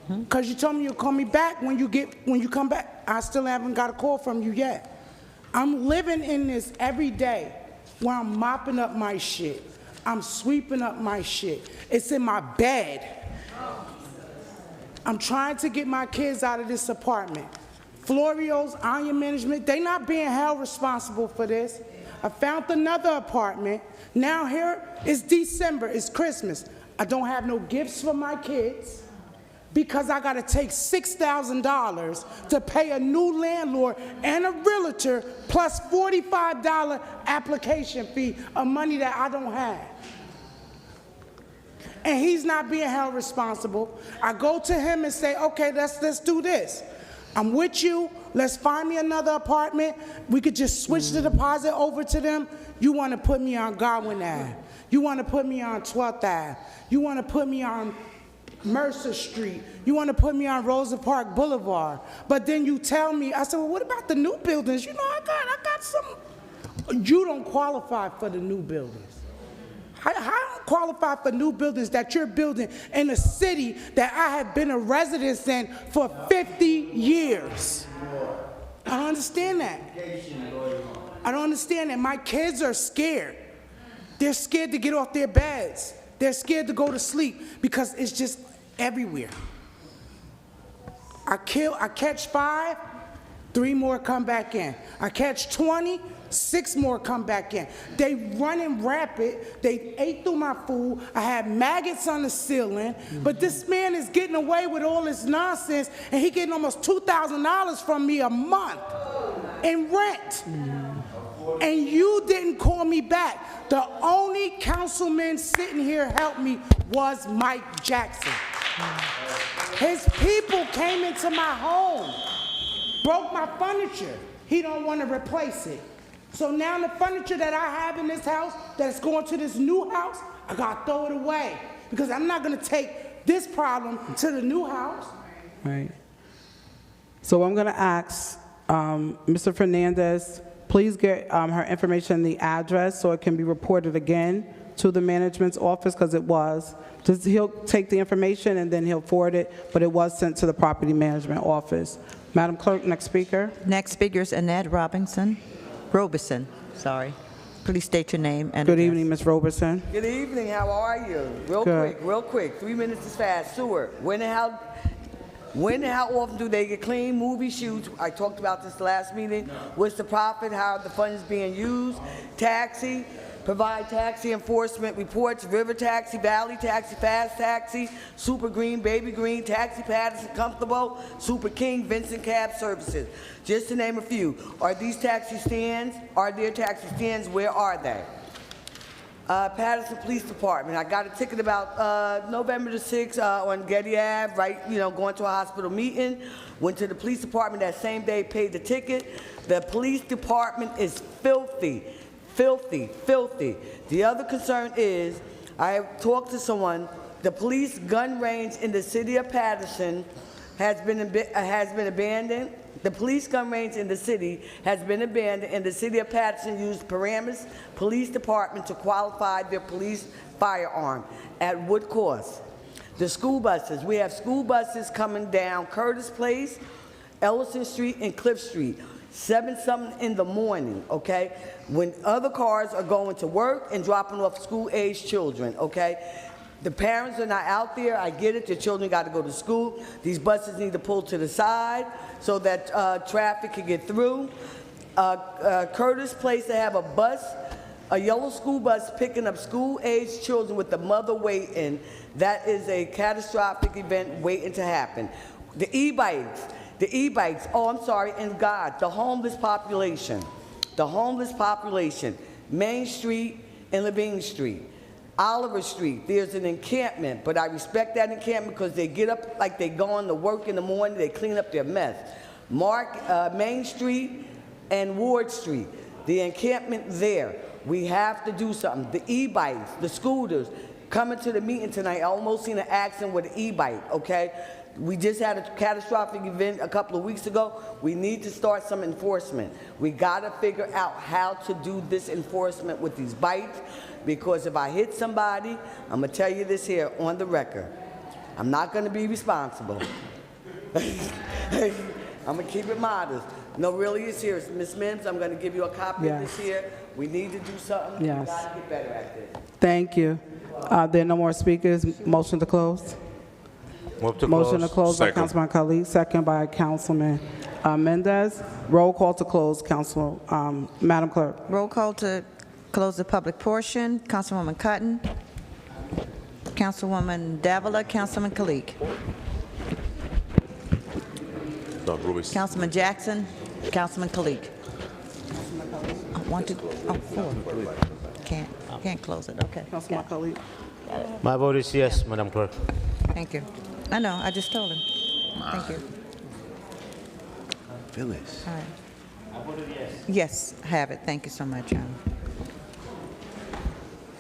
Because you told me you'll call me back when you come back. I still haven't got a call from you yet. I'm living in this every day where I'm mopping up my shit. I'm sweeping up my shit. It's in my bed. I'm trying to get my kids out of this apartment. Florios, Onion Management, they not being held responsible for this. I found another apartment. Now here, it's December, it's Christmas. I don't have no gifts for my kids because I gotta take $6,000 to pay a new landlord and a realtor plus $45 application fee of money that I don't have. And he's not being held responsible. I go to him and say, okay, let's do this. I'm with you. Let's find me another apartment. We could just switch the deposit over to them. You want to put me on Godwin Ave. You want to put me on 12th Ave. You want to put me on Mercer Street. You want to put me on Rosa Parks Boulevard. But then you tell me, I said, well, what about the new buildings? You know, I got some. You don't qualify for the new buildings. I don't qualify for new buildings that you're building in a city that I have been a resident in for 50 years. I understand that. I don't understand that. My kids are scared. They're scared to get off their beds. They're scared to go to sleep because it's just everywhere. I catch 5, 3 more come back in. I catch 20, 6 more come back in. They running rapid. They ate through my food. I had maggots on the ceiling. But this man is getting away with all this nonsense, and he getting almost $2,000 from me a month in rent. And you didn't call me back. The only councilman sitting here helped me was Mike Jackson. His people came into my home, broke my furniture. He don't want to replace it. So now the furniture that I have in this house that's going to this new house, I got to throw it away because I'm not going to take this problem to the new house. Right. So I'm going to ask Mr. Fernandez, please get her information, the address, so it can be reported again to the management's office, because it was. He'll take the information and then he'll forward it, but it was sent to the property management office. Madam Clerk, next speaker. Next speaker is Annette Roberson, sorry. Please state your name and Good address. evening, Ms. Roberson. Good evening, how are you? Real quick, 3 minutes is fast. Sewer, when and how often do they get clean? Movie shoots, I talked about this last meeting. What's the profit? How are the funds being used? Taxi, provide taxi enforcement reports, river taxi, valley taxi, fast taxi, super green, baby green, taxi Paterson, comfortable, super king, Vincent cab services. Just to name a few. Are these taxi stands? Are there taxi stands? Where are they? Paterson Police Department. I got a ticket about November the 6th on Getty Ave, right, going to a hospital meeting. Went to the police department that same day, paid the ticket. The police department is filthy, filthy, filthy. The other concern is, I have talked to someone, the police gun range in the city of Paterson has been abandoned. The police gun range in the city has been abandoned, and the city of Paterson used Paramus Police Department to qualify their police firearm. At what cost? The school buses. We have school buses coming down Curtis Place, Ellison Street, and Cliff Street, 7-something in the morning, okay? When other cars are going to work and dropping off school-aged children, okay? The parents are not out there. I get it. The children got to go to school. These buses need to pull to the side so that traffic can get through. Curtis Place, they have a bus, a yellow school bus picking up school-aged children with the mother waiting. That is a catastrophic event waiting to happen. The e-bikes, oh, I'm sorry, and God, the homeless population, Main Street and Levine Street. Oliver Street, there's an encampment, but I respect that encampment because they get up like they go on to work in the morning, they clean up their mess. Main Street and Ward Street, the encampment there. We have to do something. The e-bikes, the scooters, coming to the meeting tonight, I almost seen an accident with an e-bike, okay? We just had a catastrophic event a couple of weeks ago. We need to start some enforcement. We gotta figure out how to do this enforcement with these bikes, because if I hit somebody, I'm gonna tell you this here on the record. I'm not gonna be responsible. I'm gonna keep it modest. No, really, it's serious. Ms. Mims, I'm gonna give you a copy of this here. We need to do something. Yes. We gotta get better at this. Thank you. There are no more speakers. Motion to close. Motion to close by Councilman Khalid, second by Councilman Mendez. Roll call to close, Madam Clerk. Roll call to close the public portion. Councilwoman Cotton, Councilwoman Davila, Councilman Kalik. Councilman Jackson, Councilman Kalik. Four. Can't close it, okay. Councilman Kalik. My vote is yes, Madam Clerk. Thank you. I know, I just told him. Thank you. Phyllis. All right. Yes, I have it. Thank you so much.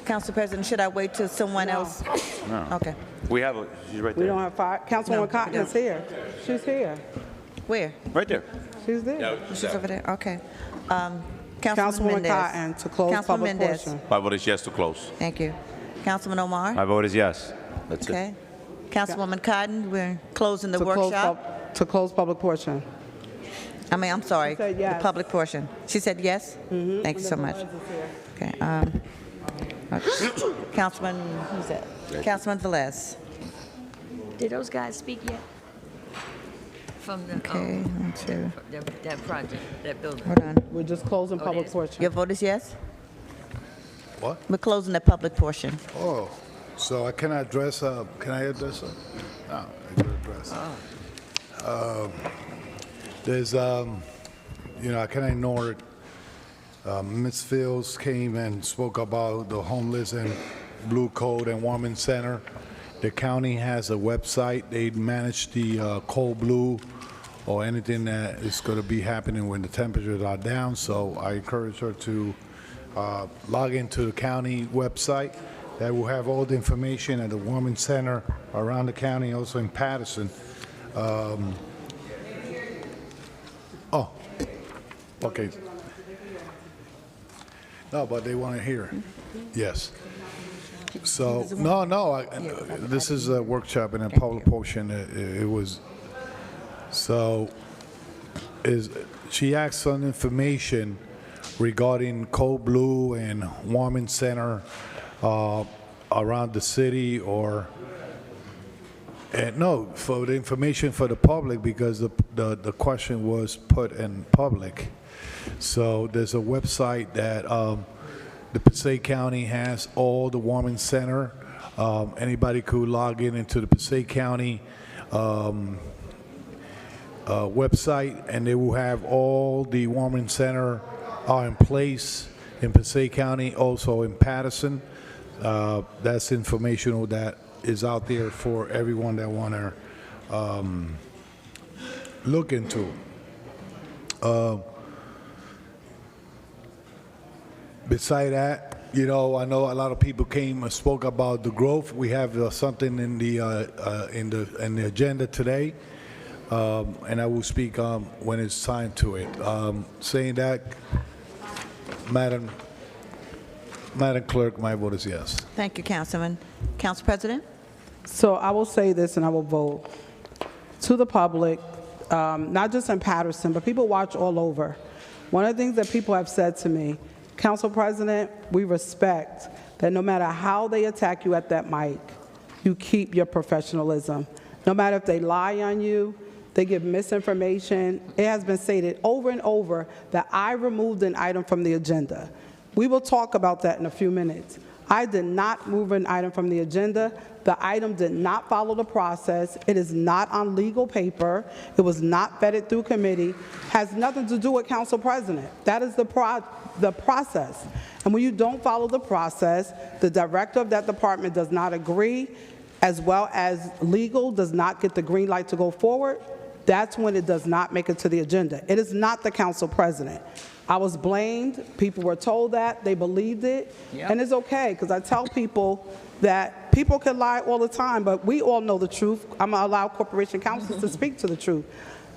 Council President, should I wait till someone else? No. Okay. We have she's right there. We don't have 5. Councilwoman Cotton is here. She's here. Where? Right there. She's there. She's over there, okay. Councilwoman Mendez. Cotton to close Councilman public Mendez. portion. My vote is yes to close. Thank you. Councilman Omar? My vote is yes. That's it. Okay. Councilwoman Cotton, we're closing the workshop. To close public portion. I'm sorry. She said yes. The public portion. She said yes? Mhm. Thank you so much. Okay. Councilman, who's that? Councilman Velez. Did those guys speak yet? From the, Okay, one, two. that project, that building? Hold on. We're just closing public portion. Your vote is yes? What? We're closing the public portion. Oh, so I can address, can I address it? No, I can address. There's, I cannot ignore it. Ms. Fields came and spoke about the homeless and Blue Coat and Warming Center. The county has a website. They manage the cold blue or anything that is going to be happening when the temperatures are down. So I encourage her to log into the county website. That will have all the information at the Warming Center around the county, also in Paterson. Okay. No, but they want to hear it. Yes. So, no, this is a workshop in a public portion. It was, so, she asked some information regarding Cold Blue and Warming Center around the city or, no, for the information for the public because the question was put in public. So there's a website that the Passaic County has all the warming center. Anybody could log into the Passaic County website, and they will have all the warming center are in place in Passaic County, also in Paterson. That's informational that is out there for everyone that want to look into. Beside that, I know a lot of people came and spoke about the growth. We have something in the agenda today, and I will speak when it's time to it. Saying that, Madam Clerk, my vote is yes. Thank you, Councilman. Council President? So I will say this and I will vote. To the public, not just in Paterson, but people watch all over. One of the things that people have said to me, Council President, we respect that no matter how they attack you at that mic, you keep your professionalism. No matter if they lie on you, they give misinformation. It has been stated over and over that I removed an item from the agenda. We will talk about that in a few minutes. I did not move an item from the agenda. The item did not follow the process. It is not on legal paper. It was not vetted through committee. Has nothing to do with Council President. That is the process. And when you don't follow the process, the director of that department does not agree, as well as legal does not get the green light to go forward, that's when it does not make it to the agenda. It is not the Council President. I was blamed. People were told that. They believed it. Yep. And it's okay, because I tell people that people can lie all the time, but we all know the truth. I'm going to allow corporation counsels to speak to the truth.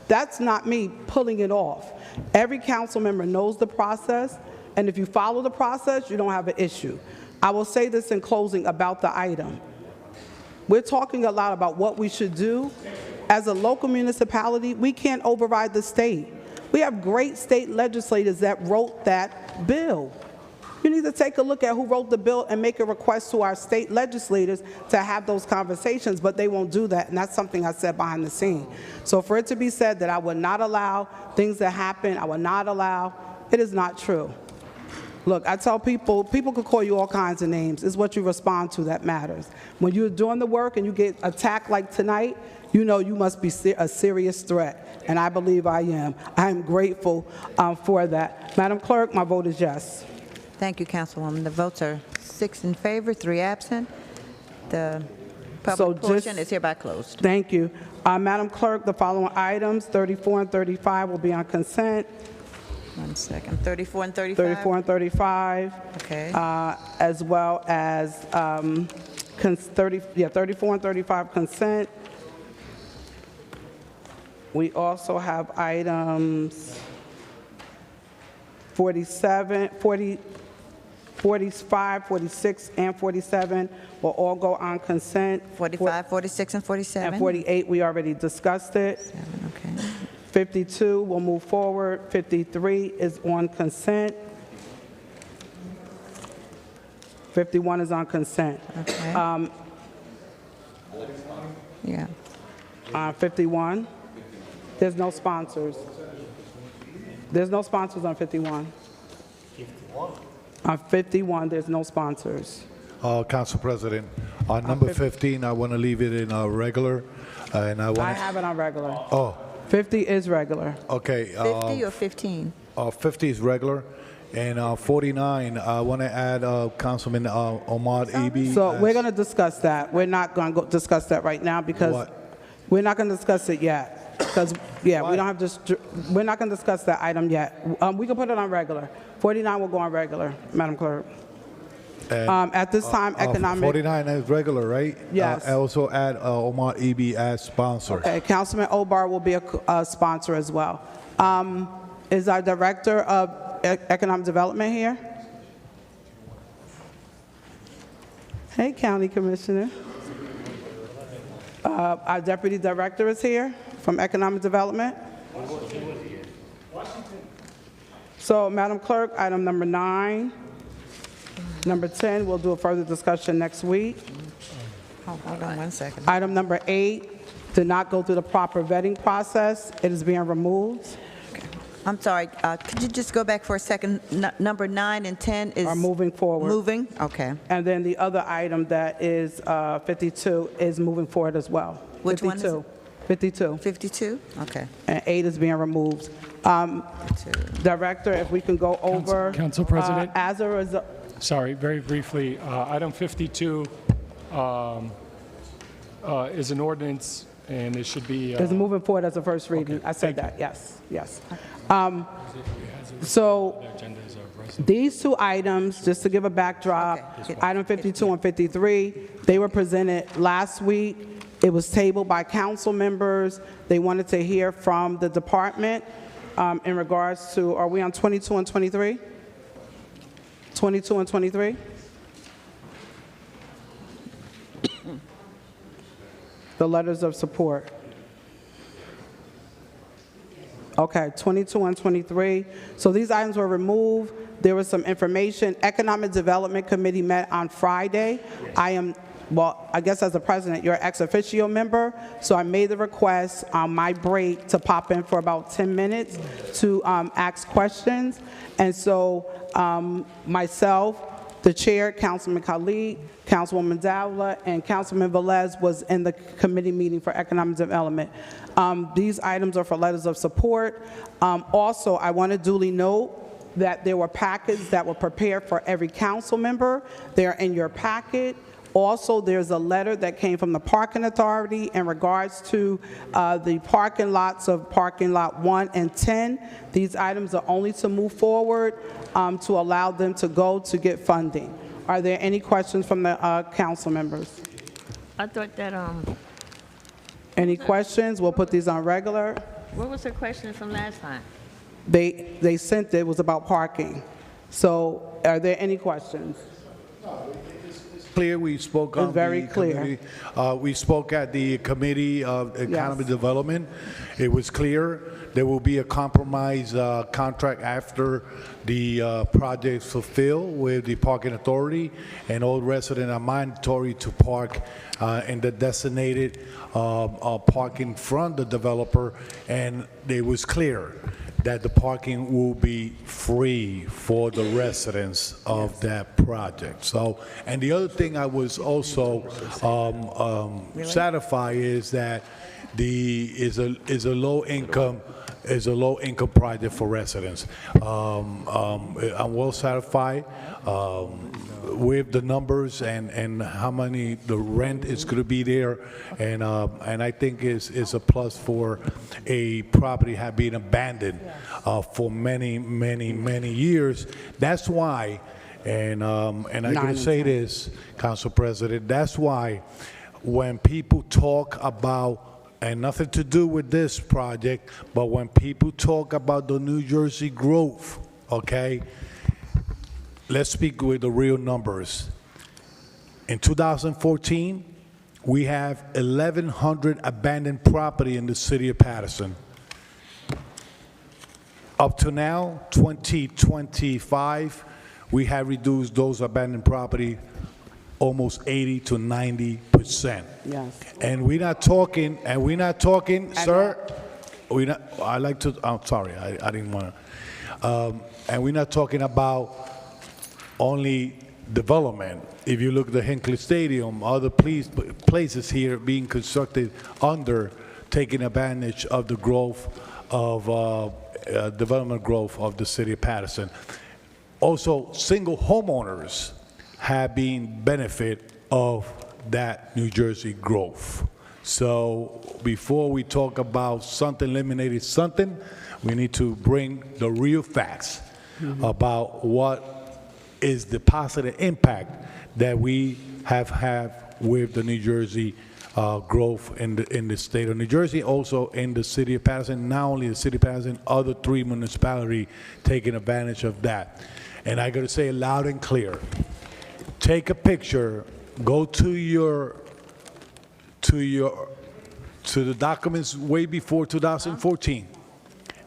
That's not me pulling it off. Every council member knows the process, and if you follow the process, you don't have an issue. I will say this in closing about the item. We're talking a lot about what we should do. As a local municipality, we can't override the state. We have great state legislators that wrote that bill. You need to take a look at who wrote the bill and make a request to our state legislators to have those conversations, but they won't do that, and that's something I said behind the scene. So for it to be said that I would not allow things that happen, I would not allow, it is not true. Look, I tell people could call you all kinds of names. It's what you respond to that matters. When you're doing the work and you get attacked like tonight, you know you must be a serious threat, and I believe I am. I am grateful for that. Madam Clerk, my vote is yes. Thank you, Councilwoman. The votes are 6 in favor, 3 absent. The public portion is hereby closed. Thank you. Madam Clerk, the following items, 34 and 35, will be on consent. 1 second. 34 and 35? 34 and 35. Okay. As well as 34 and 35 consent. We also have items 47, 40, 45, 46, and 47 will all go on consent. 45, 46, and 47? And 48, we already discussed it. 7, okay. 52 will move forward. 53 is on consent. 51 is on consent. Okay. Yeah. 51, there's no sponsors. There's no sponsors on 51. On 51, there's no sponsors. Council President, on number 15, I want to leave it in regular, and I want I have it on regular. Oh, 50 is regular. okay. 50 or 15? 50 is regular, and 49, I want to add Councilman Omar Eby. So we're as- going to discuss that. We're not going to discuss that right now because What? we're not going to discuss it yet. Because, yeah, we don't have we're not going to discuss that item yet. We can put it on regular. 49 will go on regular, Madam Clerk. and, At this time, economic. 49 is regular, right? Yes. I also add Omar Eby as sponsor. Okay, Councilman Obar will be a sponsor as well. Is our Director of Economic Development here? Hey, County Commissioner. Our Deputy Director is here from Economic Development. So, Madam Clerk, item number 9. Number 10, we'll do a further discussion next week. Oh, hold on one second. Item number 8 did not go through the proper vetting process. It is being removed. I'm sorry, could you just go back for a second? Number 9 and 10 is... Are moving forward. Moving? Okay. And then the other item that is 52 is moving forward as well. Which one is it? 52. 52? Okay. And 8 is being removed. Director, if we can go over. Council President? As a result. Sorry, very briefly, item 52 is an ordinance, and it should be... Is moving forward as a first reading. I said that, yes, yes. So these two items, just to give a backdrop, item 52 and 53, they were presented last week. It was tabled by council members. They wanted to hear from the department in regards to, are we on 22 and 23? 22 and 23? The letters of support. Okay, 22 and 23. So these items were removed. There was some information. Economic Development Committee met on Friday. Well, I guess as the president, you're an ex officio member, so I made the request on my break to pop in for about 10 minutes to ask questions. And so myself, the chair, Councilman Khalid, Councilwoman Dowla, and Councilman Velez was in the committee meeting for economic development. These items are for letters of support. Also, I want to duly note that there were packets that were prepared for every council member. They're in your packet. Also, there's a letter that came from the Parking Authority in regards to the parking lots of parking lot 1 and 10. These items are only to move forward to allow them to go to get funding. Are there any questions from the council members? I thought that, Any questions? We'll put these on regular. what was the question from last time? They sent it was about parking. So are there any questions? Clear, we spoke on It's very the clear. committee. We spoke at the Committee of Economic Development. It was clear. There will be a compromise contract after the project's fulfilled with the Parking Authority, and all residents are mandatory to park in the designated parking from the developer, and it was clear that the parking will be free for the residents of that project. So, and the other thing I was also satisfied is that is a low income project for residents. I'm well satisfied with the numbers and how many the rent is going to be there, and I think is a plus for a property have been abandoned for many years. That's why, and I'm going to say this, Council President. That's why when people talk about, and nothing to do with this project, but when people talk about the New Jersey growth, okay, let's speak with the real numbers. In 2014, we have 1,100 abandoned property in the city of Paterson. Up to now, 2025, we have reduced those abandoned property almost 80 to 90%. Yes. And we're not talking, sir, I'm sorry, I didn't want to. And we're not talking about only development. If you look at the Hinckley Stadium, other places here being constructed under, taking advantage of the growth of development growth of the city of Paterson. Also, single homeowners have been benefit of that New Jersey growth. So before we talk about something eliminating something, we need to bring the real facts about what is the positive impact that we have had with the New Jersey growth in the state of New Jersey, also in the city of Paterson. Not only the city of Paterson, other 3 municipalities taking advantage of that. And I got to say it loud and clear. Take a picture, go to the documents way before 2014,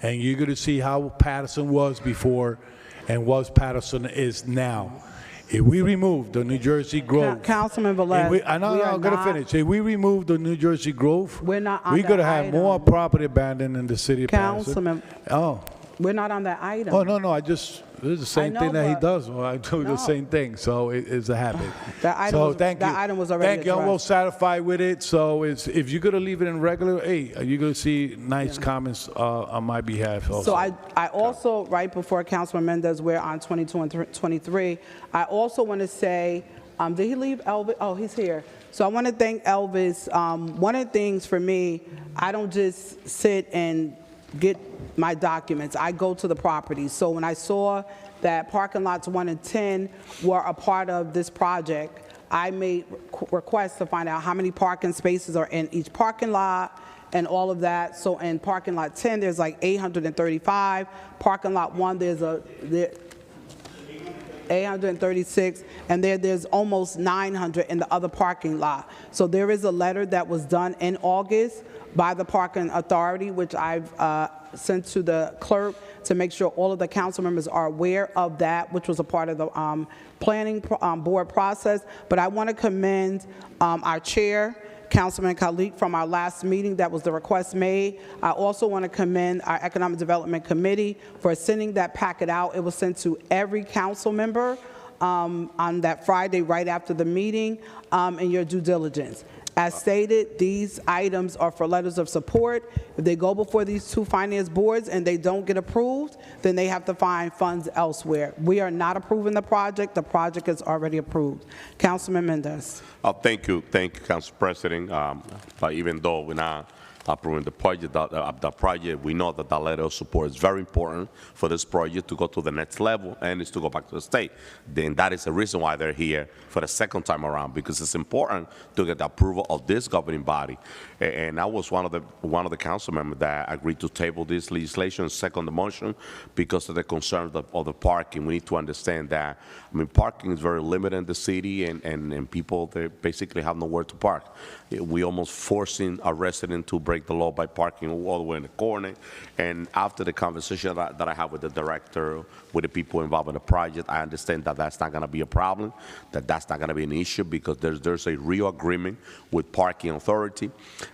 and you're going to see how Paterson was before and what Paterson is now. If we remove the New Jersey growth, Councilman Velez, I'm going to finish. If we remove the New Jersey growth, we're not on we're going to that have more property abandoned in the city of Councilman, Paterson. Oh. We're not on that item. Oh, no, this is the same know, thing that he but- does. Well, I do the same thing, so it's a habit. That item So was- thank that you. item was already Thank you. I'm well addressed. satisfied with it. So if you're gonna leave it in regular, hey, you're gonna see nice comments on my behalf also. So I also, right before Councilman Mendez, we're on 22 and 23, I also want to say, did he leave Elvis? Oh, he's here. So I want to thank Elvis. One of the things for me, I don't just sit and get my documents. I go to the property. So when I saw that parking lots 1 and 10 were a part of this project, I made requests to find out how many parking spaces are in each parking lot and all of that. So in parking lot 10, there's like 835. Parking lot 1, there's 836, and there's almost 900 in the other parking lot. So there is a letter that was done in August by the parking authority, which I've sent to the clerk to make sure all of the council members are aware of that, which was a part of the planning board process. But I want to commend our chair, Councilman Khalik, from our last meeting. That was the request made. I also want to commend our Economic Development Committee for sending that packet out. It was sent to every council member on that Friday right after the meeting in your due diligence. As stated, these items are for letters of support. If they go before these 2 finance boards and they don't get approved, then they have to find funds elsewhere. We are not approving the project. The project is already approved. Councilman Mendez. Thank you, Council President. But even though we're not approving the project, we know that the letter of support is very important for this project to go to the next level and is to go back to the state. Then that is the reason why they're here for the second time around, because it's important to get the approval of this governing body. And I was one of the council members that agreed to table this legislation, second the motion, because of the concerns of the parking. We need to understand that, parking is very limited in the city, and people, they basically have nowhere to park. We almost forcing a resident to break the law by parking all the way in the corner. And after the conversation that I had with the director, with the people involved in the project, I understand that that's not going to be a problem, that's not going to be an issue, because there's a real agreement with parking authority.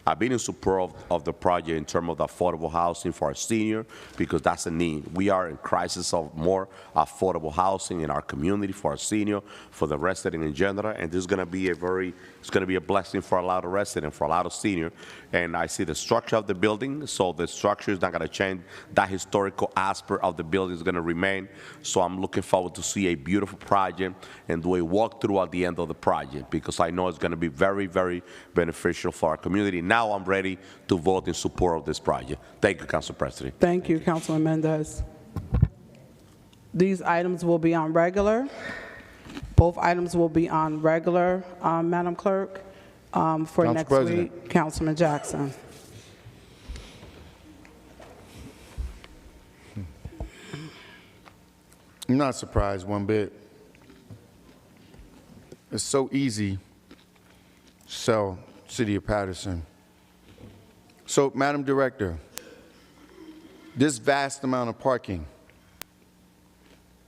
I've been in support of the project in terms of the affordable housing for our senior, because that's a need. We are in crisis of more affordable housing in our community for our senior, for the resident in general, and this is going to be it's going to be a blessing for a lot of residents, for a lot of seniors. And I see the structure of the building, so the structure is not going to change. That historical aspect of the building is going to remain. So I'm looking forward to see a beautiful project and do a walkthrough at the end of the project, because I know it's going to be very, very beneficial for our community. Now I'm ready to vote in support of this project. Thank you, Council President. Thank you, Councilman Mendez. These items will be on regular. Both items will be on regular, Madam Clerk, for Council next President. week. Councilman Jackson. I'm not surprised one bit. It's so easy to sell City of Paterson. So, Madam Director, this vast amount of parking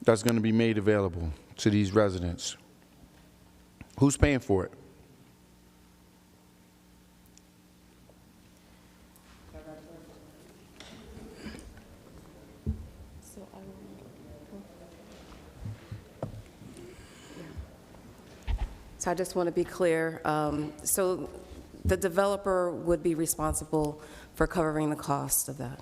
that's going to be made available to these residents, who's paying for it? So I just want to be clear. So the developer would be responsible for covering the cost of that?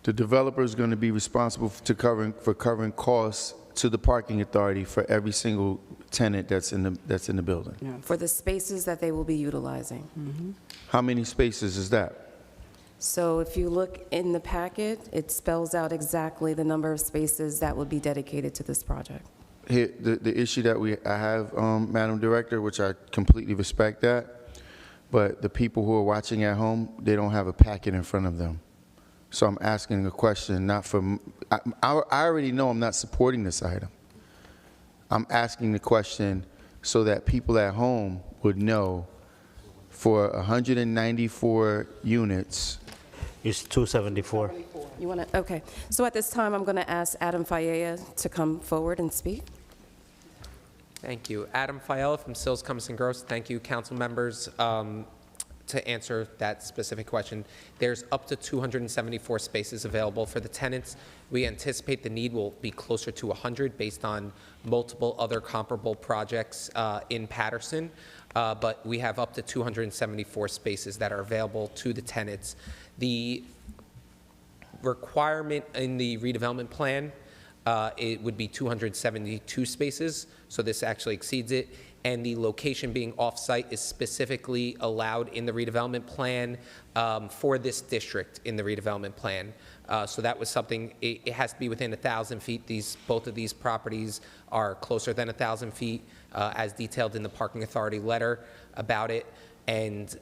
The developer is going to be responsible for covering costs to the parking authority for every single tenant that's in the building. For the spaces that they will be utilizing? How many spaces is that? So if you look in the packet, it spells out exactly the number of spaces that would be dedicated to this project. Here, the issue that I have, Madam Director, which I completely respect that, but the people who are watching at home, they don't have a packet in front of them. So I'm asking a question, not for, I already know I'm not supporting this item. I'm asking the question so that people at home would know for 194 units. It's 274. You want to, okay. So at this time, I'm going to ask Adam Fayea to come forward and speak. Thank you. Adam Fiella from Sills, Cummins, and Gross. Thank you, council members. To answer that specific question, there's up to 274 spaces available for the tenants. We anticipate the need will be closer to 100 based on multiple other comparable projects in Paterson, but we have up to 274 spaces that are available to the tenants. The requirement in the redevelopment plan, it would be 272 spaces, so this actually exceeds it. And the location being off-site is specifically allowed in the redevelopment plan for this district in the redevelopment plan. So that was something, it has to be within 1,000 feet. Both of these properties are closer than 1,000 feet, as detailed in the Parking Authority letter about it. And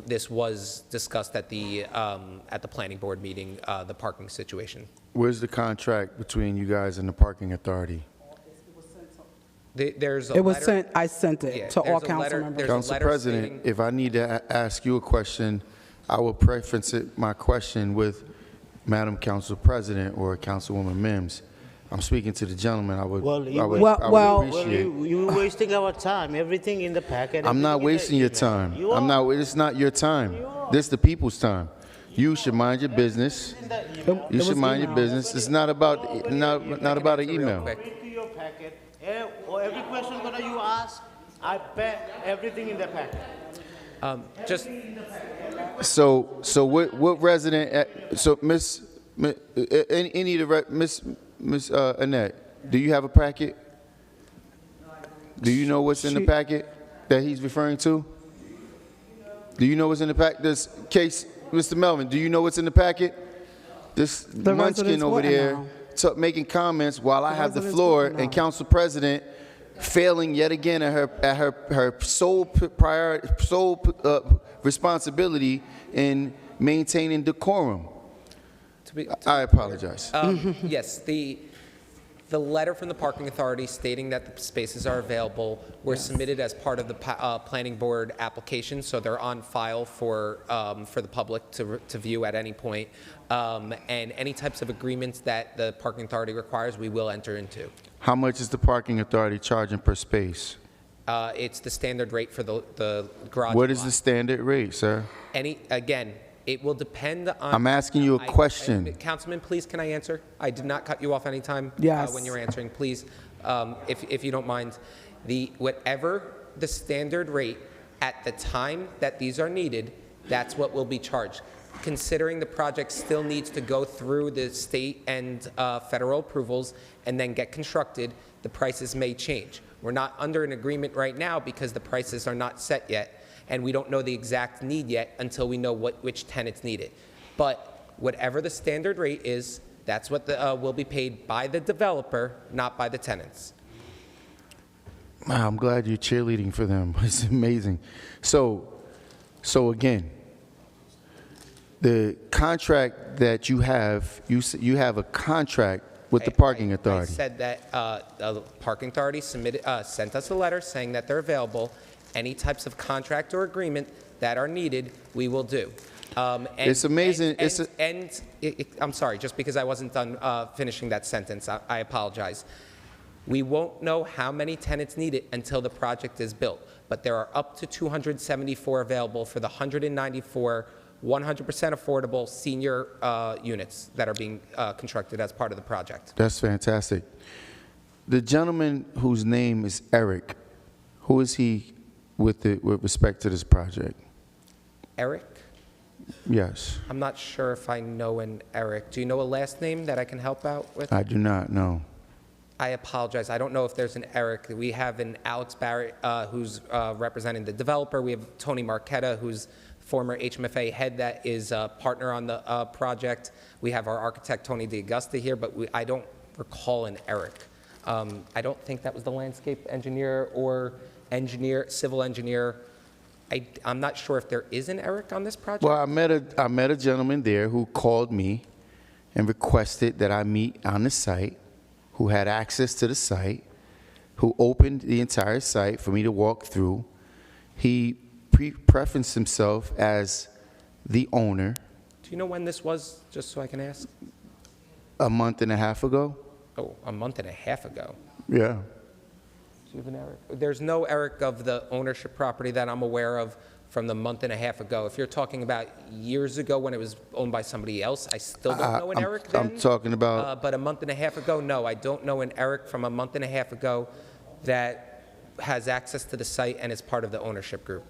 this was discussed at the planning board meeting, the parking situation. Where's the contract between you guys and the Parking Authority? There's a It was letter- sent, I sent it Yeah, to all there's a council letter- members. there's a Council letter President, stating- if I need to ask you a question, I will preference my question with Madam Council President or Councilwoman Mims. I'm speaking to the gentleman. I would appreciate. You're wasting our time. Everything in the packet. I'm not wasting your time. It's not your time. This is the people's time. You should mind your business. You should mind your business. It's not about an email. Your packet. Every question you ask, I bet everything in the packet. So what resident? So Miss Annette, do you have a packet? Do you know what's in the packet that he's referring to? Do you know what's in the packet? This case, Mr. Melvin, do you know what's in the packet? This munchkin over there making comments while I have the floor, and Council President failing yet again at her sole responsibility in maintaining decorum. I apologize. Yes, the letter from the Parking Authority stating that the spaces are available were submitted as part of the planning board application, so they're on file for the public to view at any point. And any types of agreements that the Parking Authority requires, we will enter into. How much is the Parking Authority charging per space? It's the standard rate for the garage. What is the standard rate, sir? Again, it will depend on... I'm asking you a question. Councilman, please, can I answer? I did not cut you off any time Yes. when you're answering. Please, if you don't mind. Whatever the standard rate at the time that these are needed, that's what will be charged. Considering the project still needs to go through the state and federal approvals and then get constructed, the prices may change. We're not under an agreement right now because the prices are not set yet, and we don't know the exact need yet until we know which tenants need it. But whatever the standard rate is, that's what will be paid by the developer, not by the tenants. Wow, I'm glad you're cheerleading for them. It's amazing. So again, the contract that you have a contract with the Parking Authority. I said that the Parking Authority sent us a letter saying that they're available. Any types of contract or agreement that are needed, we will do. It's amazing. I'm sorry, just because I wasn't done finishing that sentence, I apologize. We won't know how many tenants need it until the project is built, but there are up to 274 available for the 194 100% affordable senior units that are being constructed as part of the project. That's fantastic. The gentleman whose name is Eric, who is he with respect to this project? Eric? Yes. I'm not sure if I know an Eric. Do you know a last name that I can help out with? I do not know. I apologize. I don't know if there's an Eric. We have an Alex Barrett who's representing the developer. We have Tony Marquetta, who's former HMFA head that is a partner on the project. We have our architect, Tony DeAugusta, here, but I don't recall an Eric. I don't think that was the landscape engineer or civil engineer. I'm not sure if there is an Eric on this project. Well, I met a gentleman there who called me and requested that I meet on the site, who had access to the site, who opened the entire site for me to walk through. He preferenced himself as the owner. Do you know when this was, just so I can ask? A month and a half ago. Oh, a month and a half ago. Yeah. Do you have an Eric? There's no Eric of the ownership property that I'm aware of from the month and a half ago. If you're talking about years ago when it was owned by somebody else, I still don't know an Eric then. I'm talking about... But a month and a half ago, no, I don't know an Eric from a month and a half ago that has access to the site and is part of the ownership group.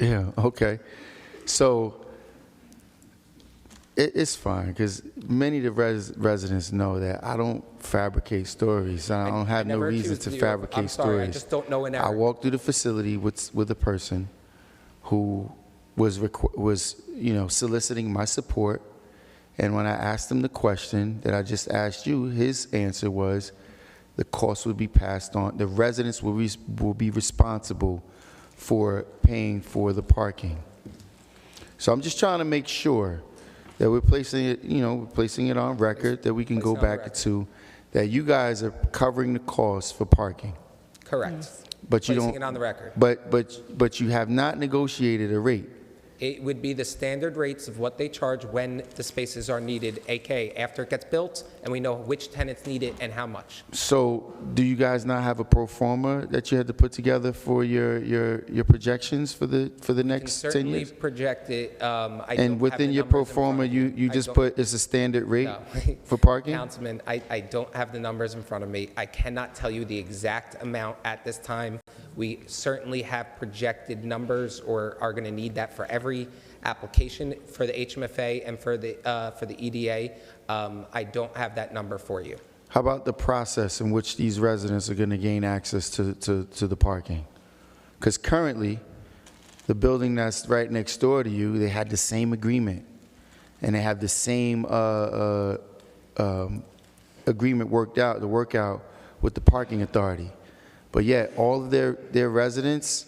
Yeah, okay. So it's fine, because many of the residents know that I don't fabricate stories. I don't have no reason to fabricate stories. I just don't know an Eric. I walked through the facility with a person who was soliciting my support, and when I asked him the question that I just asked you, his answer was the cost would be passed on. The residents will be responsible for paying for the parking. So I'm just trying to make sure that we're placing it on record, that we can go back to, that you guys are covering the cost for parking. Correct. But you Placing don't. it on the record. But you have not negotiated a rate. It would be the standard rates of what they charge when the spaces are needed, aka after it gets built, and we know which tenants need it and how much. So do you guys not have a pro forma that you had to put together for your projections for the next 10 Certainly years? project it. And within your pro forma, you just put it's a standard rate for parking? Councilman, I don't have the numbers in front of me. I cannot tell you the exact amount at this time. We certainly have projected numbers, or are going to need that for every application for the HMFA and for the EDA. I don't have that number for you. How about the process in which these residents are going to gain access to the parking? Because currently, the building that's right next door to you, they had the same agreement, and they have the same agreement worked out with the parking authority. But yet, all of their residents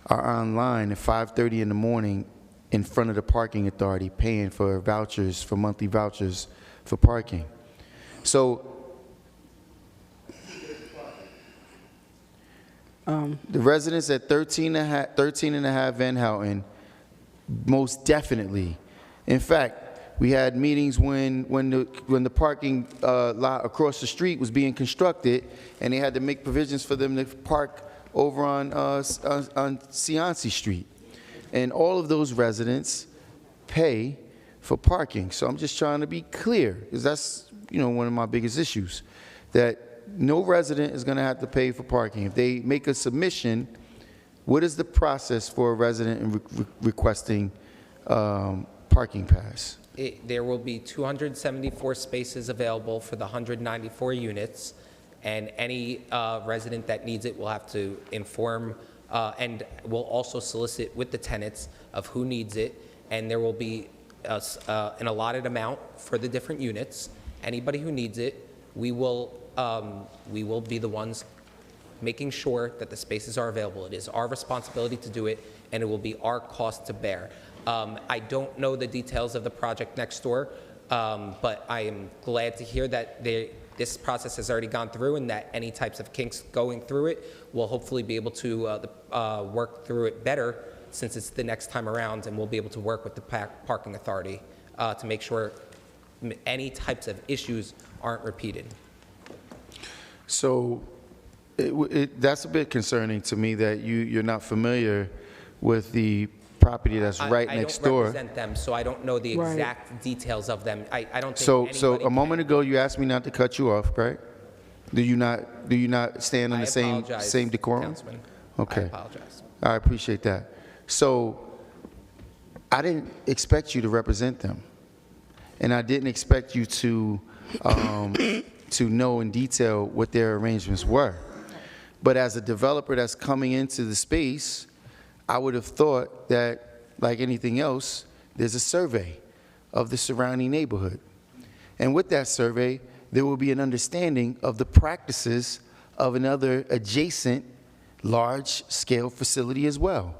are online at 5:30 in the morning in front of the parking authority paying for vouchers, for monthly vouchers for parking. So the residents at 13 and a half Van Houten, most definitely. In fact, we had meetings when the parking lot across the street was being constructed, and they had to make provisions for them to park over on Cianci Street. And all of those residents pay for parking. So I'm just trying to be clear, because that's one of my biggest issues, that no resident is going to have to pay for parking. If they make a submission, what is the process for a resident in requesting parking pass? There will be 274 spaces available for the 194 units, and any resident that needs it will have to inform and will also solicit with the tenants of who needs it, and there will be an allotted amount for the different units. Anybody who needs it, we will be the ones making sure that the spaces are available. It is our responsibility to do it, and it will be our cost to bear. I don't know the details of the project next door, but I am glad to hear that this process has already gone through, and that any types of kinks going through it will hopefully be able to work through it better since it's the next time around, and we'll be able to work with the parking authority to make sure any types of issues aren't repeated. So that's a bit concerning to me that you're not familiar with the property that's right next I don't door. represent them, so I don't know the Right. exact details of them. I don't think So anybody a moment ago, you asked me not to cut you off, right? Do you not stand on I the apologize, same decorum? Councilman. Okay. I apologize. I appreciate that. So I didn't expect you to represent them, and I didn't expect you to to know in detail what their arrangements were. But as a developer that's coming into the space, I would have thought that, like anything else, there's a survey of the surrounding neighborhood. And with that survey, there will be an understanding of the practices of another adjacent large-scale facility as well.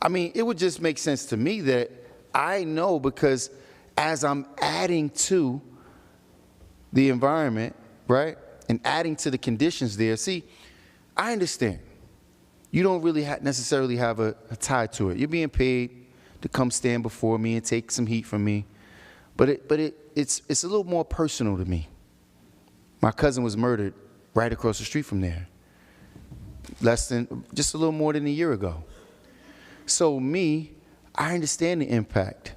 I mean, it would just make sense to me that I know, because as I'm adding to the environment, right, and adding to the conditions there, see, I understand. You don't really necessarily have a tie to it. You're being paid to come stand before me and take some heat from me. But it's a little more personal to me. My cousin was murdered right across the street from there, just a little more than a year ago. So I understand the impact.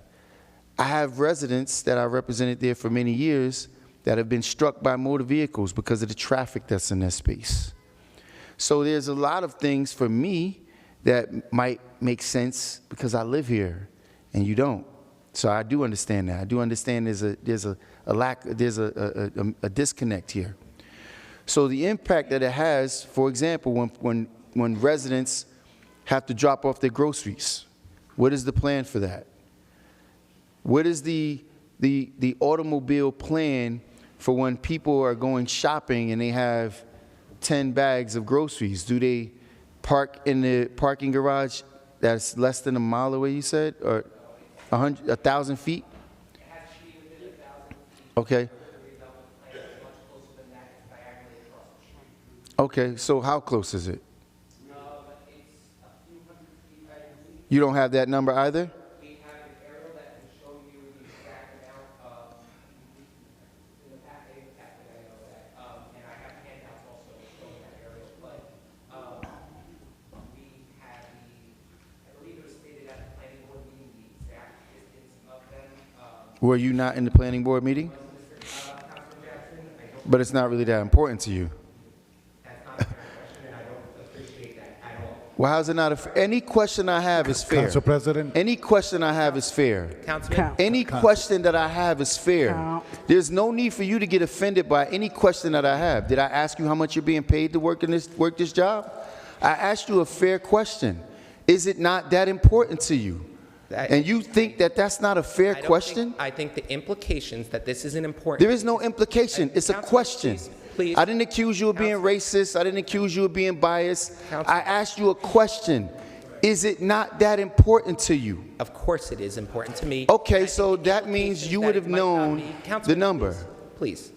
I have residents that I represented there for many years that have been struck by motor vehicles because of the traffic that's in that space. So there's a lot of things for me that might make sense because I live here and you don't. So I do understand that. I do understand there's a disconnect here. So the impact that it has, for example, when residents have to drop off their groceries, what is the plan for that? What is the automobile plan for when people are going shopping and they have 10 bags of groceries? Do they park in the parking garage that's less than a mile away, you said, or 1,000 feet? Okay. Okay, so how close is it? You don't have that number either? Were you not in the planning board meeting? But it's not really that important to you. Well, how's it not any question I have is fair. Council President? Any question I have is fair. Councilman? Any question that I have is fair. There's no need for you to get offended by any question that I have. Did I ask you how much you're being paid to work this job? I asked you a fair question. Is it not that important to you? And you think that that's not a fair question? I think the implications that this is an important... There is no implication. It's a question. Please. I didn't accuse you of being racist. I didn't accuse you of being biased. I asked you a question. Is it not that important to you? Of course it is important to me. Okay, so that means you would have known the number. Please.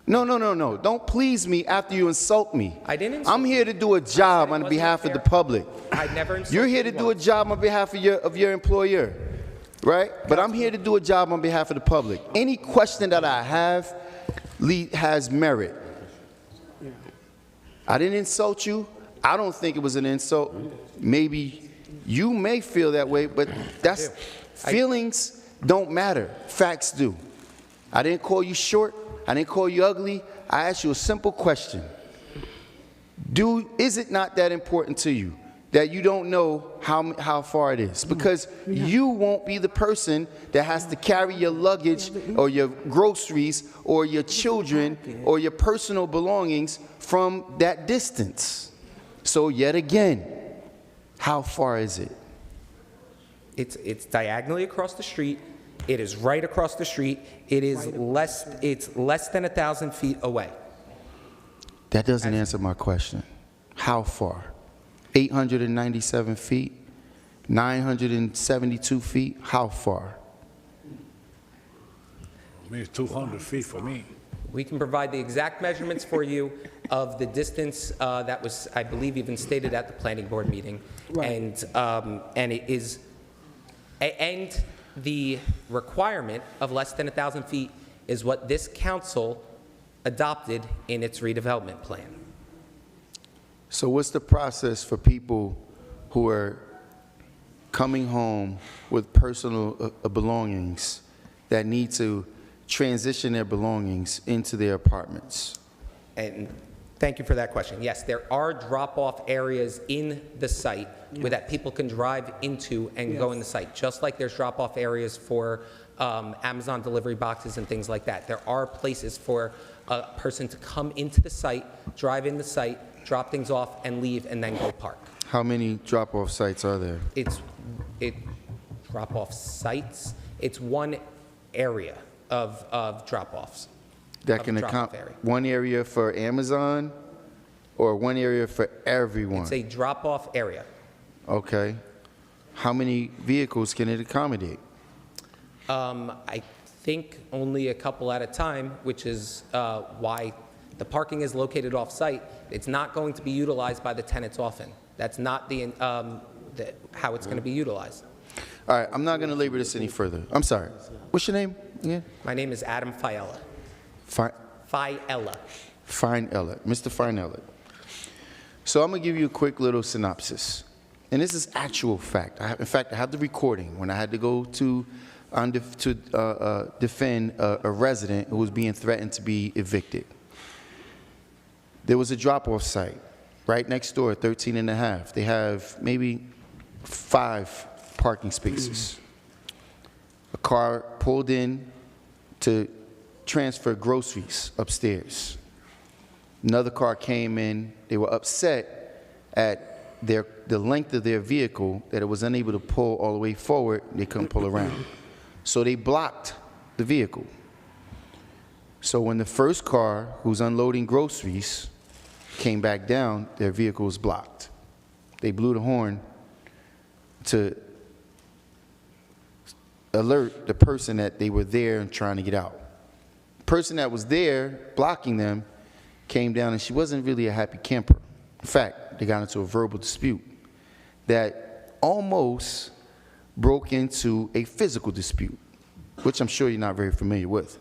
No. Don't please me after you insult me. I didn't insult I'm here to do a job on behalf of the public. I never insulted You're here to do a job on behalf of your employer, right? But I'm here to do a job on behalf of the public. Any question that I have has merit. I didn't insult you. I don't think it was an insult. Maybe you may feel that way, but feelings don't matter. Facts do. I didn't call you short. I didn't call you ugly. I asked you a simple question. Is it not that important to you that you don't know how far it is? Because you won't be the person that has to carry your luggage or your groceries or your children or your personal belongings from that distance. So yet again, how far is it? It's diagonally across the street. It is right across the street. It's less than 1,000 feet away. That doesn't answer my question. How far? 897 feet? 972 feet? How far? I mean, it's 200 feet for me. We can provide the exact measurements for you of the distance that was, I believe, even stated at the planning board meeting. Right. And it is, and the requirement of less than 1,000 feet is what this council adopted in its redevelopment plan. So what's the process for people who are coming home with personal belongings that need to transition their belongings into their apartments? And thank you for that question. Yes, there are drop-off areas in the site where that people can drive into and go in the site, just like there's drop-off areas for Amazon delivery boxes and things like that. There are places for a person to come into the site, drive in the site, drop things off, and leave, and then go park. How many drop-off sites are there? Drop-off sites. It's one area of drop-offs. That can account one area for Amazon or one area for everyone? It's a drop-off area. Okay. How many vehicles can it accommodate? I think only a couple at a time, which is why the parking is located off-site. It's not going to be utilized by the tenants often. That's not how it's going to be utilized. All right, I'm not going to labor this any further. I'm sorry. What's your name again? My name is Adam Fiella. Fiella. Fineella. Mr. Fineella. So I'm going to give you a quick little synopsis. And this is actual fact. In fact, I have the recording when I had to go to defend a resident who was being threatened to be evicted. There was a drop-off site right next door, 13 and a half. They have maybe 5 parking spaces. A car pulled in to transfer groceries upstairs. Another car came in. They were upset at the length of their vehicle, that it was unable to pull all the way forward. They couldn't pull around. So they blocked the vehicle. So when the first car, who's unloading groceries, came back down, their vehicle was blocked. They blew the horn to alert the person that they were there and trying to get out. The person that was there blocking them came down, and she wasn't really a happy camper. In fact, they got into a verbal dispute that almost broke into a physical dispute, which I'm sure you're not very familiar with.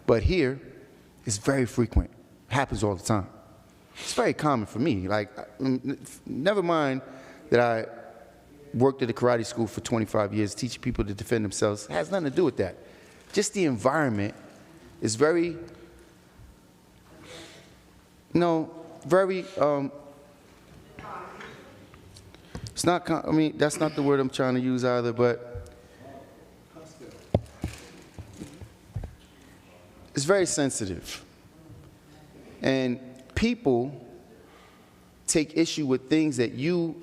But here, it's very frequent. It happens all the time. It's very common for me. Like, never mind that I worked at a karate school for 25 years, teaching people to defend themselves. It has nothing to do with that. Just the environment is very, it's not, I mean, that's not the word I'm trying to use either, but it's very sensitive. And people take issue with things that you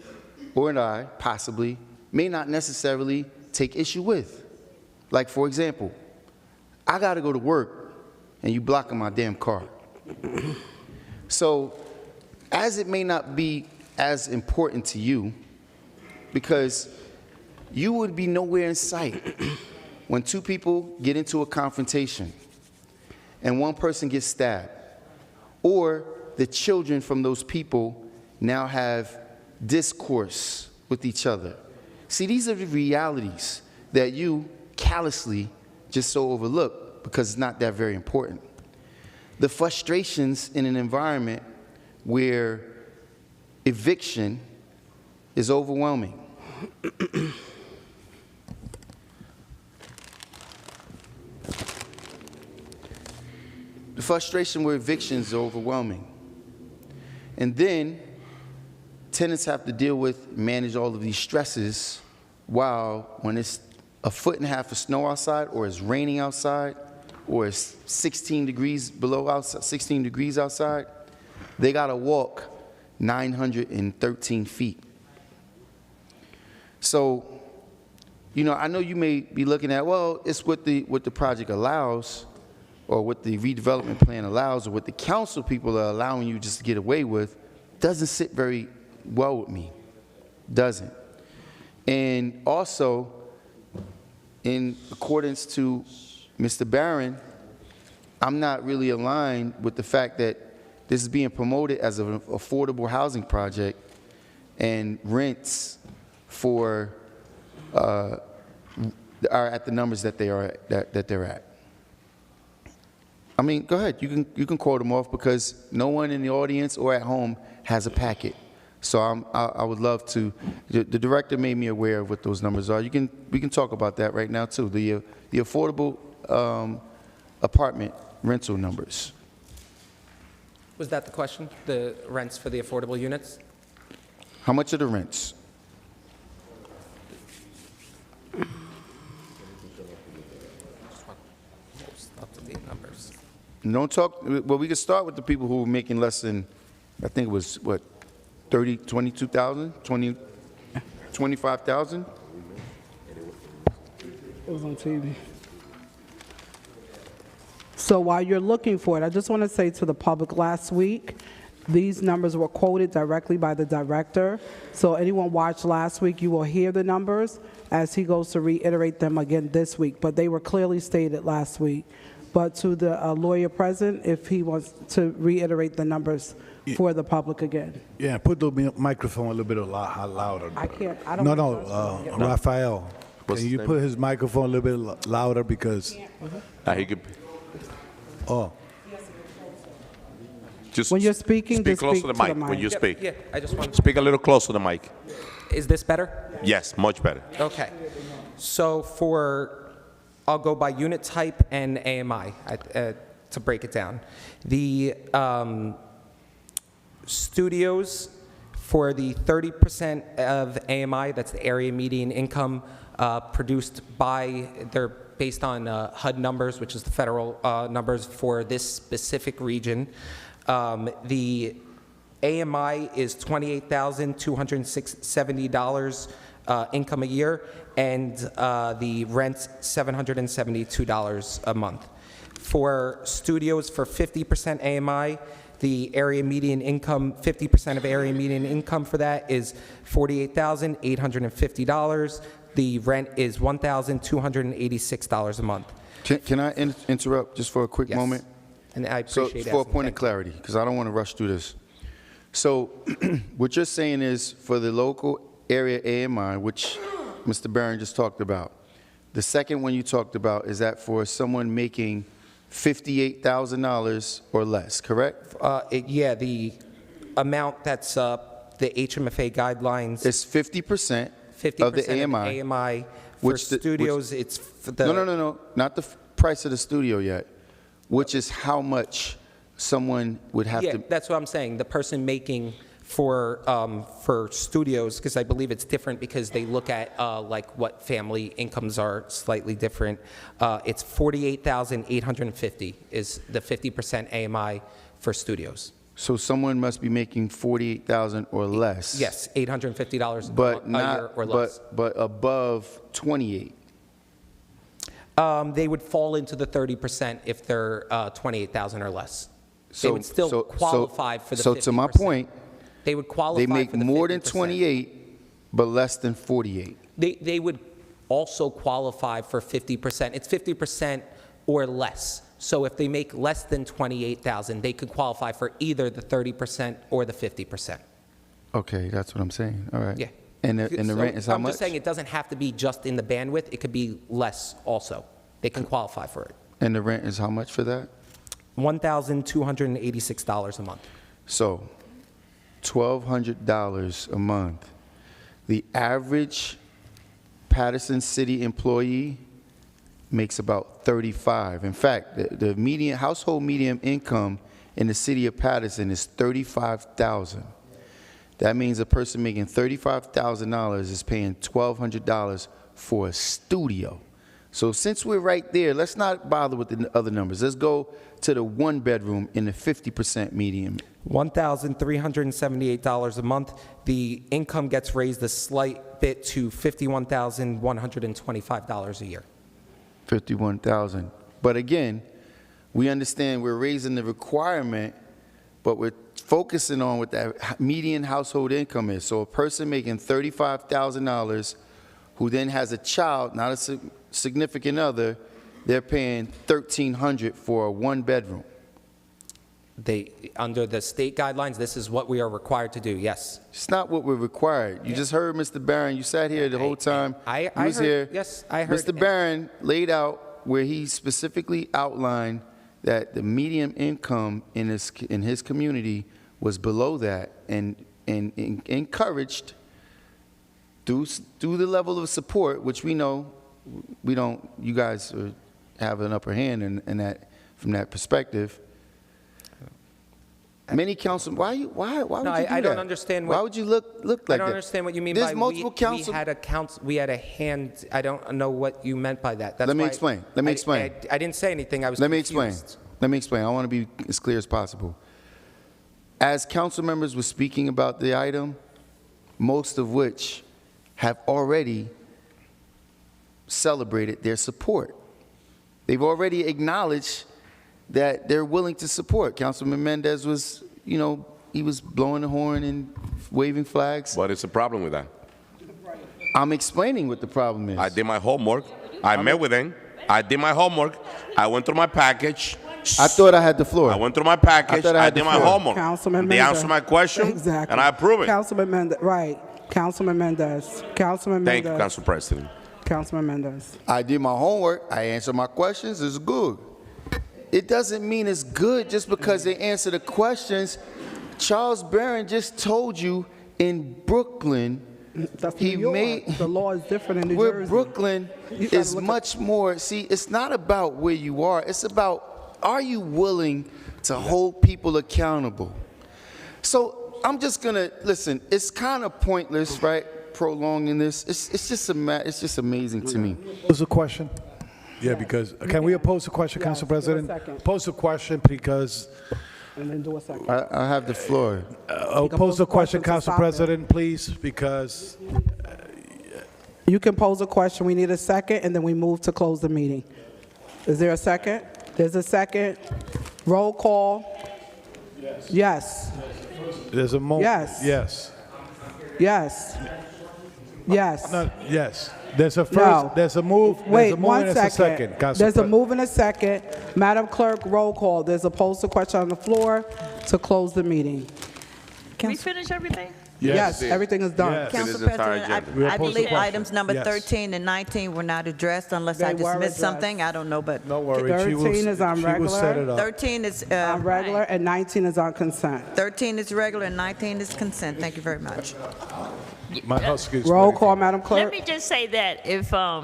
or I possibly may not necessarily take issue with. Like, for example, I got to go to work and you blocking my damn car. So, as it may not be as important to you, because you would be nowhere in sight when 2 people get into a confrontation and one person gets stabbed, or the children from those people now have discourse with each other. See, these are the realities that you callously just so overlook because it's not that very important. The frustrations in an environment where eviction is overwhelming. The frustration where evictions are overwhelming. And then tenants have to deal with, manage all of these stresses while when it's 1.5 feet of snow outside, or it's raining outside, or it's 16 degrees below outside, 16 degrees outside, they gotta walk 913 feet. So, I know you may be looking at, well, it's what the project allows, or what the redevelopment plan allows, or what the council people are allowing you just to get away with, doesn't sit very well with me. Doesn't. And also, in accordance to Mr. Barron, I'm not really aligned with the fact that this is being promoted as an affordable housing project, and rents for are at the numbers that they are that they're at. I mean, go ahead. You can quote them off because no one in the audience or at home has a packet. So I would love to. The director made me aware of what those numbers are. We can talk about that right now too. The affordable apartment rental numbers. Was that the question? The rents for the affordable units? How much are the rents? Most up-to-date numbers. Don't talk. Well, we can start with the people who were making less than, I think it was what, 22,000, 25,000. It was on TV. So while you're looking for it, I just want to say to the public, last week, these numbers were quoted directly by the director. So anyone watched last week, you will hear the numbers as he goes to reiterate them again this week. But they were clearly stated last week. But to the lawyer present, if he wants to reiterate the numbers for the public again. Yeah, put the microphone a little bit louder. I can't, I don't. No, Raphael, can you put his microphone a little bit louder because, He could. oh, Just When you're speaking, speak just close speak to the to the mic when you mic. speak. Yeah, I just want. Speak a little closer to the mic. Is this better? Yes, much better. Okay. So I'll go by unit type and AMI to break it down. The studios for the 30% of AMI, that's the area median income, they're based on HUD numbers, which is the federal numbers for this specific region. The AMI is $28,270 income a year, and the rent's $772 a month. For studios for 50% AMI, the area median income, 50% of area median income for that is $48,850. The rent is $1,286 a month. Can I interrupt just for a quick Yes. moment? And I appreciate So for a asking. point of Thank you. clarity, because I don't want to rush through this. So what you're saying is for the local area AMI, which Mr. Barron just talked about, the second one you talked about is that for someone making $58,000 or less, correct? Yeah, the amount that's the HMFA guidelines. It's 50% of the AMI. AMI. For studios, it's for the. No, not the price of the studio yet, which is how much someone would have Yeah, to. that's what I'm saying. The person making for studios, because I believe it's different because they look at like what family incomes are slightly different. It's $48,850 is the 50% AMI for studios. So someone must be making $48,000 or less. Yes, $850 but a not, year or less. But above 28. They would fall into the 30% if they're 28,000 or less. They would still qualify for the 50%. So to my point, they would qualify. They make for the more than 50%. 28, but less than 48. They would also qualify for 50%. It's 50% or less. So if they make less than 28,000, they could qualify for either the 30% or the 50%. Okay, that's what I'm saying. All right. Yeah. And the So rent is how I'm much? just saying it doesn't have to be just in the bandwidth. It could be less also. They can qualify for it. And the rent is how much for that? $1,286 a month. So, $1,200 a month. The average Paterson City employee makes about 35. In fact, the median household median income in the city of Paterson is $35,000. That means a person making $35,000 is paying $1,200 for a studio. So since we're right there, let's not bother with the other numbers. Let's go to the one bedroom in the 50% median. $1,378 a month. The income gets raised a slight bit to $51,125 a year. 51,000. But again, we understand we're raising the requirement, but we're focusing on what that median household income is. So a person making $35,000 who then has a child, not a significant other, they're paying $1,300 for a one bedroom. Under the state guidelines, this is what we are required to do, yes. It's not what we're required. You just heard Mr. Barron. You sat here the whole time. I You was heard- here. yes, I heard- Mr. Barron laid out where he specifically outlined that the median income in his community was below that, and encouraged through the level of support, which we know you guys have an upper hand in that, from that perspective. Many council, why would you do that? I don't understand what. Why would you look like that? I don't understand what you mean There's by multiple council. we had a hand. I don't know what you meant by that. That's Let me why explain. Let me explain. I didn't say anything. I was Let me confused. explain. Let me explain. I want to be as clear as possible. As council members were speaking about the item, most of which have already celebrated their support. They've already acknowledged that they're willing to support. Councilman Mendez was, he was blowing the horn and waving flags. What is the problem with that? I'm explaining what the problem is. I did my homework. I met with him. I did my homework. I went through my package. I thought I had the floor. I went through my package. I did my homework. Councilman They Mendez. answered my question, Exactly. and I approve it. Councilman Mendez, right. Councilman Mendez. Councilman Mendez. Thank you, Council President. Councilman Mendez. I did my homework. I answered my questions. It's good. It doesn't mean it's good just because they answer the questions. Charles Barron just told you in Brooklyn, That's New York. The law is different in New where Jersey. Brooklyn You gotta is look at- much more. See, it's not about where you are. It's about, are you willing to hold people accountable? So I'm just gonna listen. It's kind of pointless, right? Prolonging this. It's just amazing to me. Pose a question? Yeah, because, can we oppose the question, Council President? second. Pose the question because, And then do a second. I have the floor. oppose the question, to Council stop it. President, please, because You can pose a question. We need a second, and then we move to close the meeting. Is there a second? There's a second. Roll call. Yes. there's a mo. Yes. Yes. Yes. Yes. No, yes. There's a first, No. there's a move, Wait, there's a move one and there's a second. second. Council There's a Pre- move and a second. Madam Clerk, roll call. There's a pose to question on the floor to close the meeting. We finish everything? Yes, everything is done. Yes. Council It is the entire President, agenda. I We'll pose the believe question. items number Yes. 13 and 19 were not addressed unless I They were dismissed addressed. something. I don't know, but No worries. She will- 13 is on She will regular. set it up. 13 is, On regular, and 19 is on consent. 13 is regular and 19 is consent. Thank you very much. My husky's Roll ready. call, Madam Let Clerk. me just say that if, Roll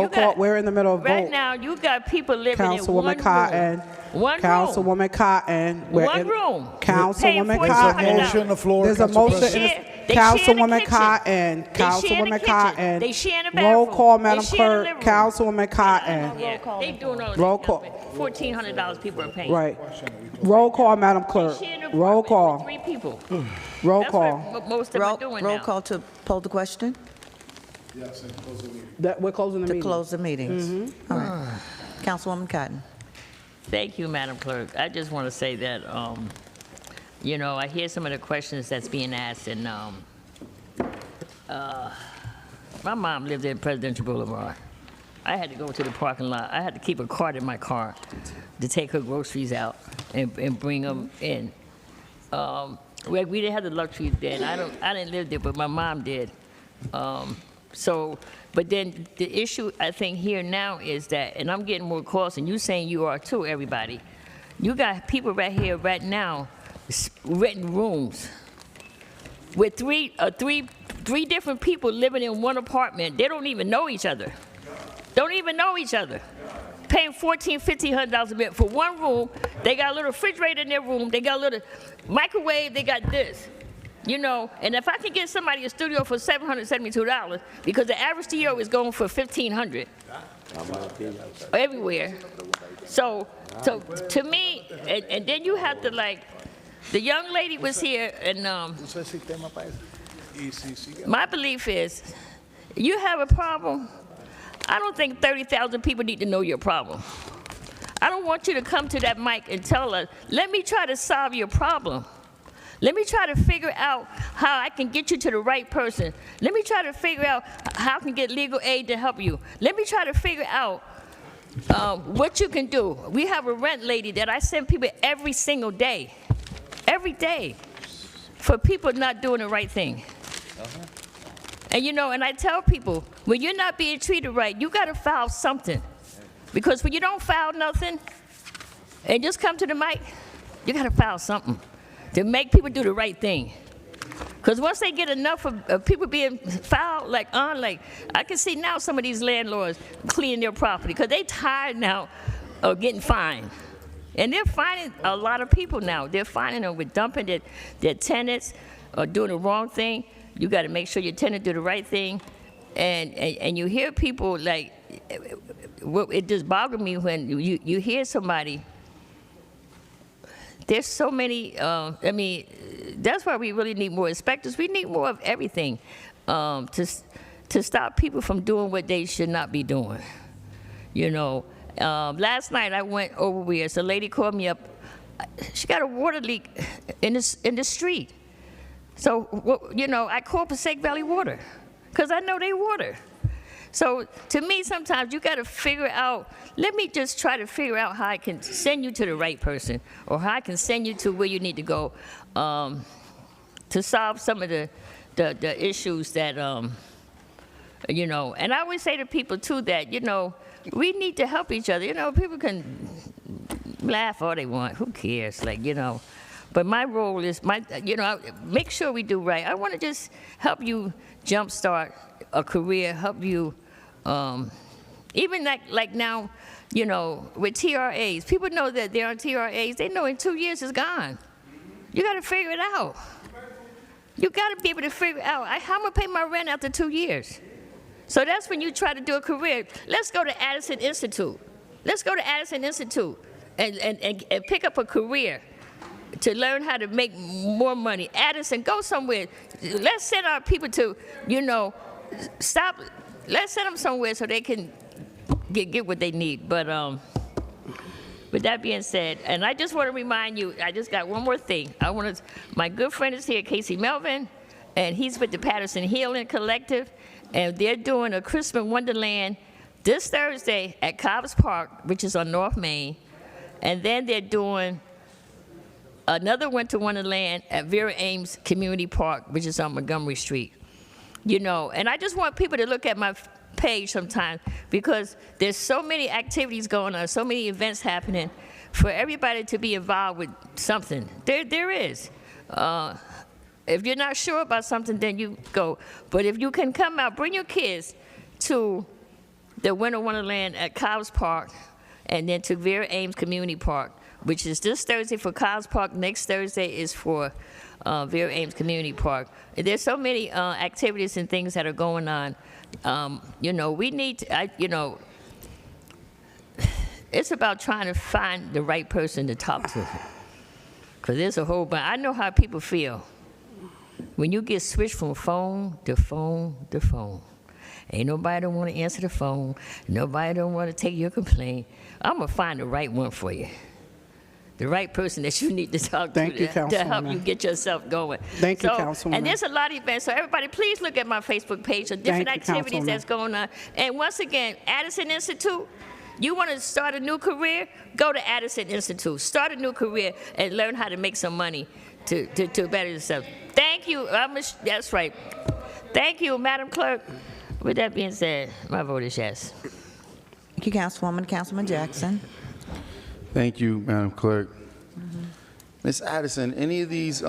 you call, got- we're in the middle of right vote. now, you got people living in one Councilwoman Cotton. room. One room. Councilwoman Cotton. we're One in- room. Councilwoman Paying Cotton. There's a motion on the floor, There's a Council motion. President. in They the- share the Councilwoman kitchen. Cotton. They share the Councilwoman kitchen. Cotton. They share the Roll bathroom. call, They Madam share the Clerk. living room. Councilwoman Cotton. Yeah, they doing all Roll that. call. $1,400 people are paying. Right. Roll call, Madam Clerk. Share the Roll apartment call. with 3 people. Roll That's call. what most of them are doing Roll now. call to poll the question, We're closing the to meeting. close the meetings. All right. Councilwoman Cotton. Thank you, Madam Clerk. I just want to say that, I hear some of the questions that's being asked, and my mom lived in Presidential Boulevard. I had to go to the parking lot. I had to keep a cart in my car to take her groceries out and bring them in. We didn't have the luxury then. I didn't live there, but my mom did. But then the issue I think here now is that, and I'm getting more calls, and you saying you are too, everybody. You got people right here, right now, renting rooms with three different people living in one apartment. They don't even know each other. Don't even know each other. Paying $1,400, $1,500 a month for one room. They got a little refrigerator in their room. They got a little microwave. They got this. And if I can get somebody a studio for $772, because the average studio is going for $1,500 everywhere. So to me, and then you have to the young lady was here, and my belief is, you have a problem. I don't think 30,000 people need to know your problem. I don't want you to come to that mic and tell us, let me try to solve your problem. Let me try to figure out how I can get you to the right person. Let me try to figure out how I can get legal aid to help you. Let me try to figure out what you can do. We have a rent lady that I send people every single day. every day for people not doing the right thing. And you know, and I tell people, when you're not being treated right, you gotta file something. Because when you don't file nothing and just come to the mic, you gotta file something to make people do the right thing. Because once they get enough of people being fouled, like I can see now some of these landlords cleaning their property because they tired now of getting fined. And they're finding a lot of people now. They're finding them with dumping their tenants or doing the wrong thing. You got to make sure your tenant do the right thing. And you hear people like, it just boggles me when you hear somebody. There's so many, I mean, that's why we really need more inspectors. We need more of everything to stop people from doing what they should not be doing. You know, last night I went over here. So a lady called me up. She got a water leak in the street. So, you know, I called Passaic Valley Water because I know they water. So to me, sometimes you got to figure out, let me just try to figure out how I can send you to the right person or how I can send you to where you need to go to solve some of the issues that, you know. And I always say to people, too, that, you know, we need to help each other. You know, people can laugh all they want. Who cares? Like, you know. But my role is, you know, make sure we do right. I want to just help you jumpstart a career, help you, even like now, you know, with TRAs. People know that they're on TRAs. They know in 2 years it's gone. You got to figure it out. You got to be able to figure out, how am I going to pay my rent after 2 years? So that's when you try to do a career. Let's go to Addison Institute. Let's go to Addison Institute and pick up a career to learn how to make more money. Addison, go somewhere. Let's send our people to, you know, stop. Let's send them somewhere so they can get what they need. But with that being said, and I just want to remind you, I just got one more thing. My good friend is here, Casey Melvin, and he's with the Paterson Healing Collective, and they're doing a Christmas Wonderland this Thursday at Cobb's Park, which is on North Main, and then they're doing another Winter Wonderland at Vera Ames Community Park, which is on Montgomery Street. You know, and I just want people to look at my page sometimes because there's so many activities going on, so many events happening for everybody to be involved with something. There is. If you're not sure about something, then you go. But if you can come out, bring your kids to the Winter Wonderland at Cobb's Park and then to Vera Ames Community Park, which is this Thursday for Cobb's Park. Next Thursday is for Vera Ames Community Park. And there's so many activities and things that are going on. You know, we need to, you know, it's about trying to find the right person to talk to. Because there's a whole bunch. I know how people feel. When you get switched from phone to phone to phone. Ain't nobody don't want to answer the phone. Nobody don't want to take your complaint. I'm going to find the right one for you. The right person that you need to talk to to help you get yourself going. Thank you, Councilwoman. And there's a lot of events. So everybody, please look at my Facebook page of different activities that's going on. And once again, Addison Institute, you want to start a new career? Go to Addison Institute. Start a new career and learn how to make some money to better yourself. Thank you. That's right. Thank you, Madam Clerk. With that being said, my vote is yes. Thank you, Councilwoman. Councilman Jackson. Thank you, Madam Clerk. Ms. Addison, any of these,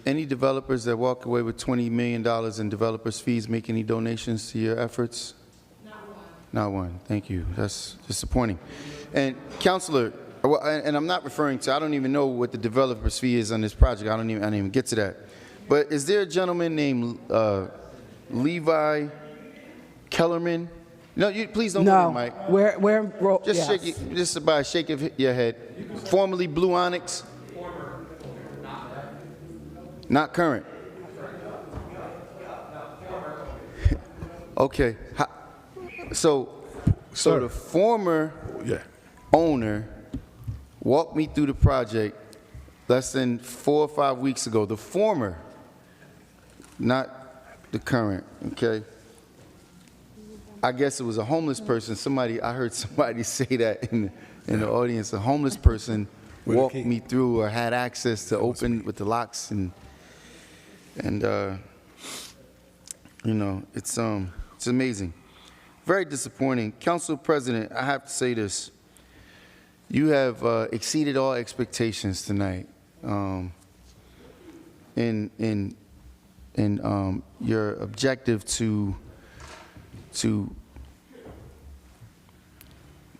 any developers that walk away with $20 million in developers' fees make any donations to your efforts? Not one. Not one. Thank you. That's disappointing. And Councilor, and I'm not referring to, I don't even know what the developer's fee is on this project. I didn't even get to that. But is there a gentleman named Levi Kellerman? No, you please don't go there, Mike. We're just shake it, just about a shake of your head. Formerly Blue Onyx. Not current. Okay. So the former owner walked me through the project less than 4 or 5 weeks ago. The former, not the current. Okay. I guess it was a homeless person. I heard somebody say that in the audience. A homeless person walked me through or had access to open with the locks and you know, it's amazing. Very disappointing. Council President, I have to say this. You have exceeded all expectations tonight in your objective to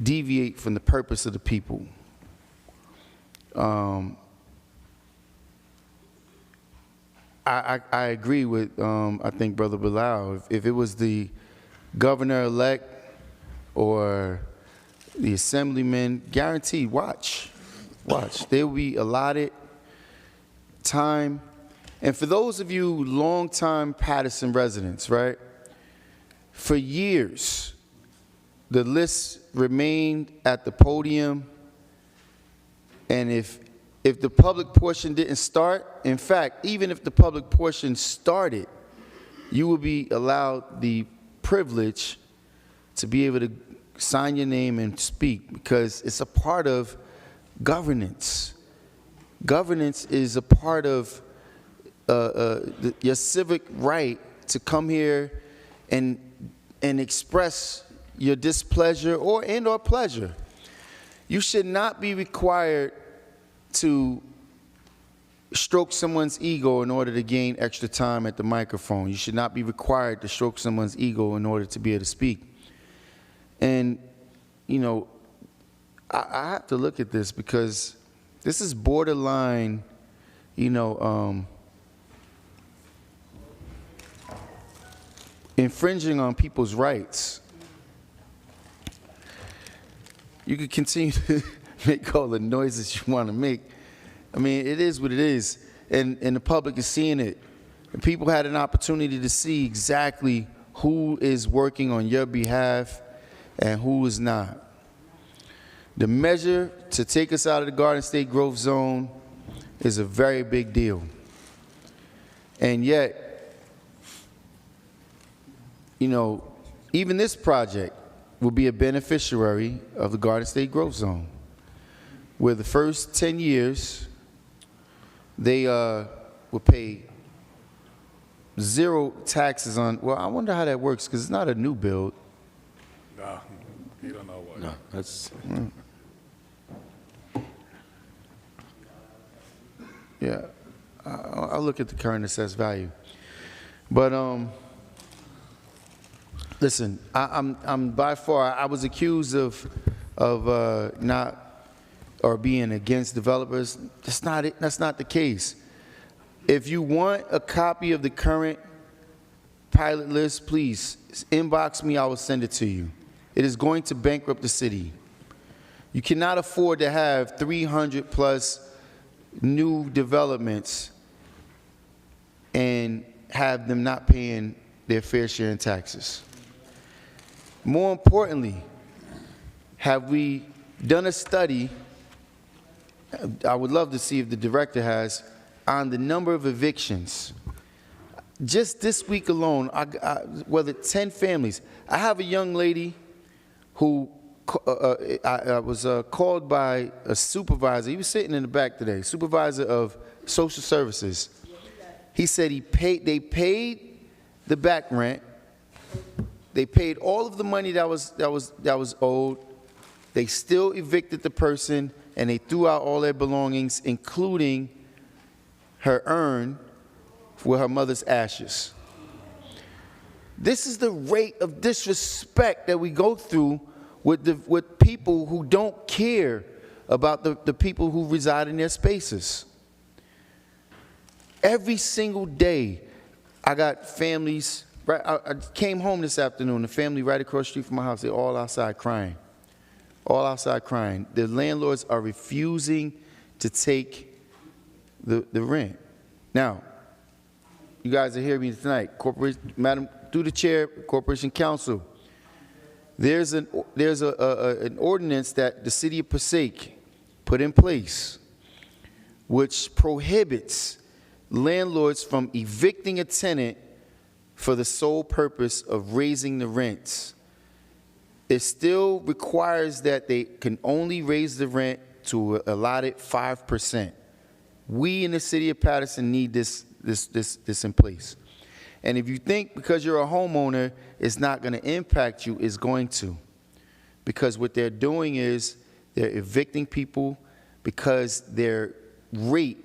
deviate from the purpose of the people. I agree with, I think, Brother Bilal. If it was the governor-elect or the assemblyman, guaranteed, watch. There will be allotted time. And for those of you longtime Paterson residents, right, for years, the list remained at the podium, and if the public portion didn't start, in fact, even if the public portion started, you will be allowed the privilege to be able to sign your name and speak, because it's a part of governance. Governance is a part of your civic right to come here and express your displeasure or pleasure. You should not be required to stroke someone's ego in order to gain extra time at the microphone. You should not be required to stroke someone's ego in order to be able to speak. And, you know, I have to look at this because this is borderline, you know, infringing on people's rights. You could continue to make all the noises you want to make. I mean, it is what it is, and the public is seeing it. And people had an opportunity to see exactly who is working on your behalf and who is not. The measure to take us out of the Garden State Growth Zone is a very big deal. And yet, you know, even this project will be a beneficiary of the Garden State Growth Zone, where the first 10 years, they will pay 0 taxes on, well, I wonder how that works, because it's not a new build. No, you don't know what. No, that's... Yeah, I'll look at the current assessed value. But, listen, I'm by far, I was accused of not, or being against developers. That's not it. That's not the case. If you want a copy of the current pilot list, please inbox me. I will send it to you. It is going to bankrupt the city. You cannot afford to have 300 plus new developments and have them not paying their fair share in taxes. More importantly, have we done a study, I would love to see if the director has, on the number of evictions. Just this week alone, whether 10 families. I have a young lady who I was called by a supervisor. He was sitting in the back today, supervisor of social services. He said they paid the back rent. They paid all of the money that was owed. They still evicted the person, and they threw out all their belongings, including her urn with her mother's ashes. This is the rate of disrespect that we go through with people who don't care about the people who reside in their spaces. Every single day, I got families. Right, I came home this afternoon, a family right across the street from my house, they're all outside crying. All outside crying. The landlords are refusing to take the rent. Now, you guys are hearing me tonight. Corporation, Madam, through the chair, Corporation Council, there's an ordinance that the city of Passaic put in place which prohibits landlords from evicting a tenant for the sole purpose of raising the rents. It still requires that they can only raise the rent to allotted 5%. We in the city of Paterson need this in place. And if you think because you're a homeowner, it's not going to impact you, it's going to. Because what they're doing is they're evicting people because their rate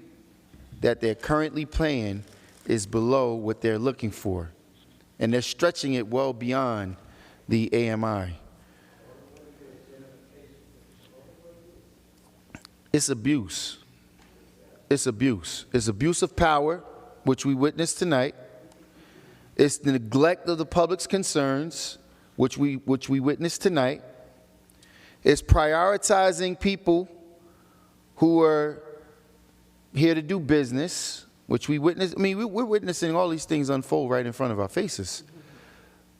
that they're currently paying is below what they're looking for. And they're stretching it well beyond the AMI. It's abuse. It's abuse. It's abuse of power, which we witnessed tonight. It's the neglect of the public's concerns, which we witnessed tonight. It's prioritizing people who are here to do business, which we witnessed. I mean, we're witnessing all these things unfold right in front of our faces.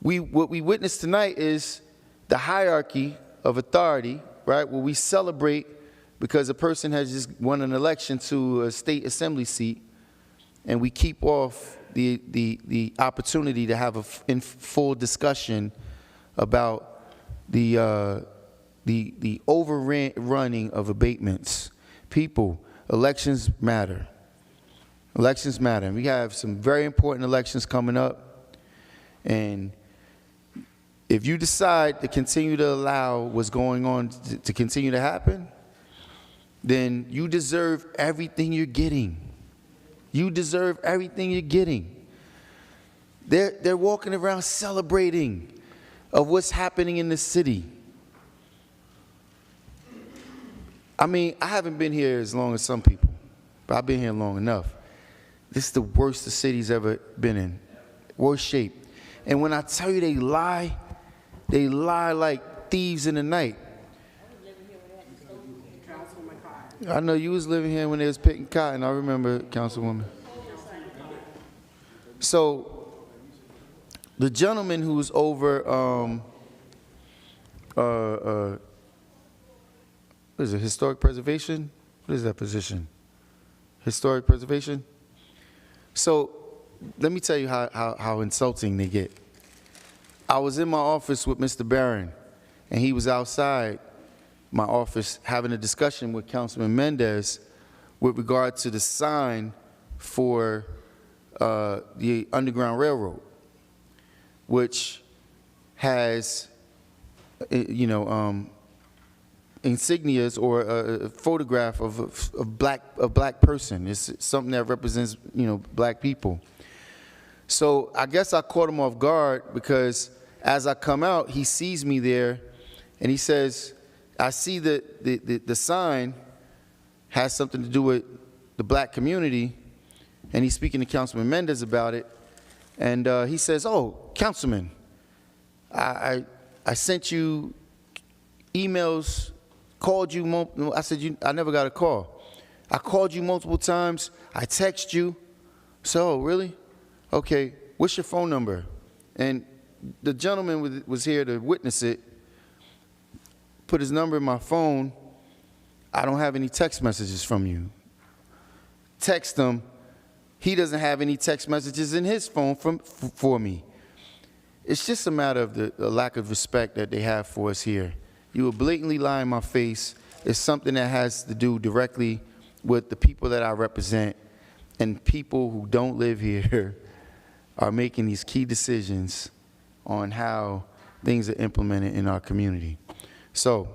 What we witnessed tonight is the hierarchy of authority, right, where we celebrate because a person has just won an election to a state assembly seat, and we keep off the opportunity to have a full discussion about the overrunning of abatements. People, elections matter. Elections matter. And we have some very important elections coming up, and if you decide to continue to allow what's going on to continue to happen, then you deserve everything you're getting. You deserve everything you're getting. They're walking around celebrating of what's happening in the city. I mean, I haven't been here as long as some people, but I've been here long enough. This is the worst the city's ever been in. Worst shape. And when I tell you they lie like thieves in the night. I know you was living here when they was picking cotton. I remember, Councilwoman. So, the gentleman who was over, what is it, historic preservation? What is that position? Historic preservation? So, let me tell you how insulting they get. I was in my office with Mr. Barron, and he was outside my office having a discussion with Councilman Mendez with regard to the sign for the Underground Railroad, which has, insignias or a photograph of a black person. It's something that represents, black people. So I guess I caught him off guard because as I come out, he sees me there, and he says, I see that the sign has something to do with the black community, and he's speaking to Councilman Mendez about it, and he says, oh, Councilman, I sent you emails, called you, I said, I never got a call. I called you multiple times, I text you. So, really? Okay, what's your phone number? And the gentleman was here to witness it, put his number in my phone. I don't have any text messages from you. Text him. He doesn't have any text messages in his phone for me. It's just a matter of the lack of respect that they have for us here. You will blatantly lie in my face. It's something that has to do directly with the people that I represent, and people who don't live here are making these key decisions on how things are implemented in our community. So,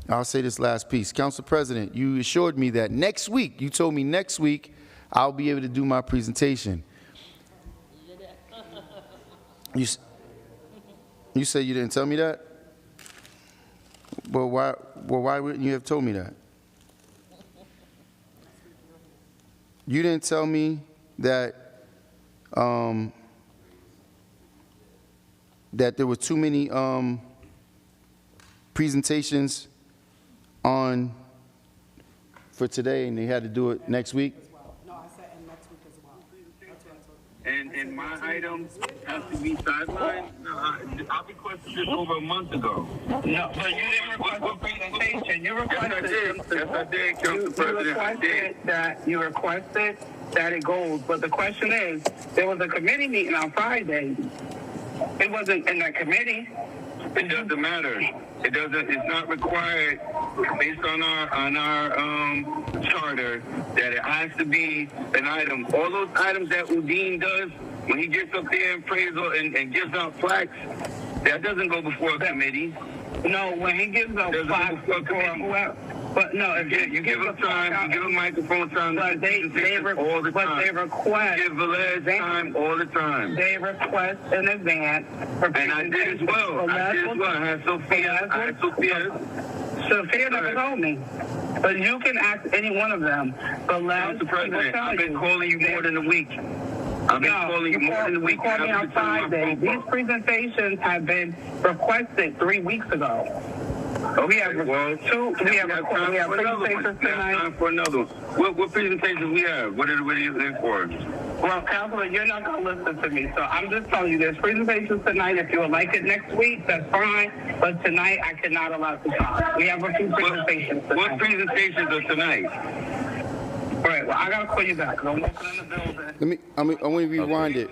I'll say this last piece. Council President, you assured me that next week, you told me next week, I'll be able to do my presentation. You said you didn't tell me that? Well, why wouldn't you have told me that? You didn't tell me that that there were too many presentations on for today, and they had to do it next week. No, I said next week as well. That's what I told you. And my item has to be sidelined. I requested this over a month ago. No, but you didn't request a presentation. You requested. Yes, I did, Council President. I did. You requested that it goes, but the question is, there was a committee meeting on Friday. It wasn't in that committee. It doesn't matter. It doesn't. It's not required based on our charter, that it has to be an item. All those items that Udine does when he gets up there and prays and gives out plaques, that doesn't go before a committee. No, when he gives out plaques before but no, if you give him time, you give him microphone time. But they all the time. But they request. Give Velez time all the time. They request in advance. And I did as well. I had Sophia. Sophia never told me. But you can ask any one of them. But Mr. President, I've been calling you more than a week. I've been calling you more than a week. You called me on Friday. These presentations have been requested 3 weeks ago. Oh, we have presentations tonight. Time for another one. What presentations we have? What are you there for? Well, Councilor, you're not going to listen to me, so I'm just telling you, there's presentations tonight. If you would like it next week, that's fine. But tonight, I cannot allow to talk. We have a few presentations tonight. What presentations are tonight? All right, well, I got to call you back, because I'm walking in the building. I want to rewind it,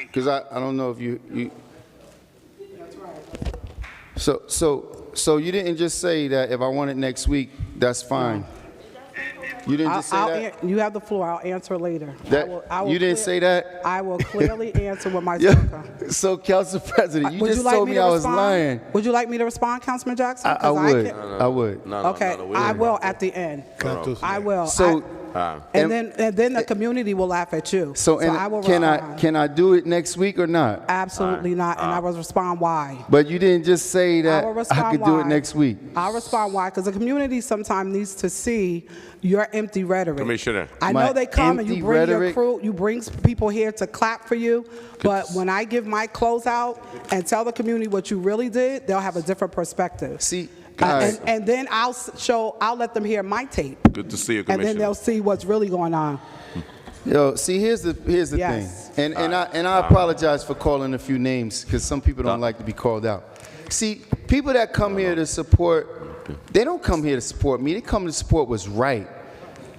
because I don't know if you. So you didn't just say that if I want it next week, that's fine. You didn't just say that? You have the floor. I'll answer later. You didn't say that? I will clearly answer with my So, Council President, you just told me I was lying. Would you like me to respond, Councilman Jackson? I would. I would. Okay, I will at the end. I will. So, and then the community will laugh at you. So I will respond. Can I do it next week or not? Absolutely not, and I will respond why. But you didn't just say that I could do it next week. I'll respond why, because the community sometimes needs to see your empty rhetoric. Commissioner. I know they come and you bring your crew, you bring people here to clap for you, but when I give my closeout and tell the community what you really did, they'll have a different perspective. See, and then I'll let them hear my tape. Good to see you, Commissioner. And then they'll see what's really going on. Yo, see, here's the thing, and I apologize for calling a few names because some people don't like to be called out. See, people that come here to support, they don't come here to support me. They come to support what's right.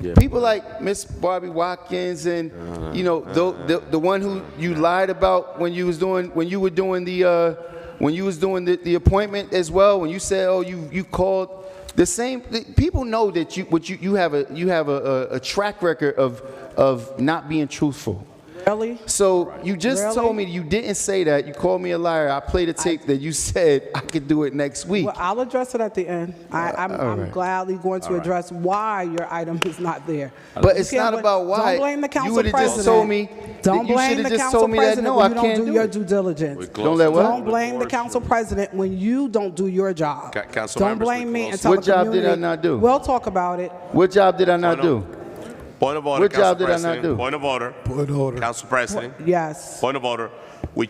Yeah. People like Miss Barbie Watkins and the one who you lied about when you were doing the appointment as well. When you said, oh, you called the same. People know that you have a track record of not being truthful. Really? So you just told me you didn't say that. You called me a liar. I played a tape that you said I could do it next week. Well, I'll address it at the end. I'm gladly going to address why your item is not there. But it's not about why. Don't blame the council president. You would have just told me. Don't blame the council president when you don't do your due diligence. Don't let what? Don't blame the council president when you don't do your job. Don't blame me and tell the community. What job did I not do? We'll talk about it. What job did I not do? Point of order, what Council job did President. I not do? Point of order. Point of order. Council President. Yes. Point of order. We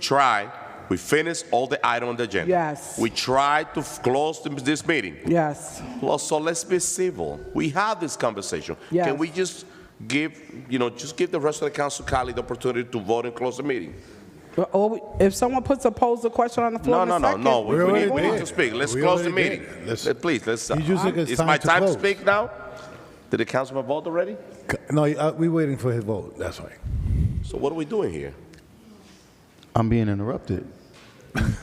finished all the items on the agenda. Yes. We tried to close this meeting. Yes. Well, so let's be civil. We have this conversation. Yes. Can we just give the rest of the council colleague the opportunity to vote and close the meeting? If someone puts a question on the floor, No. We need to speak. Let's close the meeting. Please, let's. It's my time to speak now. Did the councilman vote already? No, we're waiting for his vote. That's right. So what are we doing here? I'm being interrupted.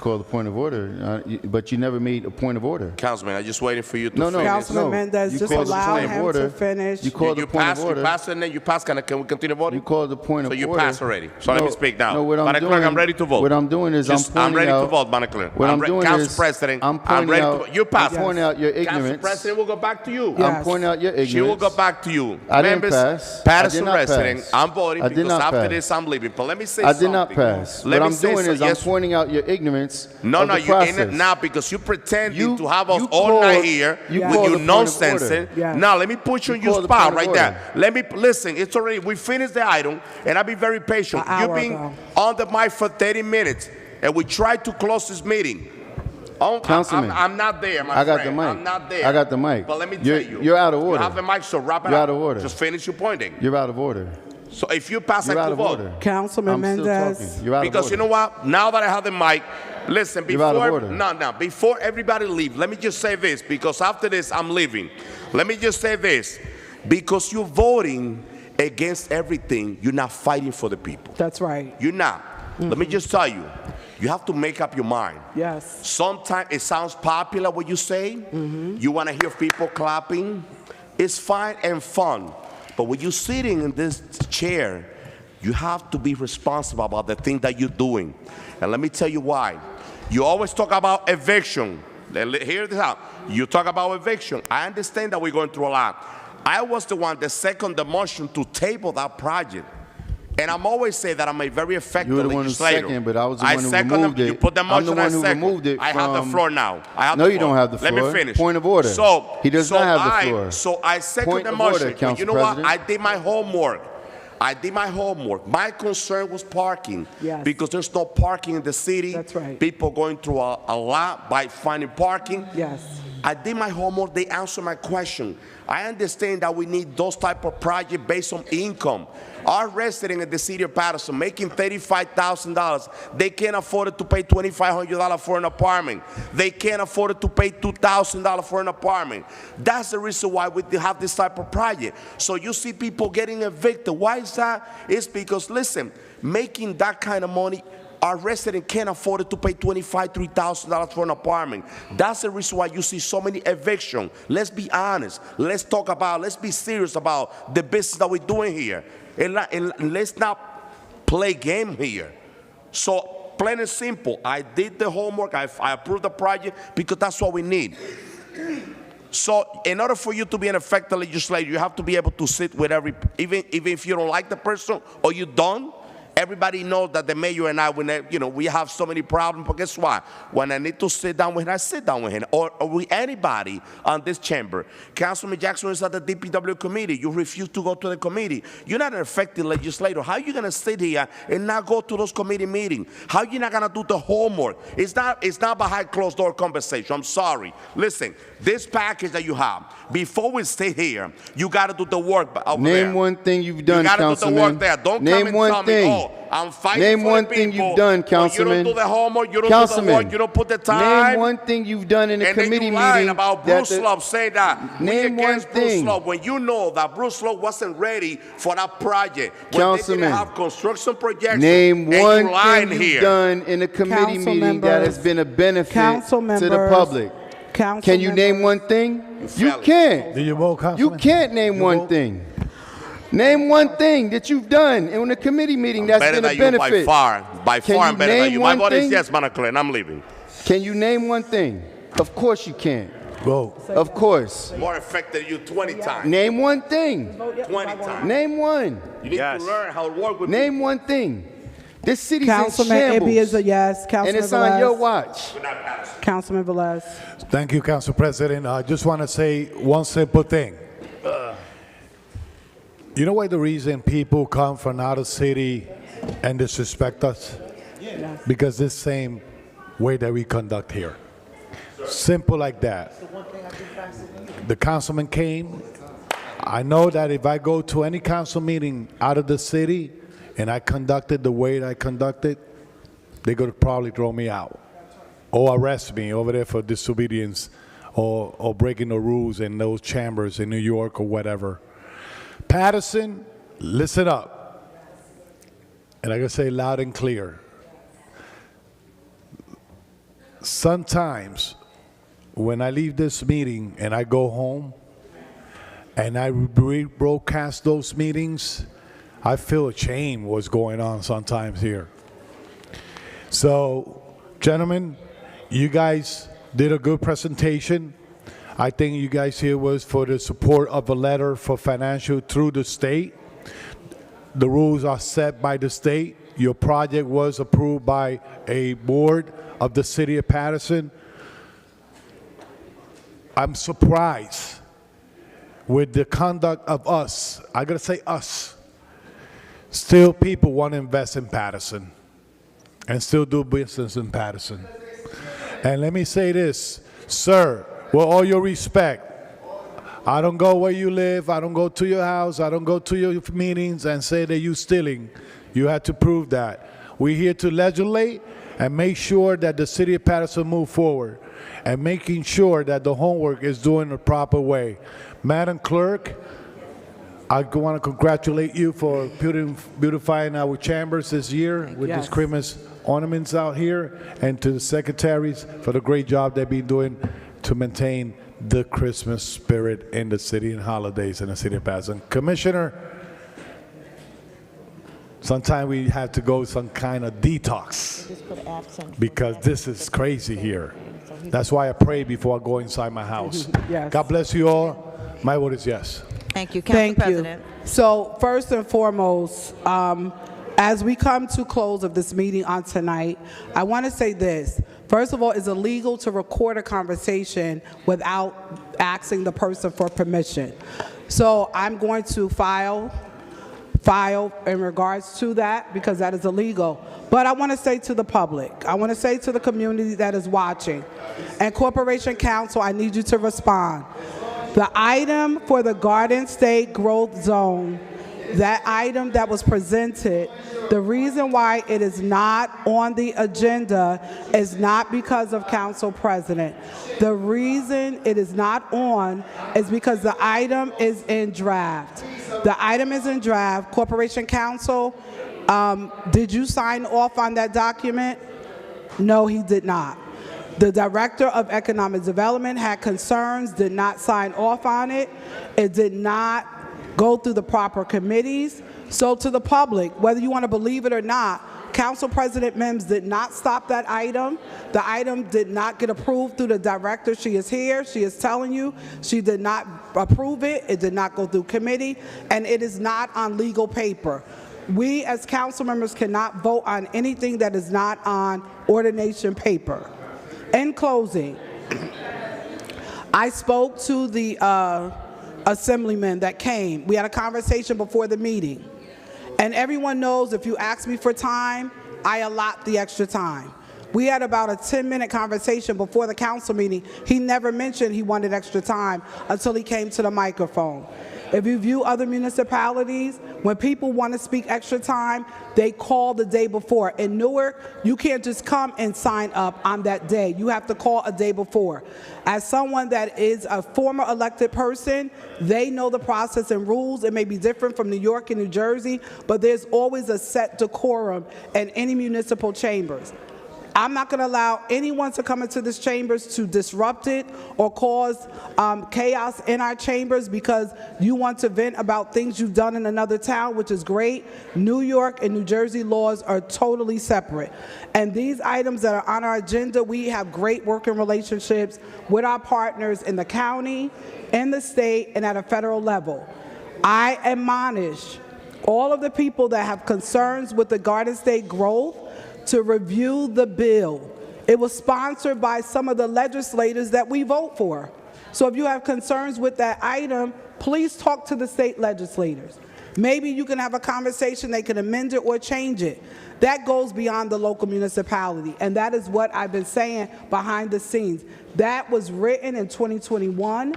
Call the point of order, but you never made a point of order. Councilman, I'm just waiting for you to finish. Councilman Mendez, just allow him to finish. You called the point of order. You passed and then you passed. Can we continue voting? You called the point of order. So you passed already. So let me speak now. No, what I'm doing, I'm ready to vote. What I'm doing is I'm ready to vote, Manacler. What I'm doing Council is President, I'm ready to vote. You passed. I'm pointing out your ignorance. Council President will go back to you. I'm pointing out your ignorance. She will go back to you. I didn't pass. Paterson resident, I'm voting because after pass. this I'm leaving. But let me say something. I did not pass. What I'm doing is I'm pointing out your ignorance. No, you're in it now because you pretending to have us all night here with your nonsense. Now let me put you in your spot right there. Let me listen. It's already we finished the item, and I'll be very patient. You've been on the mic for 30 minutes, and we tried to close this meeting. Councilman, I'm not there, my friend. I got the mic. I'm not there. I got the mic. But let me tell you, you're out of order. You have the mic, so wrap it up. You're out of order. Just finish your pointing. You're out of order. So if you pass, you're I out can of vote. order. Councilman Mendez. You're out because of order. You know what? Now that I have the mic, listen, before everybody leave, let me just say this, because after this I'm leaving. Let me just say this. Because you're voting against everything, you're not fighting for the people. That's right. You're not. Let me just tell you. You have to make up your mind. Yes. Sometimes it sounds popular what you say. You want to hear people clapping. It's fine and fun. But when you're sitting in this chair, you have to be responsible about the thing that you're doing. And let me tell you why. You always talk about eviction. Hear this out. You talk about eviction. I understand that we're going through a lot. I was the one that seconded the motion to table that project. And I'm always saying that I'm a very effective You were the one who legislator. seconded, but I was the one who second removed them. it. You put the I'm motion, the I one who second. removed it I have the from- floor now. I have No, the you floor. don't have the Let floor. me finish. Point of order. So He does so not have the I- floor. So I second Point the of motion. order, But you Council know what? President. I did my homework. I did my homework. My concern was parking. Yes. Because there's no parking in the city. That's right. People going through a lot by finding parking. Yes. I did my homework. They answered my question. I understand that we need those type of projects based on income. Our resident in the city of Paterson making $35,000, they can't afford it to pay $2,500 for an apartment. They can't afford it to pay $2,000 for an apartment. That's the reason why we have this type of project. So you see people getting evicted. Why is that? It's because, listen, making that kind of money, our resident can't afford it to pay $2,500, $3,000 for an apartment. That's the reason why you see so many evictions. Let's be honest. Let's talk about, let's be serious about the business that we're doing here. And let's not play game here. So plain and simple, I did the homework, I approved the project because that's what we need. So in order for you to be an effective legislator, you have to be able to sit with even if you don't like the person or you don't. Everybody knows that the mayor and I, we have so many problems, but guess what? When I need to sit down with him, I sit down with him, or with anybody on this chamber. Councilman Jackson is at the DPW committee. You refuse to go to the committee. You're not an effective legislator. How are you going to sit here and not go to those committee meetings? How are you not going to do the homework? It's not behind closed door conversation. I'm sorry. Listen, this package that you have, before we stay here, you got to do the work over there. Name one thing you've done, You got to do the Councilman. work there. Don't Name come and one tell thing. me, oh, I'm fighting Name for one the thing people, you've done, but Councilman. You don't do the homework, you don't do the Councilman, work, you don't put the time. Name one thing you've done in a and then committee you lying meeting. about that Bruce the- Love, say that we Name one against Bruce thing. Love when you know that Bruce Love wasn't ready for that project. When Councilman, they didn't have construction projections. Name and one you lying thing here. you've done in a committee Council meeting that has members. been a benefit Council to the members. public. Council Can you name one thing? You can't. Do you vote, You Councilman? can't name one thing. Name one thing that you've done in a committee meeting that's Better been a than you benefit. by Can far you I'm better than name you. My one vote is thing? yes, Manaclen, and I'm leaving. Can you name one thing? Of course you can. Go. Of course. More effective than you 20 times. Name one thing. 20 times. Name one. You need to learn how to work with Name one thing. This city's Councilman in shambles. Ibby is a yes. and Councilman it's on your Velez. watch. Councilman Velez. Thank you, Council President. I just want to say one simple thing. You know why the reason people come from out of city and disrespect us? Because this same way that we conduct here. Simple like that. The councilman came. I know that if I go to any council meeting out of the city and I conducted the way that I conducted, they're going to probably throw me out or arrest me over there for disobedience or breaking the rules in those chambers in New York or whatever. Paterson, listen up. And I gotta say loud and clear. Sometimes when I leave this meeting and I go home and I rebroadcast those meetings, I feel ashamed what's going on sometimes here. So, gentlemen, you guys did a good presentation. I think you guys here was for the support of a letter for financial through the state. The rules are set by the state. Your project was approved by a board of the city of Paterson. I'm surprised with the conduct of us. I gotta say us. Still people want to invest in Paterson and still do business in Paterson. And let me say this, sir, with all your respect, I don't go where you live, I don't go to your house, I don't go to your meetings and say that you're stealing. You have to prove that. We're here to legislate and make sure that the city of Paterson move forward and making sure that the homework is doing the proper way. Madam Clerk, I want to congratulate you for beautifying our chambers this year with Yes. these Christmas ornaments out here, and to the secretaries for the great job they've been doing to maintain the Christmas spirit in the city and holidays in the city of Paterson. Commissioner, sometimes we have to go some kind of detox because this is crazy here. That's why I pray before I go inside my house. Yes. God bless you all. My vote is yes. Thank you, Council Thank President. you. So first and foremost, as we come to close of this meeting on tonight, I want to say this. First of all, it's illegal to record a conversation without asking the person for permission. So I'm going to file in regards to that because that is illegal. But I want to say to the public, I want to say to the community that is watching, and Corporation Council, I need you to respond. The item for the Garden State Growth Zone, that item that was presented, the reason why it is not on the agenda is not because of Council President. The reason it is not on is because the item is in draft. The item is in draft. Corporation Council, did you sign off on that document? No, he did not. The Director of Economic Development had concerns, did not sign off on it. It did not go through the proper committees. So to the public, whether you want to believe it or not, Council President Mims did not stop that item. The item did not get approved through the director. She is here. She is telling you she did not approve it. It did not go through committee, and it is not on legal paper. We as council members cannot vote on anything that is not on ordination paper. In closing, I spoke to the assemblyman that came. We had a conversation before the meeting. And everyone knows if you ask me for time, I allot the extra time. We had about a 10-minute conversation before the council meeting. He never mentioned he wanted extra time until he came to the microphone. If you view other municipalities, when people want to speak extra time, they call the day before. In Newark, you can't just come and sign up on that day. You have to call a day before. As someone that is a former elected person, they know the process and rules. It may be different from New York and New Jersey, but there's always a set decorum in any municipal chambers. I'm not going to allow anyone to come into this chambers to disrupt it or cause chaos in our chambers because you want to vent about things you've done in another town, which is great. New York and New Jersey laws are totally separate. And these items that are on our agenda, we have great working relationships with our partners in the county, in the state, and at a federal level. I admonish all of the people that have concerns with the Garden State growth to review the bill. It was sponsored by some of the legislators that we vote for. So if you have concerns with that item, please talk to the state legislators. Maybe you can have a conversation, they can amend it or change it. That goes beyond the local municipality, and that is what I've been saying behind the scenes. That was written in 2021.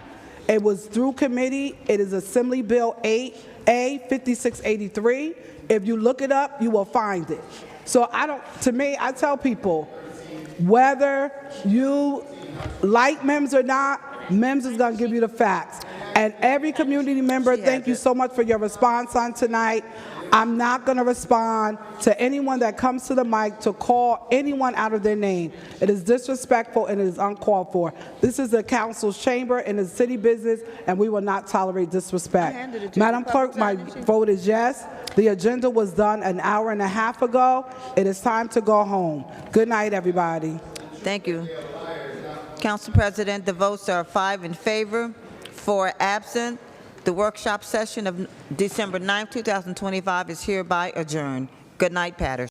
It was through committee. It is Assembly Bill 8A 5683. If you look it up, you will find it. So I tell people, whether you like Mims or not, Mims is going to give you the facts. And every community member, thank you so much for your response on tonight. I'm not going to respond to anyone that comes to the mic to call anyone out of their name. It is disrespectful and it is uncalled for. This is the council's chamber and it's city business, and we will not tolerate disrespect. Madam Clerk, my vote is yes. The agenda was done an hour and a half ago. It is time to go home. Good night, everybody. Thank you. Council President, the votes are 5 in favor, 4 absent. The workshop session of December 9, 2025 is hereby adjourned. Good night, Paterson.